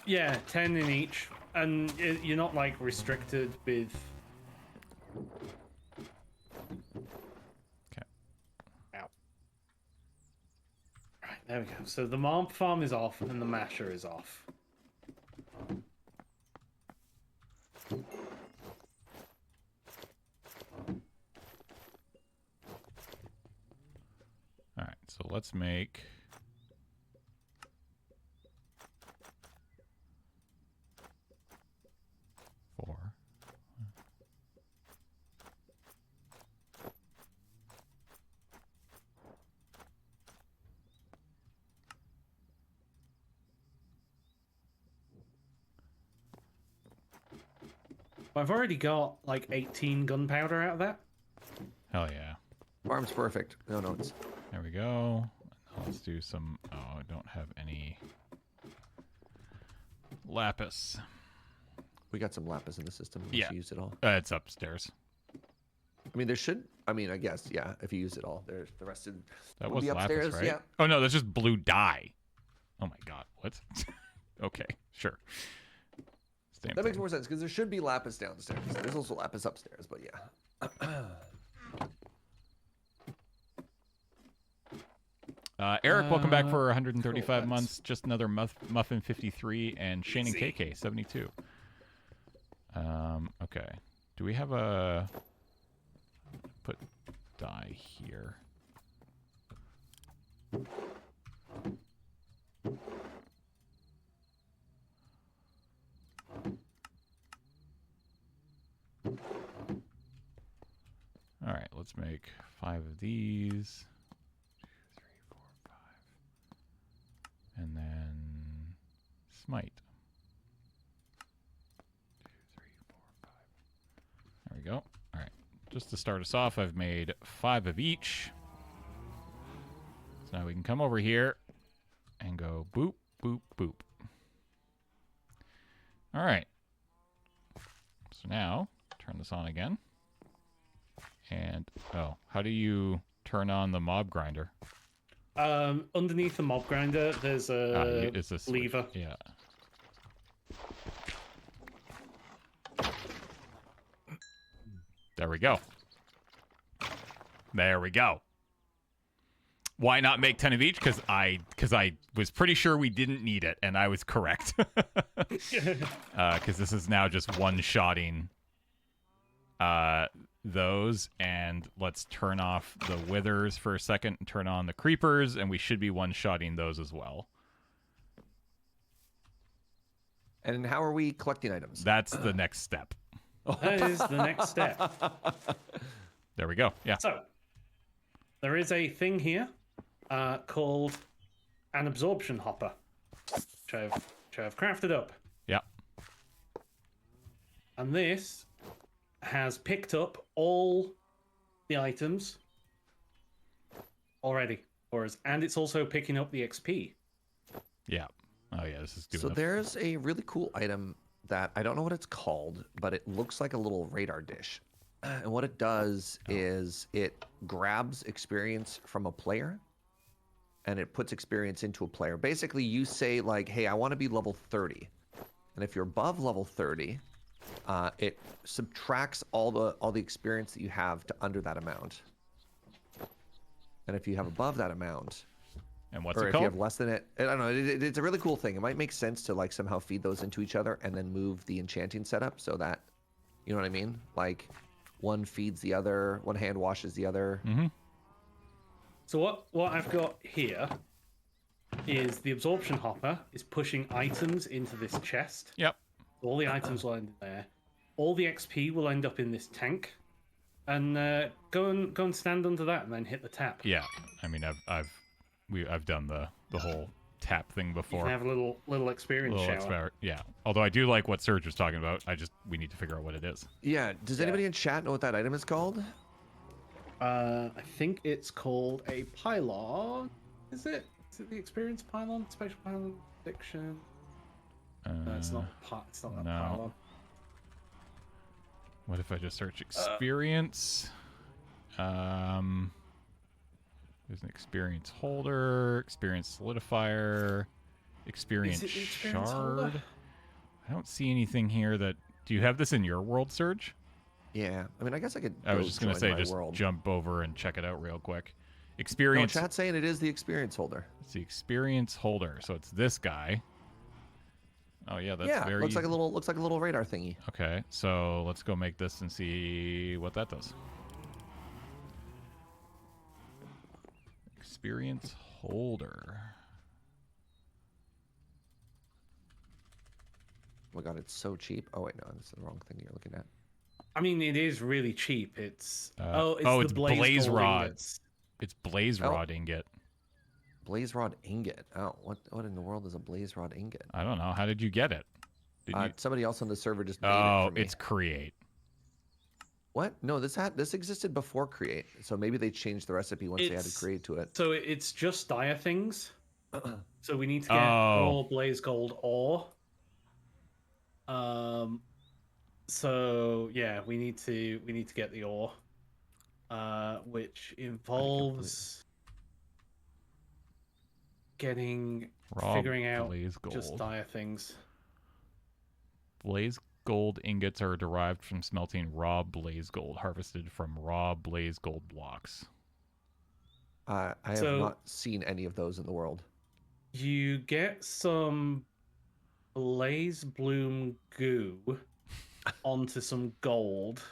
S3: Yeah, 10 in each. And you're not, like, restricted with...
S1: Okay.
S3: Ow. Right, there we go. So the mob farm is off and the masher is off.
S1: All right, so let's make... four.
S3: I've already got, like, 18 gunpowder out of that.
S1: Hell yeah.
S2: Farm's perfect. No notes.
S1: There we go. Now let's do some... Oh, I don't have any lapis.
S2: We got some lapis in the system.
S1: Yeah.
S2: You use it all.
S1: It's upstairs.
S2: I mean, there should. I mean, I guess, yeah. If you use it all, there's the rest of.
S1: That
S2: will
S1: was
S2: be upstairs.
S1: lapis, right?
S2: Yeah.
S1: Oh, no, that's just blue dye. Oh, my God. What? Okay, sure. Same
S2: That makes
S1: thing.
S2: more sense because there should be lapis downstairs. There's also lapis upstairs, but yeah.
S1: Eric, welcome back for 135
S3: cool,
S1: months. Just another Muffin 53 and Shane and
S3: Easy.
S1: KK 72. Okay. Do we have a... Put dye here. All right, let's make 5 of these. 2, 3, 4, 5. And then smite. 2, 3, 4, 5. There we go. All right. Just to start us off, I've made 5 of each. So now we can come over here and go boop, boop, boop. All right. So now, turn this on again. And, oh, how do you turn on the mob grinder?
S3: Underneath the mob grinder, there's a
S1: it's a
S3: lever.
S1: Yeah. There we go. There we go. Why not make 10 of each? Because I was pretty sure we didn't need it, and I was correct. Because this is now just one-shotting those, and let's turn off the withers for a second and turn on the creepers, and we should be one-shotting those as well.
S2: And how are we collecting items?
S1: That's the next step.
S3: That is the next step.
S1: There we go. Yeah.
S3: So, there is a thing here called an absorption hopper, which I've crafted up.
S1: Yeah.
S3: And this has picked up all the items already for us. And it's also picking up the XP.
S1: Yeah. Oh, yeah. This is doing
S2: So
S1: the-
S2: there's a really cool item that I don't know what it's called, but it looks like a little radar dish. And what it does is it grabs experience from a player and it puts experience into a player. Basically, you say like, hey, I want to be level 30. And if you're above level 30, it subtracts all the experience that you have to under that amount. And if you have above that amount,
S1: And what's
S2: or
S1: it
S2: if
S1: called?
S2: you have less than it, I don't know. It's a really cool thing. It might make sense to like somehow feed those into each other and then move the enchanting setup so that, you know what I mean? Like one feeds the other, one hand washes the other.
S1: Mm-hmm.
S3: So what I've got here is the absorption hopper is pushing items into this chest.
S1: Yep.
S3: All the items will end in there. All the XP will end up in this tank. And go and stand under that and then hit the tap.
S1: Yeah. I mean, I've done the whole tap thing
S3: You
S1: before.
S3: can have a little experience shower.
S1: Yeah. Although I do like what Serge was talking about. We need to figure out what it is.
S2: Yeah. Does anybody in chat know what that item is called?
S3: I think it's called a pylon. Is it? Is it the experience pylon? Spatial pylon addiction? No, it's not. It's not that
S1: no.
S3: pylon.
S1: What if I just search experience? There's an experience holder, experience solidifier, experience
S3: Is it the experience
S1: shard.
S3: holder?
S1: I don't see anything here that. Do you have this in your world, Serge?
S2: Yeah. I mean, I guess I could.
S1: I was just gonna
S2: join
S1: say,
S2: my
S1: just
S2: world.
S1: jump over and check it out real quick.
S2: No,
S1: Experience.
S2: chat's saying it is the experience holder.
S1: It's the experience holder, so it's this guy. Oh yeah, that's
S2: yeah.
S1: very.
S2: Looks like a little radar thingy.
S1: Okay, so let's go make this and see what that does. Experience holder.
S2: Oh my god, it's so cheap. Oh wait, no, this is the wrong thing you're looking at.
S3: I mean, it is really cheap. It's
S1: it's
S3: the
S1: blaze
S3: gold
S1: rod.
S3: ingots.
S1: It's blaze rod ingot.
S2: Blaze rod ingot. Oh, what in the world is a blaze rod ingot?
S1: I don't know. How did you get it? Did you...
S2: Somebody else on the server just made it
S1: Oh,
S2: for me.
S1: it's create.
S2: What? No, this existed before create. So maybe they changed the recipe once they added create to it.
S3: So it's just dire things. So we need to get more blaze gold ore. So yeah, we need to get the ore, which involves figuring out just dire things.
S1: Blaze gold ingots are derived from smelting raw blaze gold, harvested from raw blaze gold blocks.
S2: I have not seen any of those in the world.
S3: You get some blaze bloom goo onto some gold,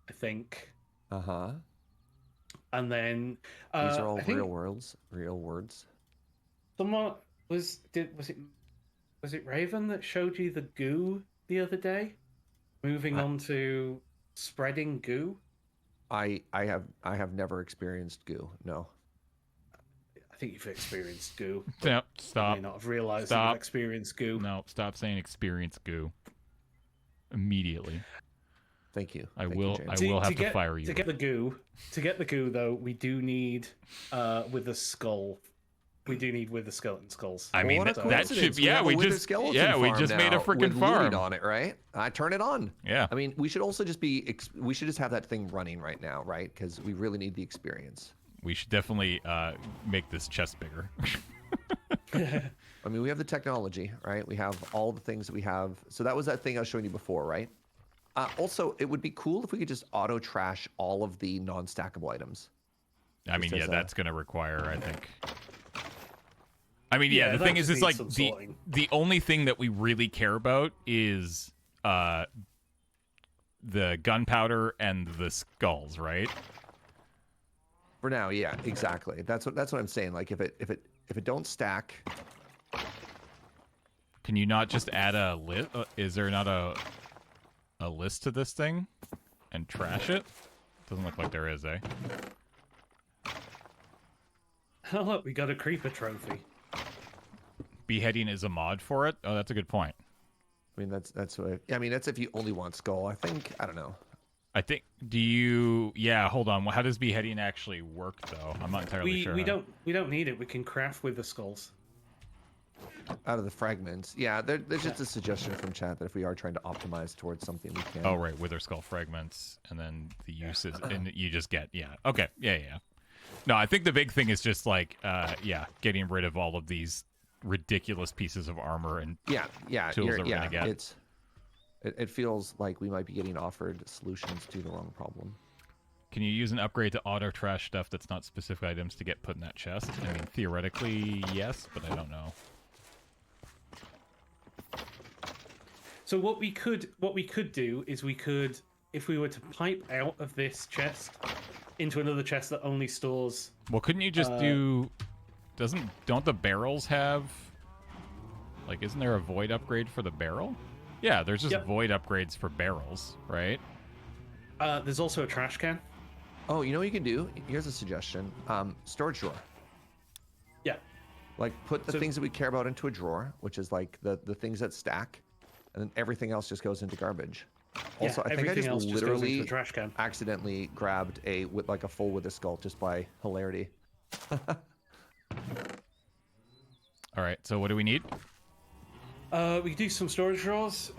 S3: I think.
S2: Uh-huh.
S3: And then
S2: these are all real words.
S3: Someone was it Raven that showed you the goo the other day? Moving on to spreading goo?
S2: I have never experienced goo, no.
S3: I think you've experienced goo.
S1: No, stop.
S3: You may not have realized that you've experienced goo.
S1: No, stop saying experience goo. Immediately.
S2: Thank you.
S1: I will have to fire you.
S3: To get the goo though, we do need with a skull. We do need with the skeleton skulls.
S1: I mean, that should we just made a freaking farm
S2: on it, right? I turn it on.
S1: Yeah.
S2: I mean, we should also just have that thing running right now, right? Because we really need the experience.
S1: We should definitely make this chest bigger.
S2: I mean, we have the technology, right? We have all the things that we have. So that was that thing I was showing you before, right? Also, it would be cool if we could just auto trash all of the non-stackable items.
S1: I mean, yeah, that's going to require, I think. I mean, yeah, the thing is, it's like the only thing that we really care about is the gunpowder and the skulls, right?
S2: For now, yeah, exactly. That's what I'm saying. Like, if it don't stack.
S1: Can you not just add a list? Is there not a list to this thing and trash it? Doesn't look like there is, eh?
S3: Oh, look, we got a creeper trophy.
S1: Beheading is a mod for it? Oh, that's a good point.
S2: I mean, that's what. I mean, that's if you only want skull. I think. I don't know.
S1: I think. Do you? Yeah. Hold on. How does beheading actually work, though? I'm not entirely sure.
S3: We don't need it. We can craft with the skulls.
S2: Out of the fragments, yeah. There's just a suggestion from chat that if we are trying to optimize towards something, we can.
S1: Oh right, wither skull fragments, and then the uses, and you just get Okay, yeah. No, I think the big thing is just like getting rid of all of these ridiculous pieces of armor and tools that we're gonna get.
S2: It feels like we might be getting offered solutions to the wrong problem.
S1: Can you use an upgrade to auto trash stuff that's not specific items to get put in that chest? I mean, theoretically, yes, but I don't know.
S3: So what we could do is we could, if we were to pipe out of this chest into another chest that only stores.
S1: Well, couldn't you just do? Don't the barrels have? Like, isn't there a void upgrade for the barrel? Yeah, there's just void upgrades for barrels, right?
S3: There's also a trash can.
S2: Oh, you know what you can do? Here's a suggestion. Storage drawer.
S3: Yeah.
S2: Like put the
S3: So-
S2: things that we care about into a drawer, which is like the things that stack, and then everything else just goes into garbage. Also,
S3: Yeah,
S2: I think I
S3: everything
S2: just
S3: else just goes into
S2: literally
S3: a trash can.
S2: accidentally grabbed like a full wither skull just by hilarity.
S1: All right. So what do we need?
S3: We can do some storage drawers.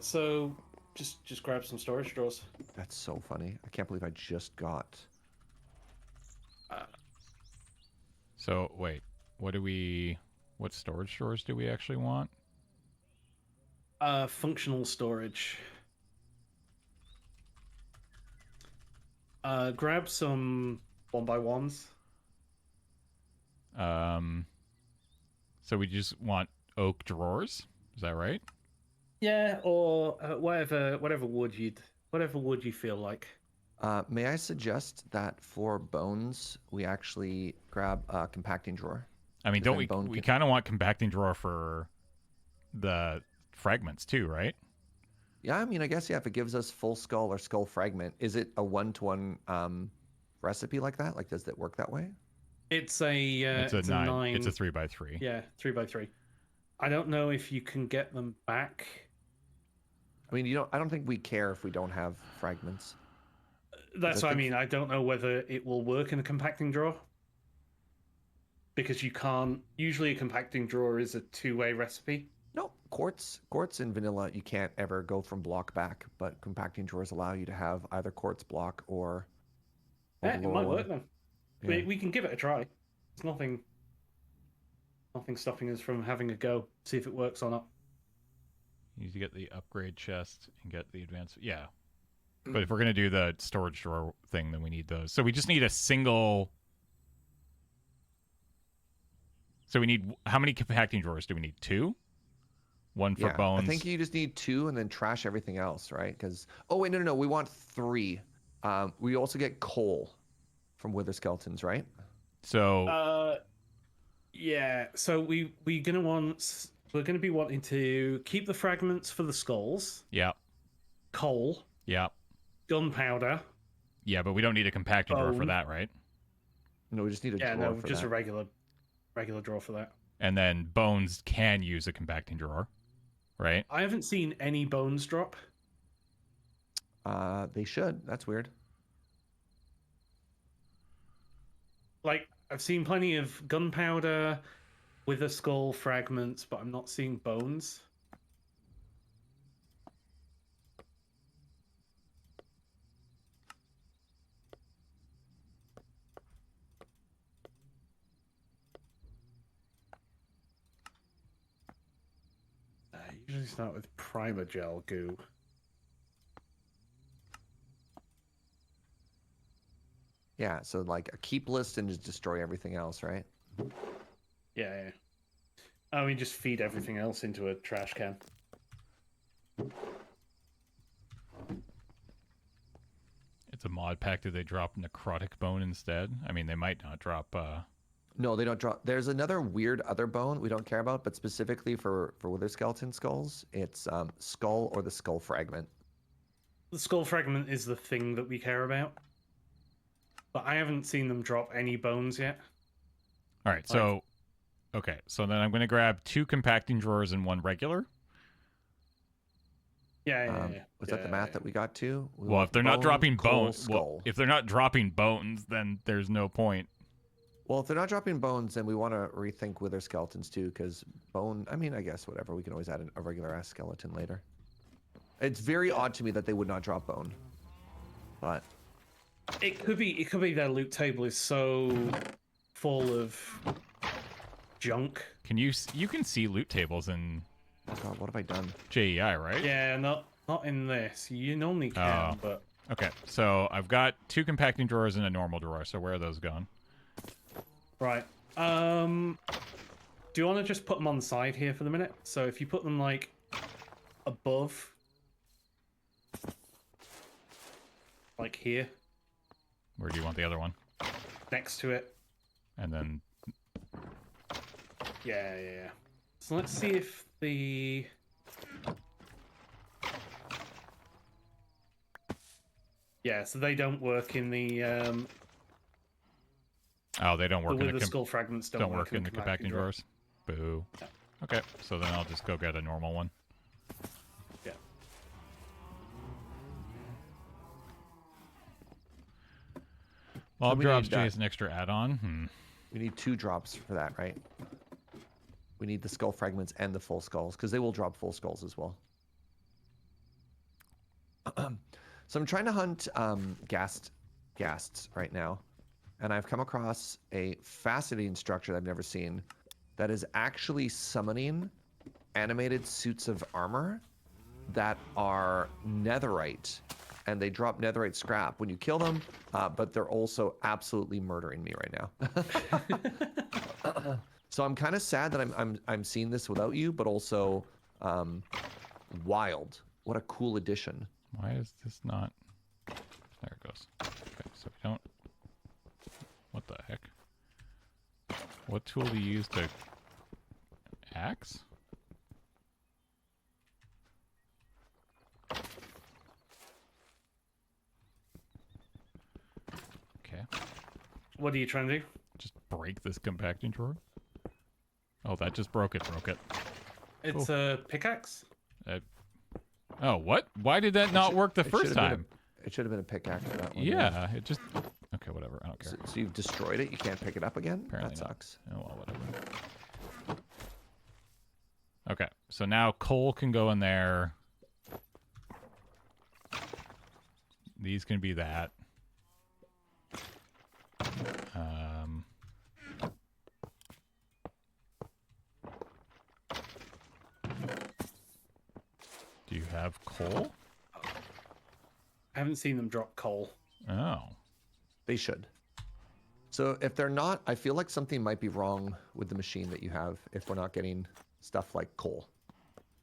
S3: So just grab some storage drawers.
S2: That's so funny. I can't believe I just got.
S1: So wait, what storage drawers do we actually want?
S3: Functional storage. Grab some 1x1s.
S1: So we just want oak drawers. Is that right?
S3: Yeah, or whatever wood you feel like.
S2: May I suggest that for bones, we actually grab a compacting drawer?
S1: I mean,
S2: 'Cause
S1: don't
S2: then
S1: we?
S2: bone
S1: We
S2: can-
S1: kind of want compacting drawer for the fragments too, right?
S2: Yeah, I mean, I guess, yeah, if it gives us full skull or skull fragment, is it a one-to-one recipe like that? Like, does it work that way?
S3: It's a
S1: It's a
S3: it's
S1: nine.
S3: a 9.
S1: It's a 3x3.
S3: Yeah, 3x3. I don't know if you can get them back.
S2: I mean, I don't think we care if we don't have fragments.
S3: That's
S2: I
S3: what I
S2: think-
S3: mean. I don't know whether it will work in a compacting drawer. Because you can't. Usually, a compacting drawer is a two-way recipe.
S2: No, quartz in vanilla, you can't ever go from block back, but compacting drawers allow you to have either quartz block or
S3: Yeah,
S2: the
S3: it
S2: lower
S3: might
S2: one.
S3: work then.
S2: Yeah.
S3: We can give it a try. There's nothing stopping us from having a go. See if it works or not.
S1: You need to get the upgrade chest and get the advanced. Yeah. But if we're gonna do the storage drawer thing, then we need those. So we just need a single. So we need how many compacting drawers do we need? 2? One for
S2: Yeah,
S1: bones.
S2: I think you just need 2 and then trash everything else, right? Because wait, no, we want 3. We also get coal from wither skeletons, right?
S1: So
S3: Yeah. So we're gonna be wanting to keep the fragments for the skulls,
S1: yeah,
S3: coal,
S1: yeah,
S3: gunpowder.
S1: yeah. But we don't need a compacting drawer for
S3: Bone.
S1: that, right?
S2: No, we just need a
S3: Yeah,
S2: drawer
S3: no,
S2: for
S3: just
S2: that.
S3: a regular drawer for that.
S1: And then bones can use a compacting drawer, right?
S3: I haven't seen any bones drop.
S2: They should. That's weird.
S3: Like I've seen plenty of gunpowder, wither skull fragments, but I'm not seeing bones. I usually start with primer gel goo.
S2: Yeah, so like a keep list and just destroy everything else, right?
S3: Yeah. Oh, we just feed everything else into a trash can.
S1: It's a mod pack. Do they drop necrotic bone instead? I mean, they might not drop.
S2: No, they don't drop. There's another weird other bone we don't care about, but specifically for wither skeleton skulls, it's skull or the skull fragment.
S3: The skull fragment is the thing that we care about. But I haven't seen them drop any bones yet.
S1: All right, so okay, so then I'm gonna grab 2 compacting drawers and 1 regular.
S3: Yeah.
S2: Was that the math that we got to? We
S1: Well,
S2: want
S1: if they're not
S2: bone,
S1: dropping
S2: coal,
S1: bones,
S2: skull.
S1: if they're not dropping bones, then there's no point.
S2: Well, if they're not dropping bones, then we want to rethink wither skeletons too, because bone. I mean, I guess whatever. We can always add a regular ass skeleton later. It's very odd to me that they would not drop bone, but
S3: It could be their loot table is so full of junk.
S1: You can see loot tables in
S2: oh god, what have I done?
S1: JEI, right?
S3: Yeah, not in this. You normally can,
S1: Oh.
S3: but
S1: Okay, so I've got 2 compacting drawers and a normal drawer. So where are those gone?
S3: right. Do you want to just put them on the side here for the minute? So if you put them like above, like here,
S1: Where do you want the other one?
S3: next to it.
S1: And then
S3: Yeah. So let's see if the so they don't work in the
S1: Oh, they don't work in
S3: the skull fragments
S1: don't work in the compacting drawers. Boo.
S3: Yeah.
S1: Okay, so then I'll just go get a normal one.
S3: Yeah.
S1: Mob
S2: we
S1: drops
S2: need,
S1: Jay as an extra add-on.
S2: We need 2 drops for that, right? We need the skull fragments and the full skulls, because they will drop full skulls as well. So I'm trying to hunt ghasts right now, and I've come across a fascinating structure that I've never seen that is actually summoning animated suits of armor that are netherite, and they drop netherite scrap when you kill them, but they're also absolutely murdering me right now. So I'm kind of sad that I'm seeing this without you, but also wild. What a cool addition.
S1: Why is this not... There it goes. Okay, so we don't... What the heck? What tool do you use to... Axe? Okay.
S3: What are you trying to do?
S1: Just break this compacting drawer? Oh, that just broke it.
S3: It's a pickaxe.
S1: Oh, what? Why did that not work the first time?
S2: It should have been a pickaxe for that one.
S1: Yeah, it just... Okay, whatever. I don't care.
S2: So you've destroyed it? You can't pick it up again?
S1: Apparently
S2: that
S1: not.
S2: sucks.
S1: Oh, well, whatever. Okay, so now coal can go in there. These can be that. Do you have coal?
S3: I haven't seen them drop coal.
S1: Oh.
S2: They should. So if they're not, I feel like something might be wrong with the machine that you have if we're not getting stuff like coal.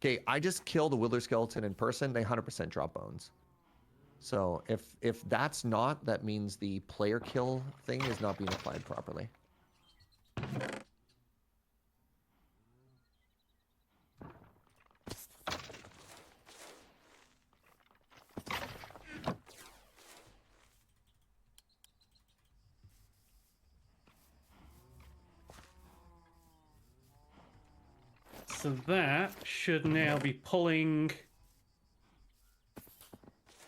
S2: Okay, I just killed a wither skeleton in person. They 100% drop bones. So if that's not, that means the player kill thing is not being applied properly.
S3: So that should now be pulling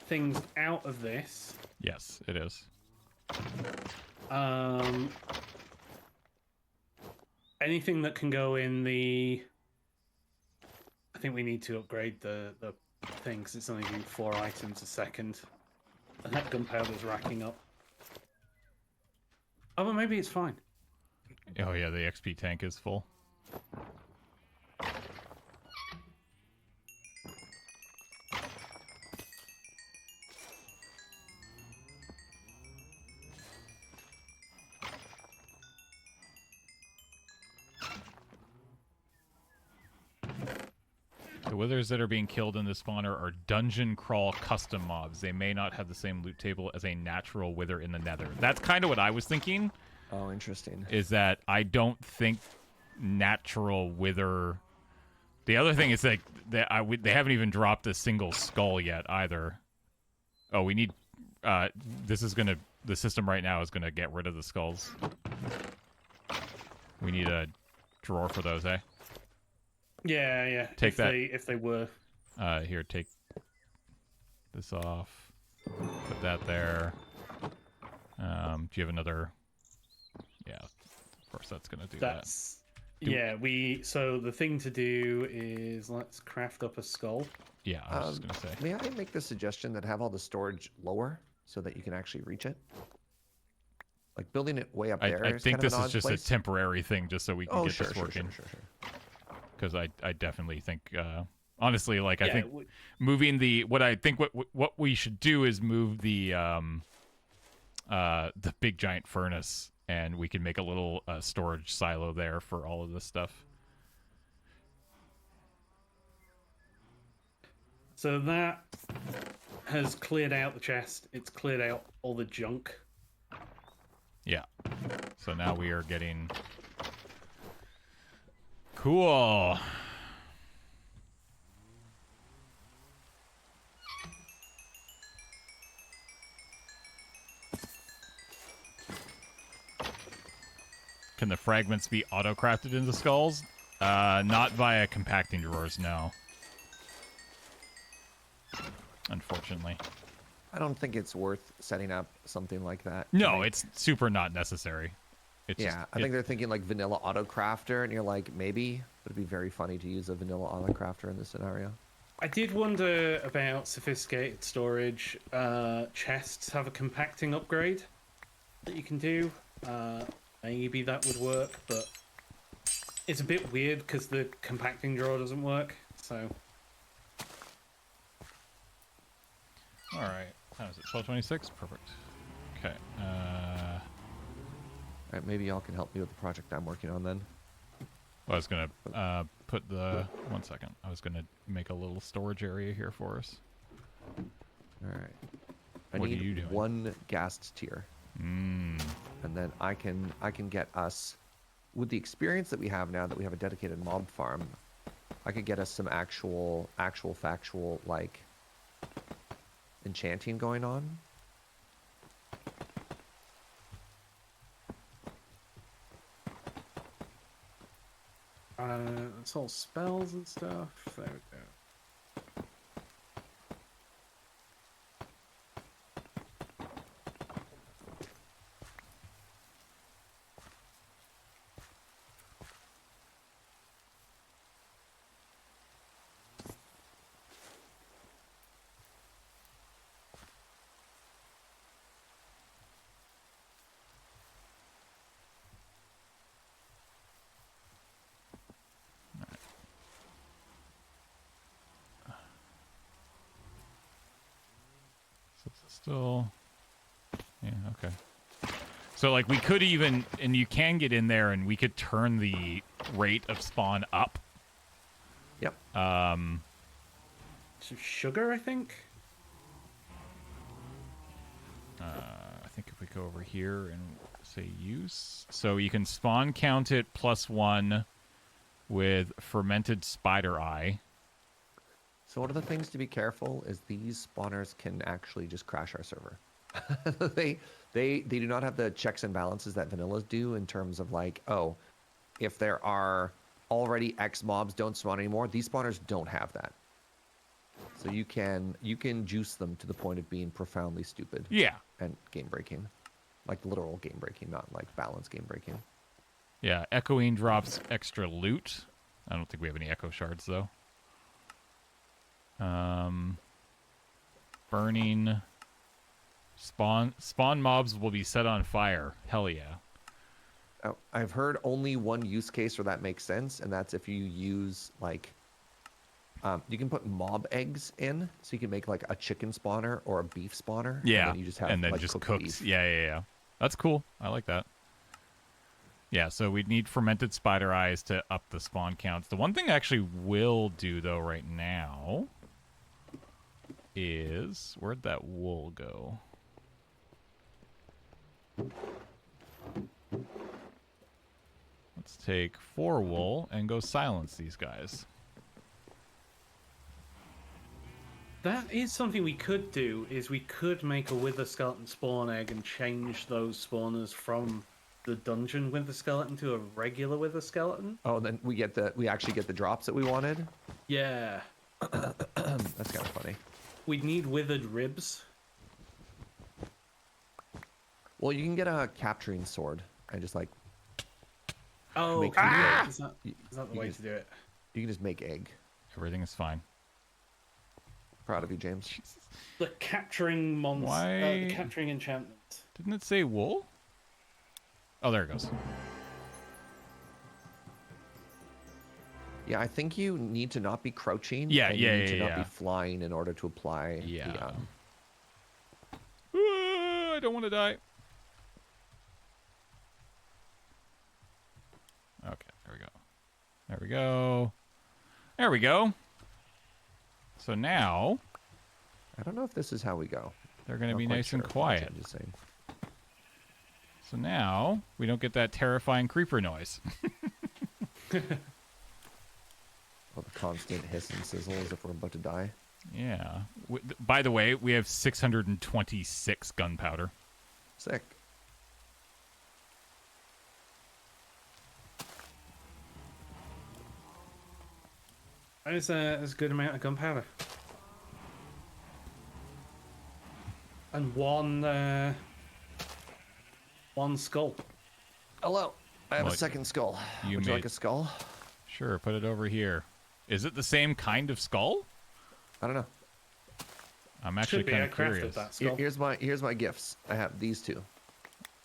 S3: things out of this.
S1: Yes, it is.
S3: Anything that can go in the... I think we need to upgrade the thing because it's only doing 4 items a second. And that gunpowder's racking up. Oh, but maybe it's fine.
S1: Oh yeah, the XP tank is full. The withers that are being killed in this spawner are dungeon crawl custom mobs. They may not have the same loot table as a natural wither in the nether. That's kind of what I was thinking.
S2: Oh, interesting.
S1: Is that I don't think natural wither... The other thing is like they haven't even dropped a single skull yet either. Oh, we need... this is going to... The system right now is going to get rid of the skulls. We need a drawer for those, eh?
S3: Yeah.
S1: Take that.
S3: If they were.
S1: Here, take this off. Put that there. Do you have another? Yeah, of course that's gonna do that.
S3: Yeah, so the thing to do is let's craft up a skull.
S1: Yeah, I was just gonna say.
S2: May I make the suggestion that have all the storage lower so that you can actually reach it? Like building it way up there.
S1: I
S2: is
S1: think
S2: kind of
S1: this
S2: an
S1: is
S2: odd
S1: just
S2: place.
S1: a temporary thing, just so we can get this working.
S2: Sure.
S1: Because I definitely think, honestly, like I
S3: Yeah,
S1: think moving what we should do is move the big giant furnace, and we can make a little storage silo there for all of this stuff.
S3: So that has cleared out the chest. It's cleared out all the junk.
S1: Yeah. So now we are getting cool. can the fragments be auto-crafted into skulls? Not via compacting drawers, no. Unfortunately.
S2: I don't think it's worth setting up something like that.
S1: No, it's super not necessary. It's
S2: yeah,
S1: just,
S2: I think they're thinking like vanilla auto crafter, and you're like, maybe, but it'd be very funny to use a vanilla auto crafter in this scenario.
S3: I did wonder about sophisticated storage. Chests have a compacting upgrade that you can do. Maybe that would work, but it's a bit weird because the compacting drawer doesn't work. So,
S1: all right. How is it? 12:26. Perfect. Okay.
S2: All right, maybe y'all can help me with the project I'm working on then.
S1: I was gonna put the 1 second. I was gonna make a little storage area here for us.
S2: All right. I
S1: What are
S2: need
S1: you doing?
S2: 1 gassed tier.
S1: Mm.
S2: And then I can get us, with the experience that we have now that we have a dedicated mob farm, I could get us some actual factual like enchanting going on.
S3: it's all spells and stuff. There we go.
S1: So it's still, yeah, okay. So like we could even, and you can get in there, and we could turn the rate of spawn up.
S2: Yep.
S3: Some sugar, I think.
S1: I think if we go over here and say use, so you can spawn count it +1 with fermented spider eye.
S2: So one of the things to be careful is these spawners can actually just crash our server. they do not have the checks and balances that vanillas do in terms of like, oh, if there are already X mobs don't spawn anymore, these spawners don't have that. So you can juice them to the point of being profoundly stupid.
S1: Yeah.
S2: And game breaking. Like literal game breaking, not like balance game breaking.
S1: Yeah, echoing drops extra loot. I don't think we have any echo shards though. Burning. Spawn mobs will be set on fire. Hell yeah.
S2: Oh, I've heard only one use case where that makes sense, and that's if you use like you can put mob eggs in, so you can make like a chicken spawner or a beef spawner.
S1: Yeah,
S2: and then you just have like,
S1: just
S2: cooked
S1: cooks.
S2: beef.
S1: Yeah. That's cool. I like that. Yeah, so we'd need fermented spider eyes to up the spawn counts. The one thing I actually will do though right now is, where'd that wool go? Let's take 4 wool and go silence these guys.
S3: That is something we could do, is we could make a wither skeleton spawn egg and change those spawners from the dungeon wither skeleton to a regular wither skeleton.
S2: Oh, then we actually get the drops that we wanted.
S3: Yeah.
S2: That's kind of funny.
S3: We'd need withered ribs.
S2: Well, you can get a capturing sword and just like
S3: Oh,
S2: Make
S3: is that the
S2: you
S3: way
S2: just-
S3: to do it?
S2: you can just make egg.
S1: Everything is fine.
S2: Proud of you, James.
S3: The capturing monster.
S1: Why-
S3: The capturing enchantment.
S1: Didn't it say wool? Oh, there it goes.
S2: Yeah, I think you need to not be crouching.
S1: Yeah,
S2: and you
S1: yeah,
S2: need to
S1: yeah,
S2: not
S1: yeah.
S2: be flying in order to apply.
S1: Yeah. I don't want to die. Okay, there we go. There we go. There we go. So now
S2: I don't know if this is how we go.
S1: they're going to
S2: Not
S1: be
S2: quite
S1: nice
S2: sure.
S1: and quiet.
S2: I'm just saying.
S1: So now we don't get that terrifying creeper noise.
S2: Oh, the constant hiss and sizzle as if we're about to die.
S1: Yeah. By the way, we have 626 gunpowder.
S2: Sick.
S3: There's a good amount of gunpowder. And one skull.
S2: Hello. I have
S1: Well,
S2: a second skull.
S1: you
S2: Would you
S1: made-
S2: like a skull?
S1: Sure, put it over here. Is it the same kind of skull?
S2: I don't know.
S1: I'm actually
S3: Should be.
S1: kind
S3: I
S1: of
S3: crafted
S1: curious.
S3: that skull.
S2: Here's my gifts. I have these two.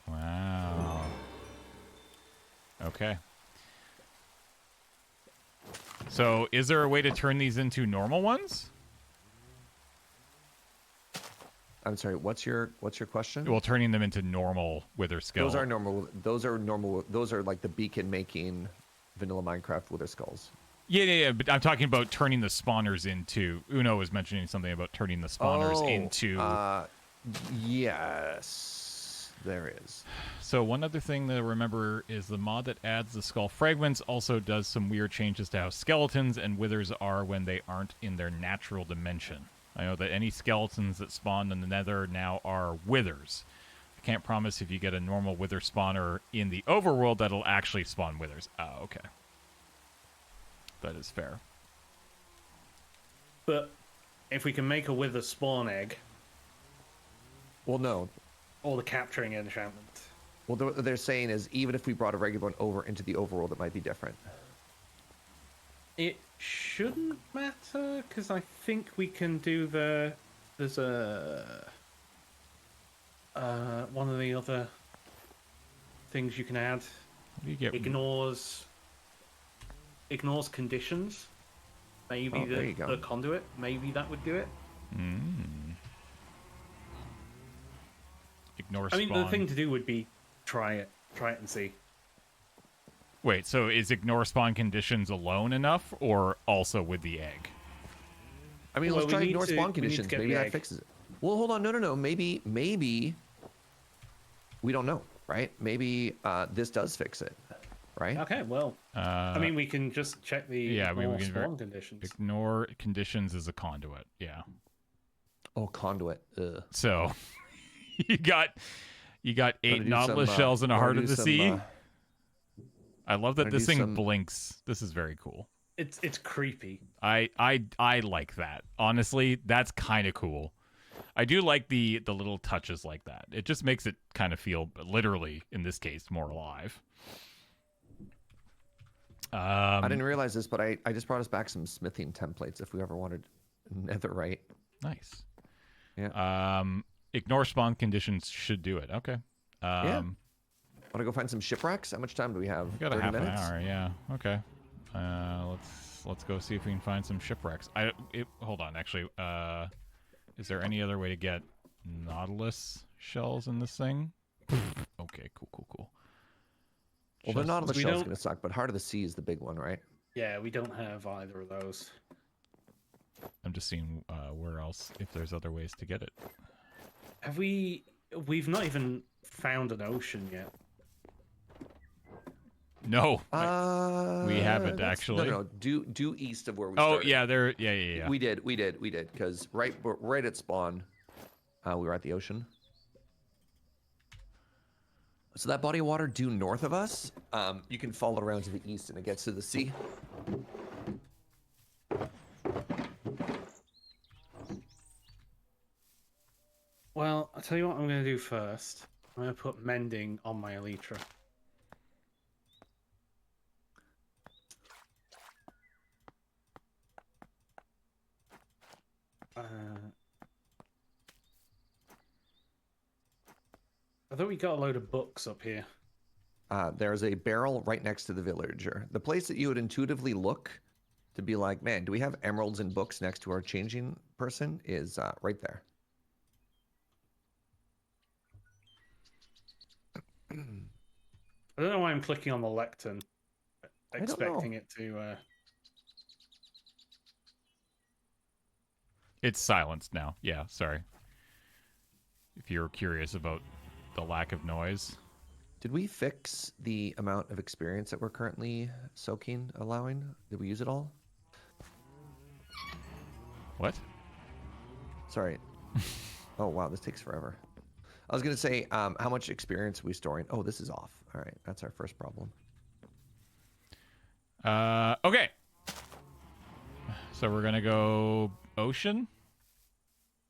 S1: Wow. Okay. So, is there a way to turn these into normal ones?
S2: I'm sorry. What's your question?
S1: Well, turning them into normal wither skull.
S2: Those are normal. Those are like the beacon making vanilla Minecraft wither skulls.
S1: Yeah. But I'm talking about turning the spawners into. Uno was mentioning something about turning the spawners into.
S2: Yes, there is.
S1: So one other thing to remember is the mod that adds the skull fragments also does some weird changes to how skeletons and withers are when they aren't in their natural dimension. I know that any skeletons that spawn in the nether now are withers. I can't promise if you get a normal wither spawner in the overworld that'll actually spawn withers. Oh, okay. That is fair.
S3: But if we can make a wither spawn egg,
S2: Well, no.
S3: or the capturing enchantment.
S2: Well, what they're saying is even if we brought a regular one over into the overworld, it might be different.
S3: It shouldn't matter, because I think we can do there's a one of the other things you can add.
S1: What do you get?
S3: Ignores conditions. Maybe
S2: Oh, there you go.
S3: the conduit. Maybe that would do it.
S1: Ignore
S3: I
S1: spawn.
S3: mean, the thing to do would be try it and see.
S1: Wait, so is ignore spawn conditions alone enough, or also with the egg?
S2: I mean,
S3: Well,
S2: let's
S3: we
S2: try
S3: need
S2: ignore
S3: to-
S2: spawn
S3: we need to
S2: conditions.
S3: get
S2: Maybe
S3: the
S2: that
S3: egg.
S2: fixes it. Well, hold on. No. Maybe we don't know, right? Maybe this does fix it, right?
S3: Okay, well, I mean, we can just check the
S1: yeah, we
S3: ignore
S1: can
S3: spawn conditions.
S1: Ignore conditions is a conduit. Yeah.
S2: Oh, conduit. Ugh.
S1: So you got 8
S2: do
S1: nautilus
S2: some,
S1: shells in a
S2: wanna
S1: heart
S2: do
S1: of the
S2: some,
S1: sea. I love that
S2: wanna
S1: this
S2: do
S1: thing
S2: some-
S1: blinks. This is very cool.
S3: It's creepy.
S1: I like that. Honestly, that's kind of cool. I do like the little touches like that. It just makes it kind of feel, literally in this case, more alive.
S2: I didn't realize this, but I just brought us back some smithing templates if we ever wanted netherite.
S1: Nice.
S2: Yeah.
S1: Ignore spawn conditions should do it. Okay.
S2: Yeah. Want to go find some shipwrecks? How much time do we have?
S1: We got a
S2: 30
S1: half
S2: minutes?
S1: an hour. Yeah. Okay. Let's go see if we can find some shipwrecks. Hold on. Actually, is there any other way to get nautilus shells in this thing? Okay. Cool.
S2: Well, the
S1: Just-
S2: nautilus
S3: we
S2: shell's
S3: don't-
S2: going to suck, but heart of the sea is the big one, right?
S3: Yeah, we don't have either of those.
S1: I'm just seeing where else, if there's other ways to get it.
S3: Have we? We've not even found an ocean yet.
S1: No. we haven't,
S2: that's-
S1: actually.
S2: No. Due east of where we
S1: Oh
S2: started.
S1: yeah, there. Yeah.
S2: We did. Because right at spawn, we were at the ocean. So that body of water due north of us, you can follow around to the east and it gets to the sea.
S3: Well, I'll tell you what I'm going to do first. I'm going to put mending on my elytra. I thought we got a load of books up here.
S2: There's a barrel right next to the villager. The place that you would intuitively look to be like, man, do we have emeralds and books next to our changing person is right there.
S3: I don't know why I'm clicking on the lectern,
S2: don't
S3: expecting it to.
S1: It's silenced now. Yeah, sorry. If you're curious about the lack of noise.
S2: Did we fix the amount of experience that we're currently allowing? Did we use it all?
S1: What?
S2: Sorry. Oh, wow, this takes forever. I was going to say, how much experience are we storing? Oh, this is off. All right, that's our first problem.
S1: Okay. So we're gonna go ocean.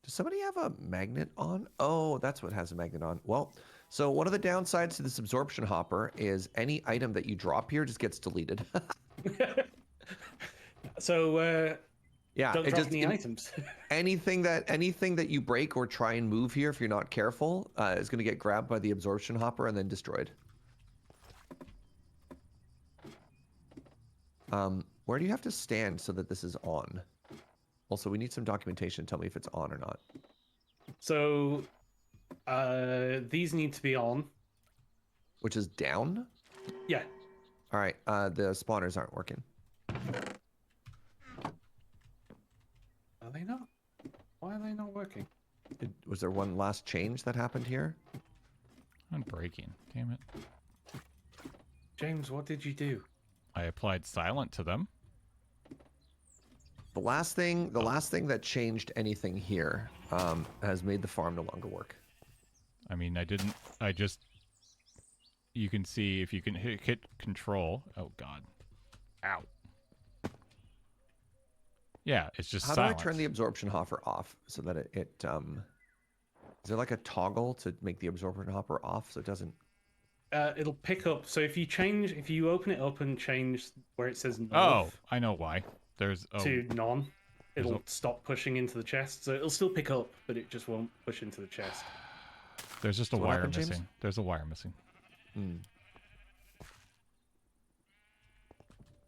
S2: Does somebody have a magnet on? Oh, that's what has a magnet on. Well, so one of the downsides to this absorption hopper is any item that you drop here just gets deleted.
S3: So
S2: Yeah,
S3: don't
S2: it
S3: drop
S2: just
S3: any items.
S2: anything that you break or try and move here, if you're not careful, is going to get grabbed by the absorption hopper and then destroyed. Where do you have to stand so that this is on? Also, we need some documentation. Tell me if it's on or not.
S3: So these need to be on.
S2: Which is down?
S3: Yeah.
S2: All right, the spawners aren't working.
S3: Are they not? Why are they not working?
S2: Was there one last change that happened here?
S1: Unbreaking. Damn it.
S3: James, what did you do?
S1: I applied silent to them.
S2: The last thing that changed anything here has made the farm no longer work.
S1: I mean, I just... You can see if you can hit control. Oh, God. Ow. Yeah, it's just
S2: How
S1: silent.
S2: do I turn the absorption hopper off so that it is there like a toggle to make the absorption hopper off so it doesn't...
S3: It'll pick up. So if you open it up and change where it says north
S1: Oh, I know why. There's... Oh,
S3: to none, it'll
S1: a-
S3: stop pushing into the chest. So it'll still pick up, but it just won't push into the chest.
S1: there's just a
S2: So what
S1: wire
S2: happened, James?
S1: missing. There's a wire missing.
S2: Hmm.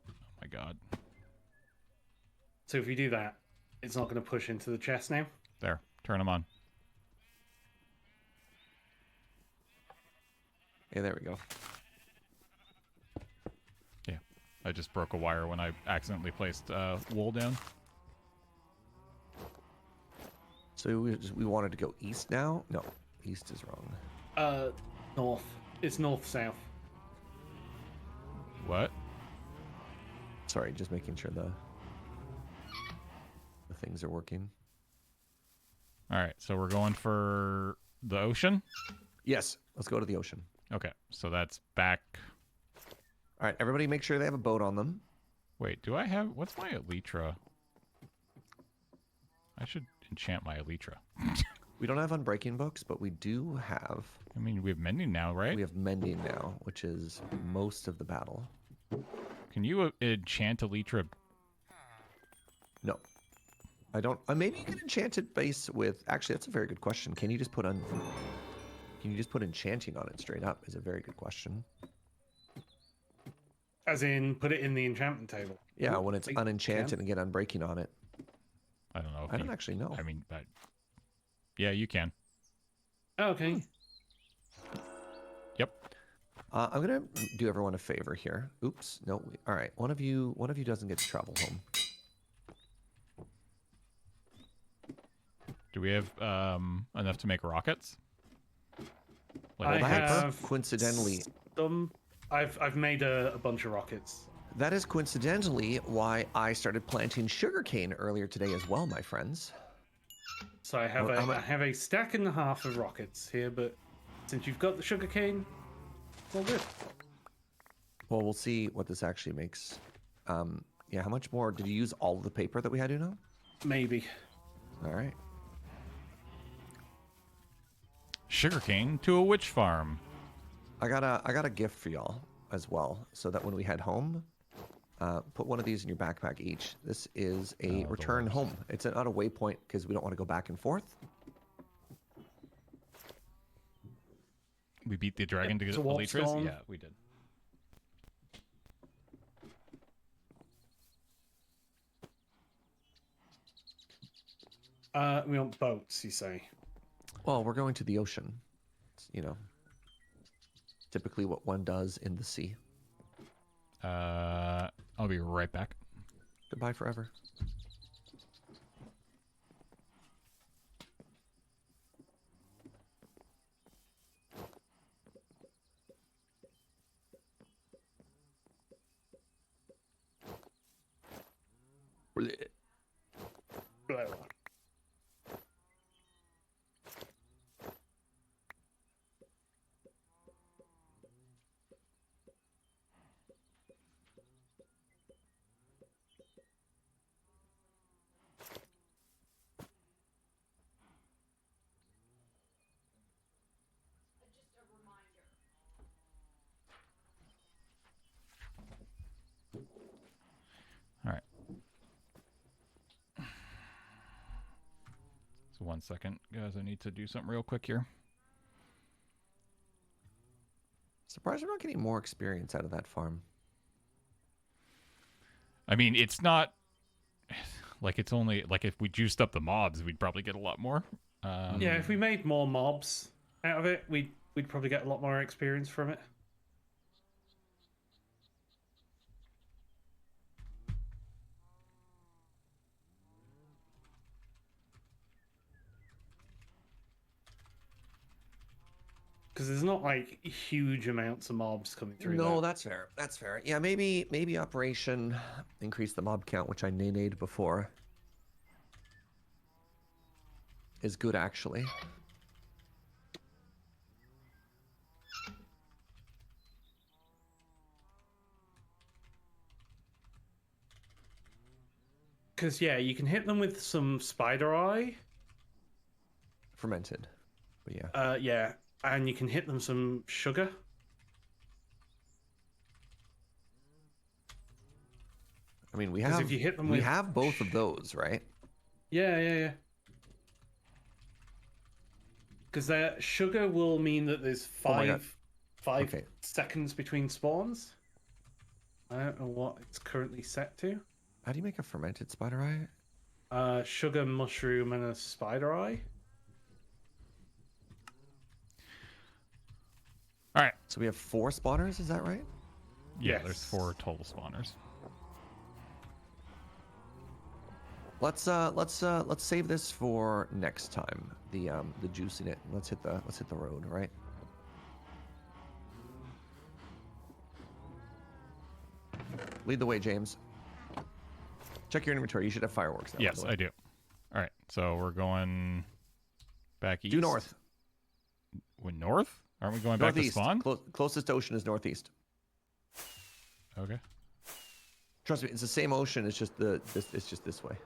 S1: Oh, my God.
S3: So if you do that, it's not going to push into the chest now.
S1: There. Turn them on.
S2: Yeah, there we go.
S1: Yeah. I just broke a wire when I accidentally placed wool down.
S2: So we wanted to go east now? No, east is wrong.
S3: North. It's north-south.
S1: What?
S2: Sorry, just making sure the things are working.
S1: All right, so we're going for the ocean?
S2: Yes, let's go to the ocean.
S1: Okay, so that's back...
S2: All right, everybody make sure they have a boat on them.
S1: Wait, do I have... What's my elytra? I should enchant my elytra.
S2: We don't have unbreaking books, but we do have...
S1: I mean, we have mending now, right?
S2: We have mending now, which is most of the battle.
S1: Can you enchant elytra?
S2: No. I don't... maybe you can enchant it base with... Actually, that's a very good question. Can you just put enchanting on it straight up? Is a very good question.
S3: As in, put it in the enchantment table.
S2: Yeah, when it's
S3: Like,
S2: unenchanted and get unbreaking on it.
S1: I don't know. If
S2: I don't
S1: you-
S2: actually know.
S1: I mean, yeah, you can.
S3: Oh, okay.
S1: Yep.
S2: I'm gonna do everyone a favor here. Oops. No. All right. One of you doesn't get to travel home.
S1: Do we have enough to make rockets?
S3: I
S2: that's
S3: have
S2: coincidentally.
S3: I've made a bunch of rockets.
S2: That is coincidentally why I started planting sugarcane earlier today as well, my friends.
S3: So I have
S2: Well,
S3: I have a stack and a half of rockets here, but since you've got the sugarcane, it's all good.
S2: Well, we'll see what this actually makes. Yeah, how much more? Did you use all of the paper that we had, Uno?
S3: Maybe.
S2: All right.
S1: Sugarcane to a witch farm.
S2: I got a gift for y'all as well, so that when we head home, put one of these in your backpack each. This is a return home. It's not a waypoint because we don't want to go back and forth.
S1: We beat the dragon to
S3: it's
S1: get
S3: a warp
S1: elytras?
S3: storm.
S1: Yeah, we did.
S3: We want boats, you say?
S2: Well, we're going to the ocean. It's, typically what one does in the sea.
S1: I'll be right back.
S2: Goodbye forever. Blech.
S3: Blah.
S1: 1 second, guys. I need to do something real quick here.
S2: Surprised we're not getting more experience out of that farm.
S1: I mean, it's not like it's only like if we juiced up the mobs, we'd probably get a lot more.
S3: Yeah, if we made more mobs out of it, we'd probably get a lot more experience from it. Because there's not like huge amounts of mobs coming through.
S2: No,
S3: there.
S2: that's fair. That's fair. Yeah, maybe Operation increase the mob count, which I nay-nayed before, is good actually.
S3: Because yeah, you can hit them with some spider eye.
S2: Fermented, but yeah.
S3: Yeah, and you can hit them some sugar.
S2: I mean, we
S3: 'Cause
S2: have
S3: if you hit them
S2: we
S3: with
S2: have both of those, right?
S3: Yeah. Because that sugar will mean that there's
S2: Oh my God.
S3: five
S2: Okay.
S3: seconds between spawns. I don't know what it's currently set to.
S2: How do you make a fermented spider eye?
S3: Sugar, mushroom, and a spider eye.
S1: All right.
S2: So we have 4 spawners, is that right?
S1: Yeah,
S3: Yes.
S1: there's 4 total spawners.
S2: Let's save this for next time. The juicing it. Let's hit the road, right? Lead the way, James. Check your inventory. You should have fireworks now. by
S1: Yes,
S2: the way.
S1: I do. All right, so we're going back east.
S2: Due north.
S1: We're north? Aren't we going
S2: Northeast.
S1: back to spawn?
S2: Closest ocean is northeast.
S1: Okay.
S2: Trust me, it's the same ocean. It's just it's just this way.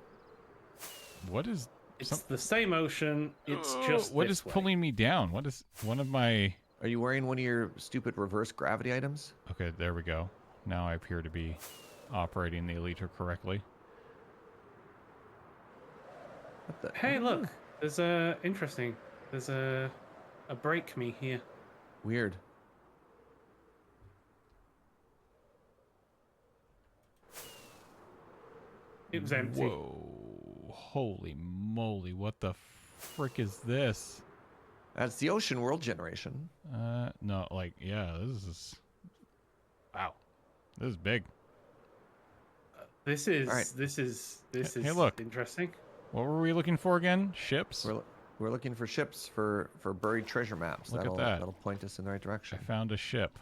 S1: What is
S3: It's the same ocean. It's just
S1: what
S3: this
S1: is
S3: way.
S1: pulling me down? What is one of my?
S2: Are you wearing one of your stupid reverse gravity items?
S1: Okay, there we go. Now I appear to be operating the elytra correctly.
S2: What the?
S3: Hey, look. There's interesting. There's a break me here.
S2: Weird.
S3: It was empty.
S1: Whoa! Holy moly! What the frick is this?
S2: That's the ocean world generation.
S1: No, like yeah, this is. Wow, this is big.
S3: This is
S2: All right.
S3: this is
S1: Hey, look.
S3: interesting.
S1: What were we looking for again? Ships.
S2: We're looking for ships for buried treasure maps.
S1: Look at
S2: that'll
S1: that.
S2: that'll point us in the right
S1: I
S2: direction.
S1: found a ship.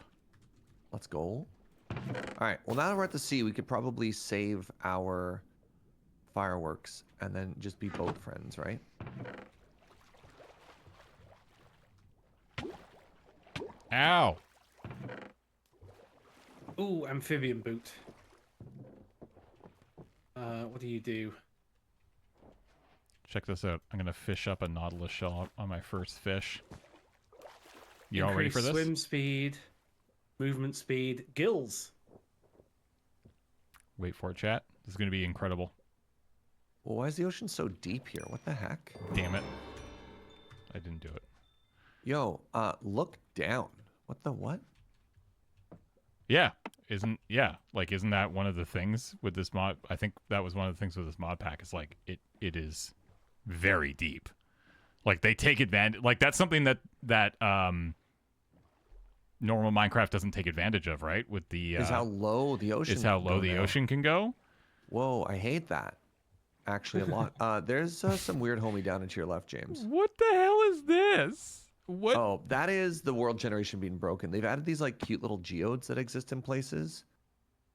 S2: Let's go. All right. Well, now that we're at the sea, we could probably save our fireworks and then just be boat friends, right?
S1: Ow!
S3: Ooh, amphibian boot. What do you do?
S1: Check this out. I'm gonna fish up a nautilus shell on my first fish. You all ready for
S3: Increase
S1: this?
S3: Swim speed, movement speed, gills.
S1: Wait for it, chat. This is gonna be incredible.
S2: Well, why is the ocean so deep here? What the heck?
S1: Damn it! I didn't do it.
S2: Yo, look down. What the what?
S1: Yeah, isn't that one of the things with this mod? I think that was one of the things with this mod pack. Is like it is very deep. Like they take advantage. Like that's something that normal Minecraft doesn't take advantage of, right? With the
S2: Is how low the ocean.
S1: is how
S2: can
S1: low
S2: go
S1: the
S2: now.
S1: ocean can go.
S2: Whoa, I hate that. Actually, a lot. There's some weird homie down into your left, James.
S1: What the hell is this? What?
S2: Oh, that is the world generation being broken. They've added these like cute little geodes that exist in places,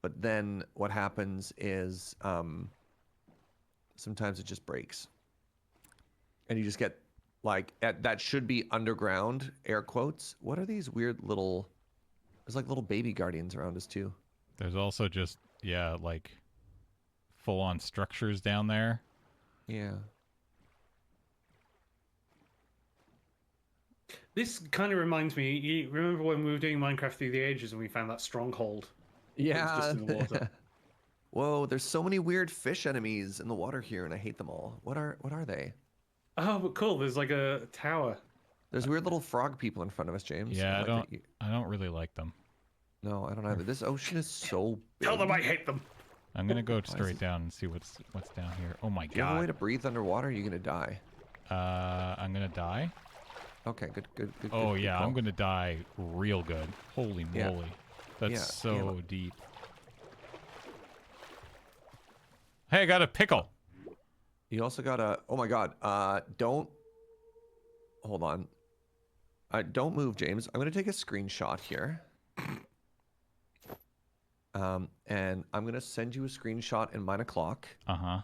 S2: but then what happens is sometimes it just breaks, and you just get like that should be underground air quotes. What are these weird little? There's like little baby guardians around us too.
S1: There's also just like full on structures down there.
S2: Yeah.
S3: This kind of reminds me. You remember when we were doing Minecraft Through the Ages and we found that stronghold?
S2: Yeah.
S3: Just in the water.
S2: Whoa, there's so many weird fish enemies in the water here, and I hate them all. What are they?
S3: Oh, but cool. There's like a tower.
S2: There's weird little frog people in front of us, James.
S1: Yeah,
S2: like that
S1: I don't really like them.
S2: No, I don't either. This ocean is so big.
S3: Tell them I hate them.
S1: I'm gonna go straight down and see what's down here. Oh my
S2: Do you have a way
S1: god.
S2: to breathe underwater? Or are you gonna die?
S1: I'm gonna die.
S2: Okay, good.
S1: Oh
S2: good
S1: yeah,
S2: call.
S1: I'm gonna die real good. Holy
S2: Yeah.
S1: moly. That's
S2: Yeah,
S1: so
S2: yeah.
S1: deep. Hey, I got a pickle.
S2: You also got a. Oh my god. Don't. Hold on. Don't move, James. I'm gonna take a screenshot here. And I'm gonna send you a screenshot in mine o'clock.
S1: Uh-huh.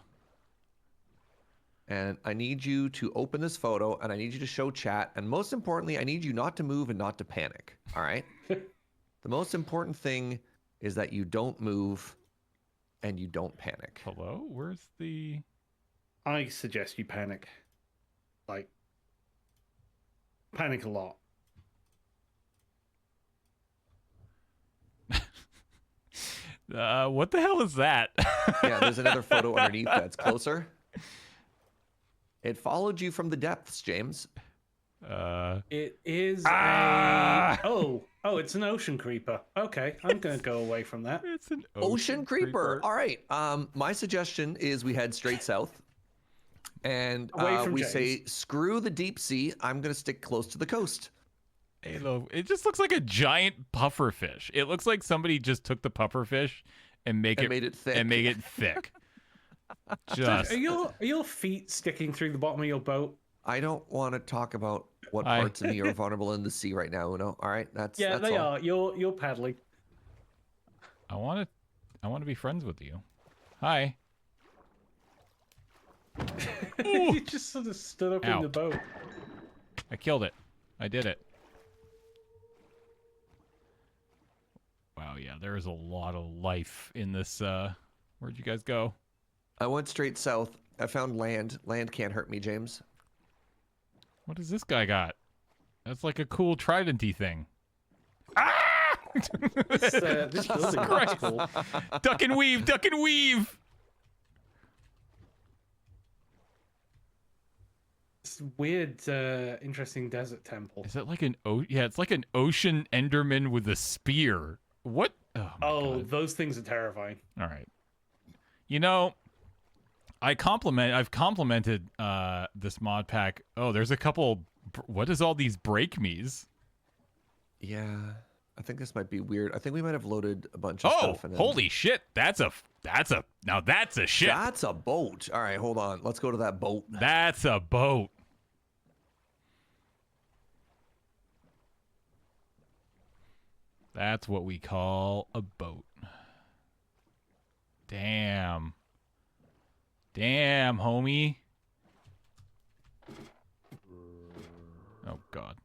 S2: And I need you to open this photo, and I need you to show chat. And most importantly, I need you not to move and not to panic. All right. The most important thing is that you don't move, and you don't panic.
S1: Hello? Where's the...
S3: I suggest you panic. Like, panic a lot.
S1: What the hell is that?
S2: Yeah, there's another photo underneath that's closer. It followed you from the depths, James.
S3: It is
S1: Ah!
S3: a... Oh, it's an ocean creeper. Okay, I'm going to go away from that.
S1: It's an
S2: Ocean creeper. All right. My suggestion is we head straight south. And
S3: Away from
S2: we
S3: James.
S2: say, screw the deep sea. I'm going to stick close to the coast.
S1: Hey, look, it just looks like a giant puffer fish. It looks like somebody just took the puffer fish and made it
S2: thick.
S1: and make it thick. Just
S3: Are your feet sticking through the bottom of your boat?
S2: I don't want to talk about what
S1: I-
S2: parts of me are vulnerable in the sea right now, Uno. All right, that's
S3: Yeah, they
S2: all.
S3: are. You're paddling.
S1: I want to be friends with you. Hi.
S3: You just sort of stood up
S1: Ow.
S3: in the boat.
S1: I killed it. I did it. Wow, yeah, there is a lot of life in this. Where'd you guys go?
S2: I went straight south. I found land. Land can't hurt me, James.
S1: What does this guy got? That's like a cool tridenty thing. Ah!
S3: This building
S1: Christ.
S3: is cool.
S1: Duck and weave, duck and weave.
S3: It's weird, interesting desert temple.
S1: Is it like an yeah? It's like an ocean Enderman with a spear. What? Oh, my
S3: Oh,
S1: God.
S3: those things are terrifying.
S1: All right. You know, I've complimented this mod pack. Oh, there's a couple. What is all these break me's?
S2: Yeah, I think this might be weird. I think we might have loaded a bunch of
S1: Oh,
S2: stuff. And then...
S1: holy shit! That's a now that's a ship.
S2: That's a boat. All right, hold on. Let's go to that boat.
S1: That's a boat. That's what we call a boat. Damn. Damn, homie. Oh, God.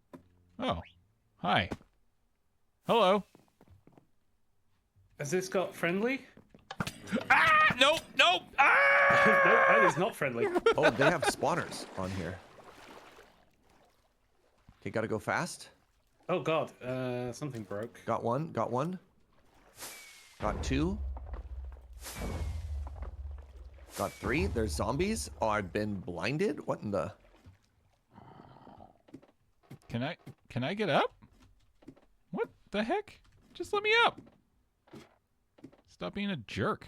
S1: Oh. Hi. Hello.
S3: Has this got friendly?
S1: Ah! Nope! Nope! Ah!
S3: No, that is not friendly.
S2: Oh, they have spawners on here. Okay, gotta go fast.
S3: Oh god, something broke.
S2: Got one. Got one. Got two. Got three. There's zombies. Oh, I've been blinded. What in the?
S1: Can I get up? What the heck? Just let me up. Stop being a jerk.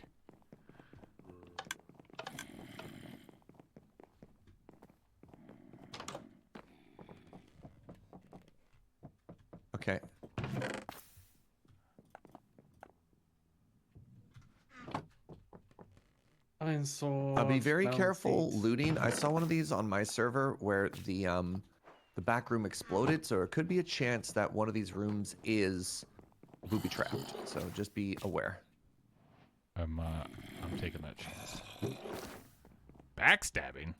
S2: Okay.
S3: Iron sword.
S2: I'll be very
S3: balance
S2: careful
S3: beats.
S2: looting. I saw one of these on my server where the back room exploded, so it could be a chance that one of these rooms is booby trapped. So just be aware.
S1: I'm taking that chance. Backstabbing?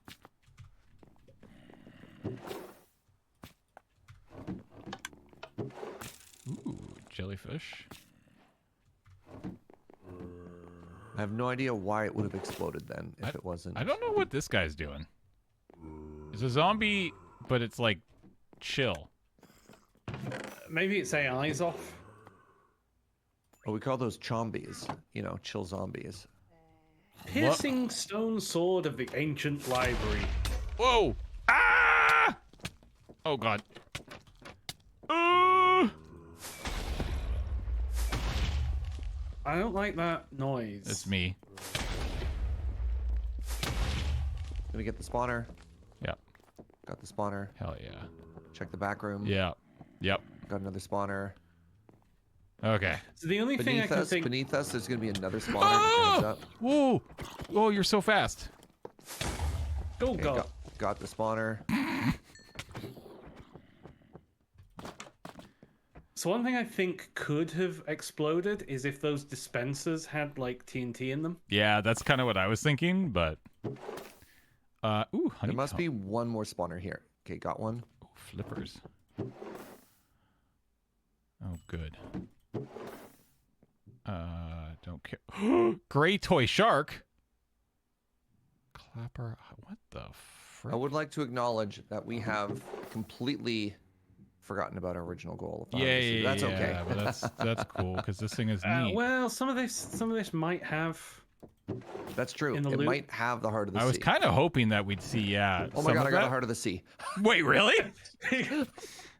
S1: Ooh, jellyfish.
S2: I have no idea why it would have exploded then if it wasn't.
S1: I don't know what this guy's doing. It's a zombie, but it's like chill.
S3: Maybe it's AI's off.
S2: Oh, we call those chombies. You know, chill zombies.
S3: Piercing stone sword of the ancient library.
S1: Whoa! Ah! Oh god.
S3: I don't like that noise.
S1: It's me.
S2: Gonna get the spawner.
S1: Yep.
S2: Got the spawner.
S1: Hell yeah.
S2: Check the back room.
S1: Yeah. Yep.
S2: Got another spawner.
S1: Okay.
S3: So the only thing I can think.
S2: Beneath us, there's gonna be another spawner. Heads
S1: Oh!
S2: up.
S1: Whoa! Oh, you're so fast.
S3: Oh
S2: Okay,
S3: god.
S2: got the spawner.
S3: So one thing I think could have exploded is if those dispensers had like TNT in them.
S1: Yeah, that's kind of what I was thinking, but ooh, honey.
S2: There must be one more spawner here. Okay, got one.
S1: Ooh, flippers. Oh, good. Don't care. Gray toy shark. Clapper. What the frick?
S2: I would like to acknowledge that we have completely forgotten about our original goal. Of
S1: Yeah,
S2: piracy. That's okay.
S1: yeah, but that's cool because this thing is neat.
S3: Well, some of this might have.
S2: That's true.
S3: In the
S2: It
S3: loop?
S2: might have the heart of the sea.
S1: I was kind of hoping that we'd see, yeah.
S2: Oh my
S1: some
S2: god,
S1: of
S2: I got
S1: that.
S2: a heart of the sea.
S1: Wait, really?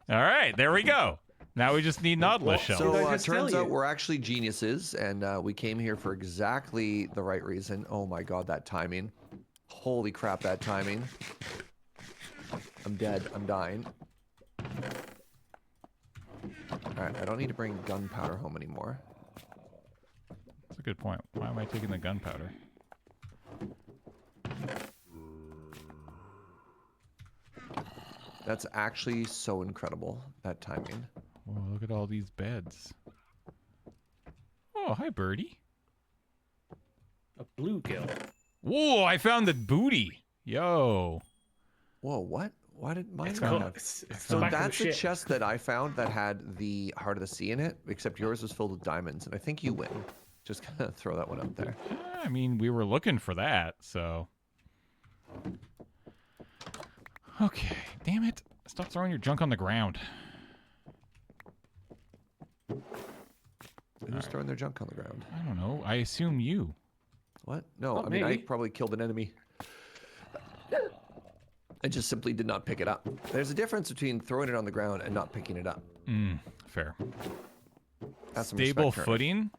S1: All right, there we go. Now we just need Nautilus shells.
S3: Did I
S2: So
S3: just tell
S2: turns out
S3: you?
S2: we're actually geniuses, and we came here for exactly the right reason. Oh my god, that timing. Holy crap, that timing. I'm dead. I'm dying. Alright, I don't need to bring gunpowder home anymore.
S1: That's a good point. Why am I taking the gunpowder?
S2: That's actually so incredible, that timing.
S1: Whoa, look at all these beds. Oh, hi, birdie.
S3: A bluegill.
S1: Whoa, I found the booty. Yo.
S2: Whoa, what? Why did mine
S3: It's
S2: not
S3: called.
S2: have?
S3: It's
S2: So
S3: the back of
S2: that's
S3: the
S2: the
S3: ship.
S2: chest that I found that had the Heart of the Sea in it, except yours was filled with diamonds, and I think you win. Just gonna throw that one up there.
S1: I mean, we were looking for that, so. Okay, damn it. Stop throwing your junk on the ground.
S2: Who's throwing their junk on the ground?
S1: I don't know. I assume you.
S2: What? No,
S3: Not
S2: I mean, I
S3: me.
S2: probably killed an enemy. I just simply did not pick it up. There's a difference between throwing it on the ground and not picking it up.
S1: Fair.
S2: That's some
S1: Stable
S2: respect, Turner.
S1: footing.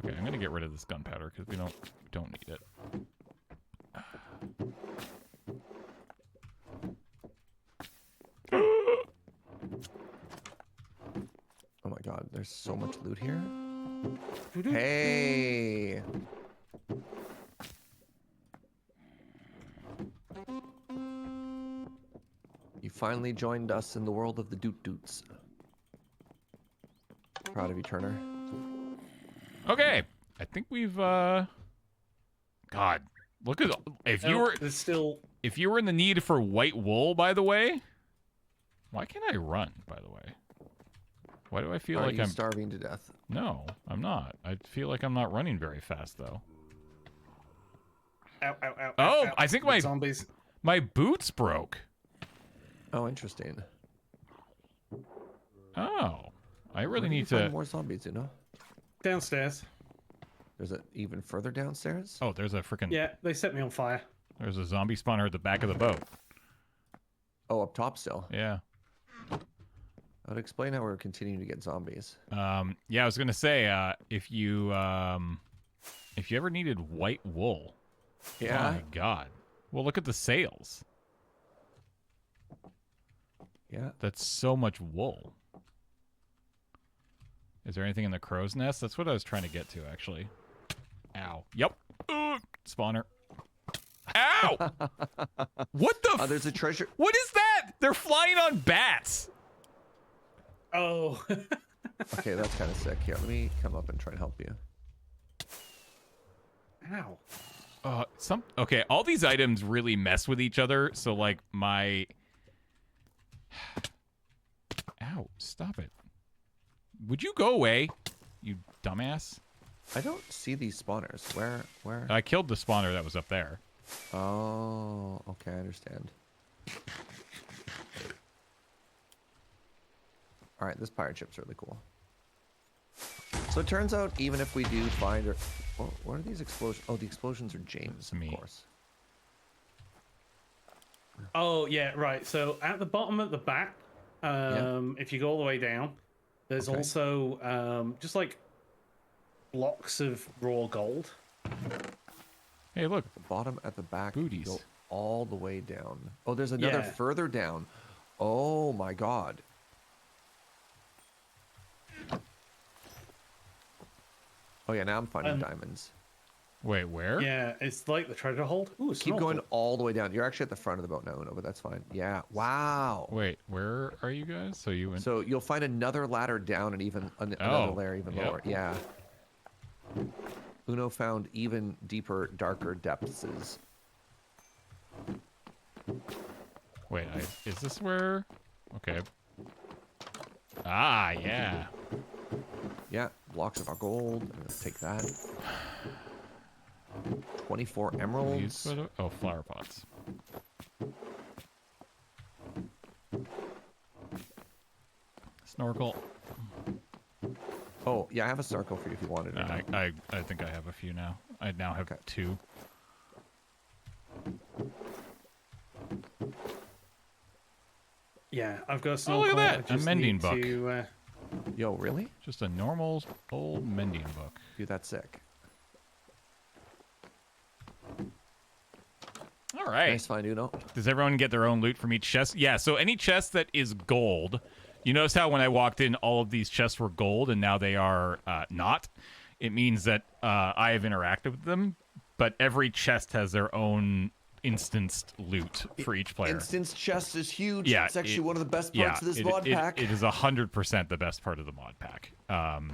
S1: Okay, I'm gonna get rid of this gunpowder because we don't need it.
S2: Oh my god, there's so much loot here. Hey! You finally joined us in the world of the doot doots. Proud of you, Turner.
S1: Okay, I think we've. God, look at if you were
S3: There's still.
S1: if you were in the need for white wool. By the way, why can't I run? By the way, why do I feel
S2: Are
S1: like
S2: you
S1: I'm
S2: starving to death?
S1: No, I'm not. I feel like I'm not running very fast though.
S3: Ow, ow, ow,
S1: Oh,
S3: ow, ow.
S1: I think
S3: Zombies.
S1: my boots broke.
S2: Oh, interesting.
S1: Oh, I really
S2: Where do you
S1: need
S2: find
S1: to.
S2: more zombies, you know?
S3: Downstairs.
S2: There's it even further downstairs?
S1: Oh, there's a freaking.
S3: Yeah, they set me on fire.
S1: There's a zombie spawner at the back of the boat.
S2: Oh, up top still.
S1: Yeah.
S2: That would explain how we're continuing to get zombies.
S1: Yeah, I was gonna say, if you ever needed white wool,
S2: Yeah.
S1: oh my god, well look at the sails.
S2: Yeah.
S1: That's so much wool. Is there anything in the crow's nest? That's what I was trying to get to, actually. Ow. Yep. Spawner. Ow! What the?
S2: There's a treasure.
S1: What is that? They're flying on bats.
S3: Oh.
S2: Okay, that's kind of sick. Here, let me come up and try and help you.
S3: Ow.
S1: Okay, all these items really mess with each other, so like my Ow, stop it. Would you go away, you dumbass?
S2: I don't see these spawners. Where?
S1: I killed the spawner that was up there.
S2: Oh, okay, I understand. All right, this pirate ship's really cool. So it turns out, even if we do find, what are these explosions? Oh, the explosions are James,
S1: It's me.
S2: of course.
S3: Oh yeah, right. So at the bottom at the back, if you go all the way down, there's
S2: Okay.
S3: also just like blocks of raw gold.
S1: Hey, look.
S2: The bottom at the back.
S1: Booties.
S2: Go all the way down. Oh, there's another
S3: Yeah.
S2: further down. Oh my god. Oh yeah, now I'm finding diamonds.
S1: Wait, where?
S3: Yeah, it's like the treasure hold. Ooh,
S2: Keep going all the way down. You're actually at the front of the boat now, Uno, but that's fine. Yeah. Wow.
S1: Wait, where are you guys? So you went.
S2: So you'll find another ladder down and even another
S1: Oh,
S2: layer even
S1: yep.
S2: lower. Yeah. Uno found even deeper, darker depths.
S1: Wait, is this where? Okay. Ah, yeah.
S2: Yeah, blocks of our gold. I'm gonna take that. 24 emeralds.
S1: Oh, flower pots. Snorkel.
S2: Oh, yeah, I have a circle for you if you wanted it.
S1: I think I have a few now. I now have 2.
S3: Yeah, I've got a
S1: Oh,
S3: snorkel.
S1: look at
S3: I
S1: that! A
S3: just
S1: mending
S3: need
S1: book.
S3: to,
S2: Yo, really?
S1: Just a normal old mending book.
S2: Dude, that's sick.
S1: All right.
S2: Nice find, Uno.
S1: Does everyone get their own loot from each chest? Yeah, so any chest that is gold, you notice how when I walked in, all of these chests were gold, and now they are not? It means that I have interacted with them, but every chest has their own instanced loot for each player.
S2: Instance chest is huge.
S1: Yeah,
S2: It's actually one of the best parts of this mod pack.
S1: It is 100% the best part of the mod pack.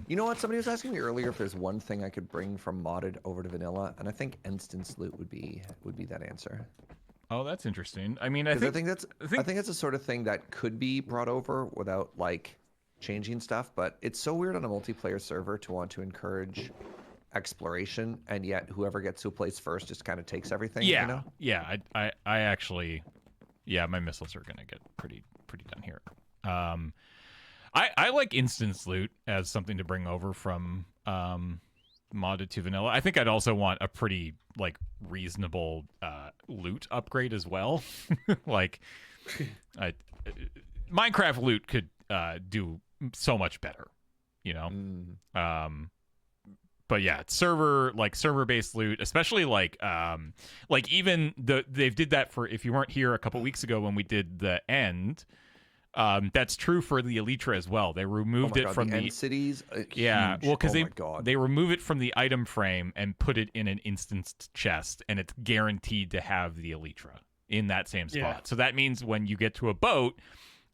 S2: You know what? Somebody was asking me earlier if there's one thing I could bring from modded over to vanilla, and I think instance loot would be that answer.
S1: Oh, that's interesting. I mean, I think
S2: that's the sort of thing that could be brought over without like changing stuff, but it's so weird on a multiplayer server to want to encourage exploration, and yet whoever gets to a place first just kind of takes everything.
S1: Yeah,
S2: you know?
S1: yeah. I actually, yeah, my missiles are gonna get pretty done here. I like instance loot as something to bring over from modded to vanilla. I think I'd also want a pretty like reasonable loot upgrade as well. Like, Minecraft loot could do so much better, you know. But yeah, server-based loot, especially like even they did that for, if you weren't here a couple weeks ago when we did the end, that's true for the Elytra as well. They removed it from the
S2: end cities.
S1: Yeah,
S2: huge.
S1: well, because
S2: Oh
S1: they remove it from the item frame and put it in an instanced chest, and it's guaranteed to have the Elytra in that same spot.
S3: Yeah.
S1: So that means when you get to a boat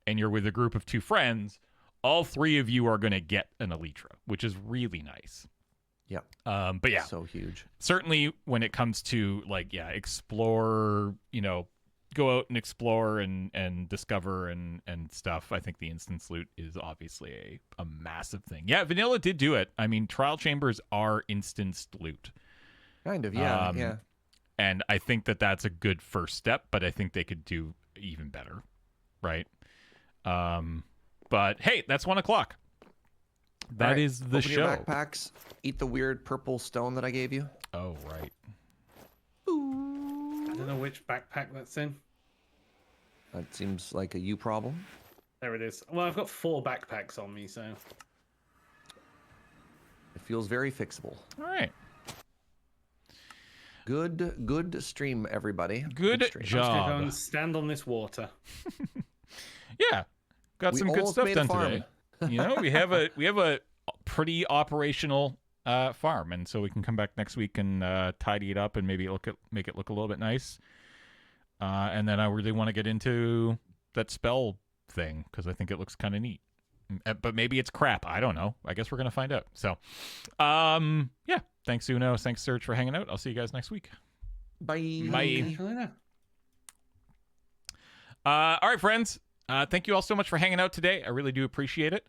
S1: and you're with a group of 2 friends, all 3 of you are going to get an Elytra, which is really nice.
S2: Yeah.
S1: But yeah,
S2: so huge.
S1: certainly when it comes to like, yeah, explore, you know, go out and explore and discover and stuff. I think the instance loot is obviously a massive thing. Yeah, vanilla did do it. I mean, trial chambers are instanced loot.
S2: Kind of, yeah, yeah.
S1: And I think that that's a good first step, but I think they could do even better, right? But hey, that's 1 o'clock. That is the
S2: Open
S1: show.
S2: Your backpacks. Eat the weird purple stone that I gave you.
S1: Oh, right.
S3: I don't know which backpack that's in.
S2: That seems like a you problem.
S3: There it is. Well, I've got 4 backpacks on me, so.
S2: It feels very fixable.
S1: All right.
S2: Good stream, everybody.
S1: Good
S2: stream.
S3: I'm just gonna go
S1: job.
S3: and stand on this water.
S1: Yeah. Got
S2: We
S1: some good
S2: almost
S1: stuff
S2: made a
S1: done
S2: farm.
S1: today. You know, we have a pretty operational farm, and so we can come back next week and tidy it up and maybe make it look a little bit nice. And then I really want to get into that spell thing because I think it looks kind of neat. But maybe it's crap. I don't know. I guess we're gonna find out. So, yeah. Thanks, Uno. Thanks, Serge, for hanging out. I'll see you guys next week.
S2: Bye.
S1: Bye.
S3: Bye.
S1: All right, friends. Thank you all so much for hanging out today. I really do appreciate it.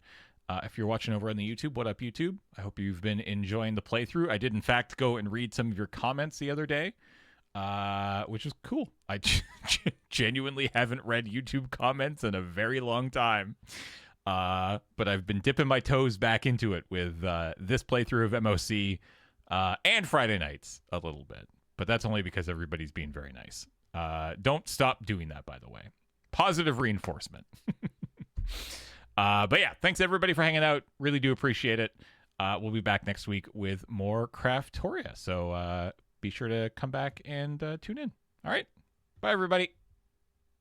S1: If you're watching over on the YouTube, what up, YouTube? I hope you've been enjoying the playthrough. I did, in fact, go and read some of your comments the other day, which is cool. I genuinely haven't read YouTube comments in a very long time. But I've been dipping my toes back into it with this playthrough of MOC and Friday nights a little bit. but that's only because everybody's being very nice. Don't stop doing that, by the way. Positive reinforcement. But yeah, thanks everybody for hanging out. Really do appreciate it. We'll be back next week with more Craftoria. So be sure to come back and tune in. All right. Bye, everybody.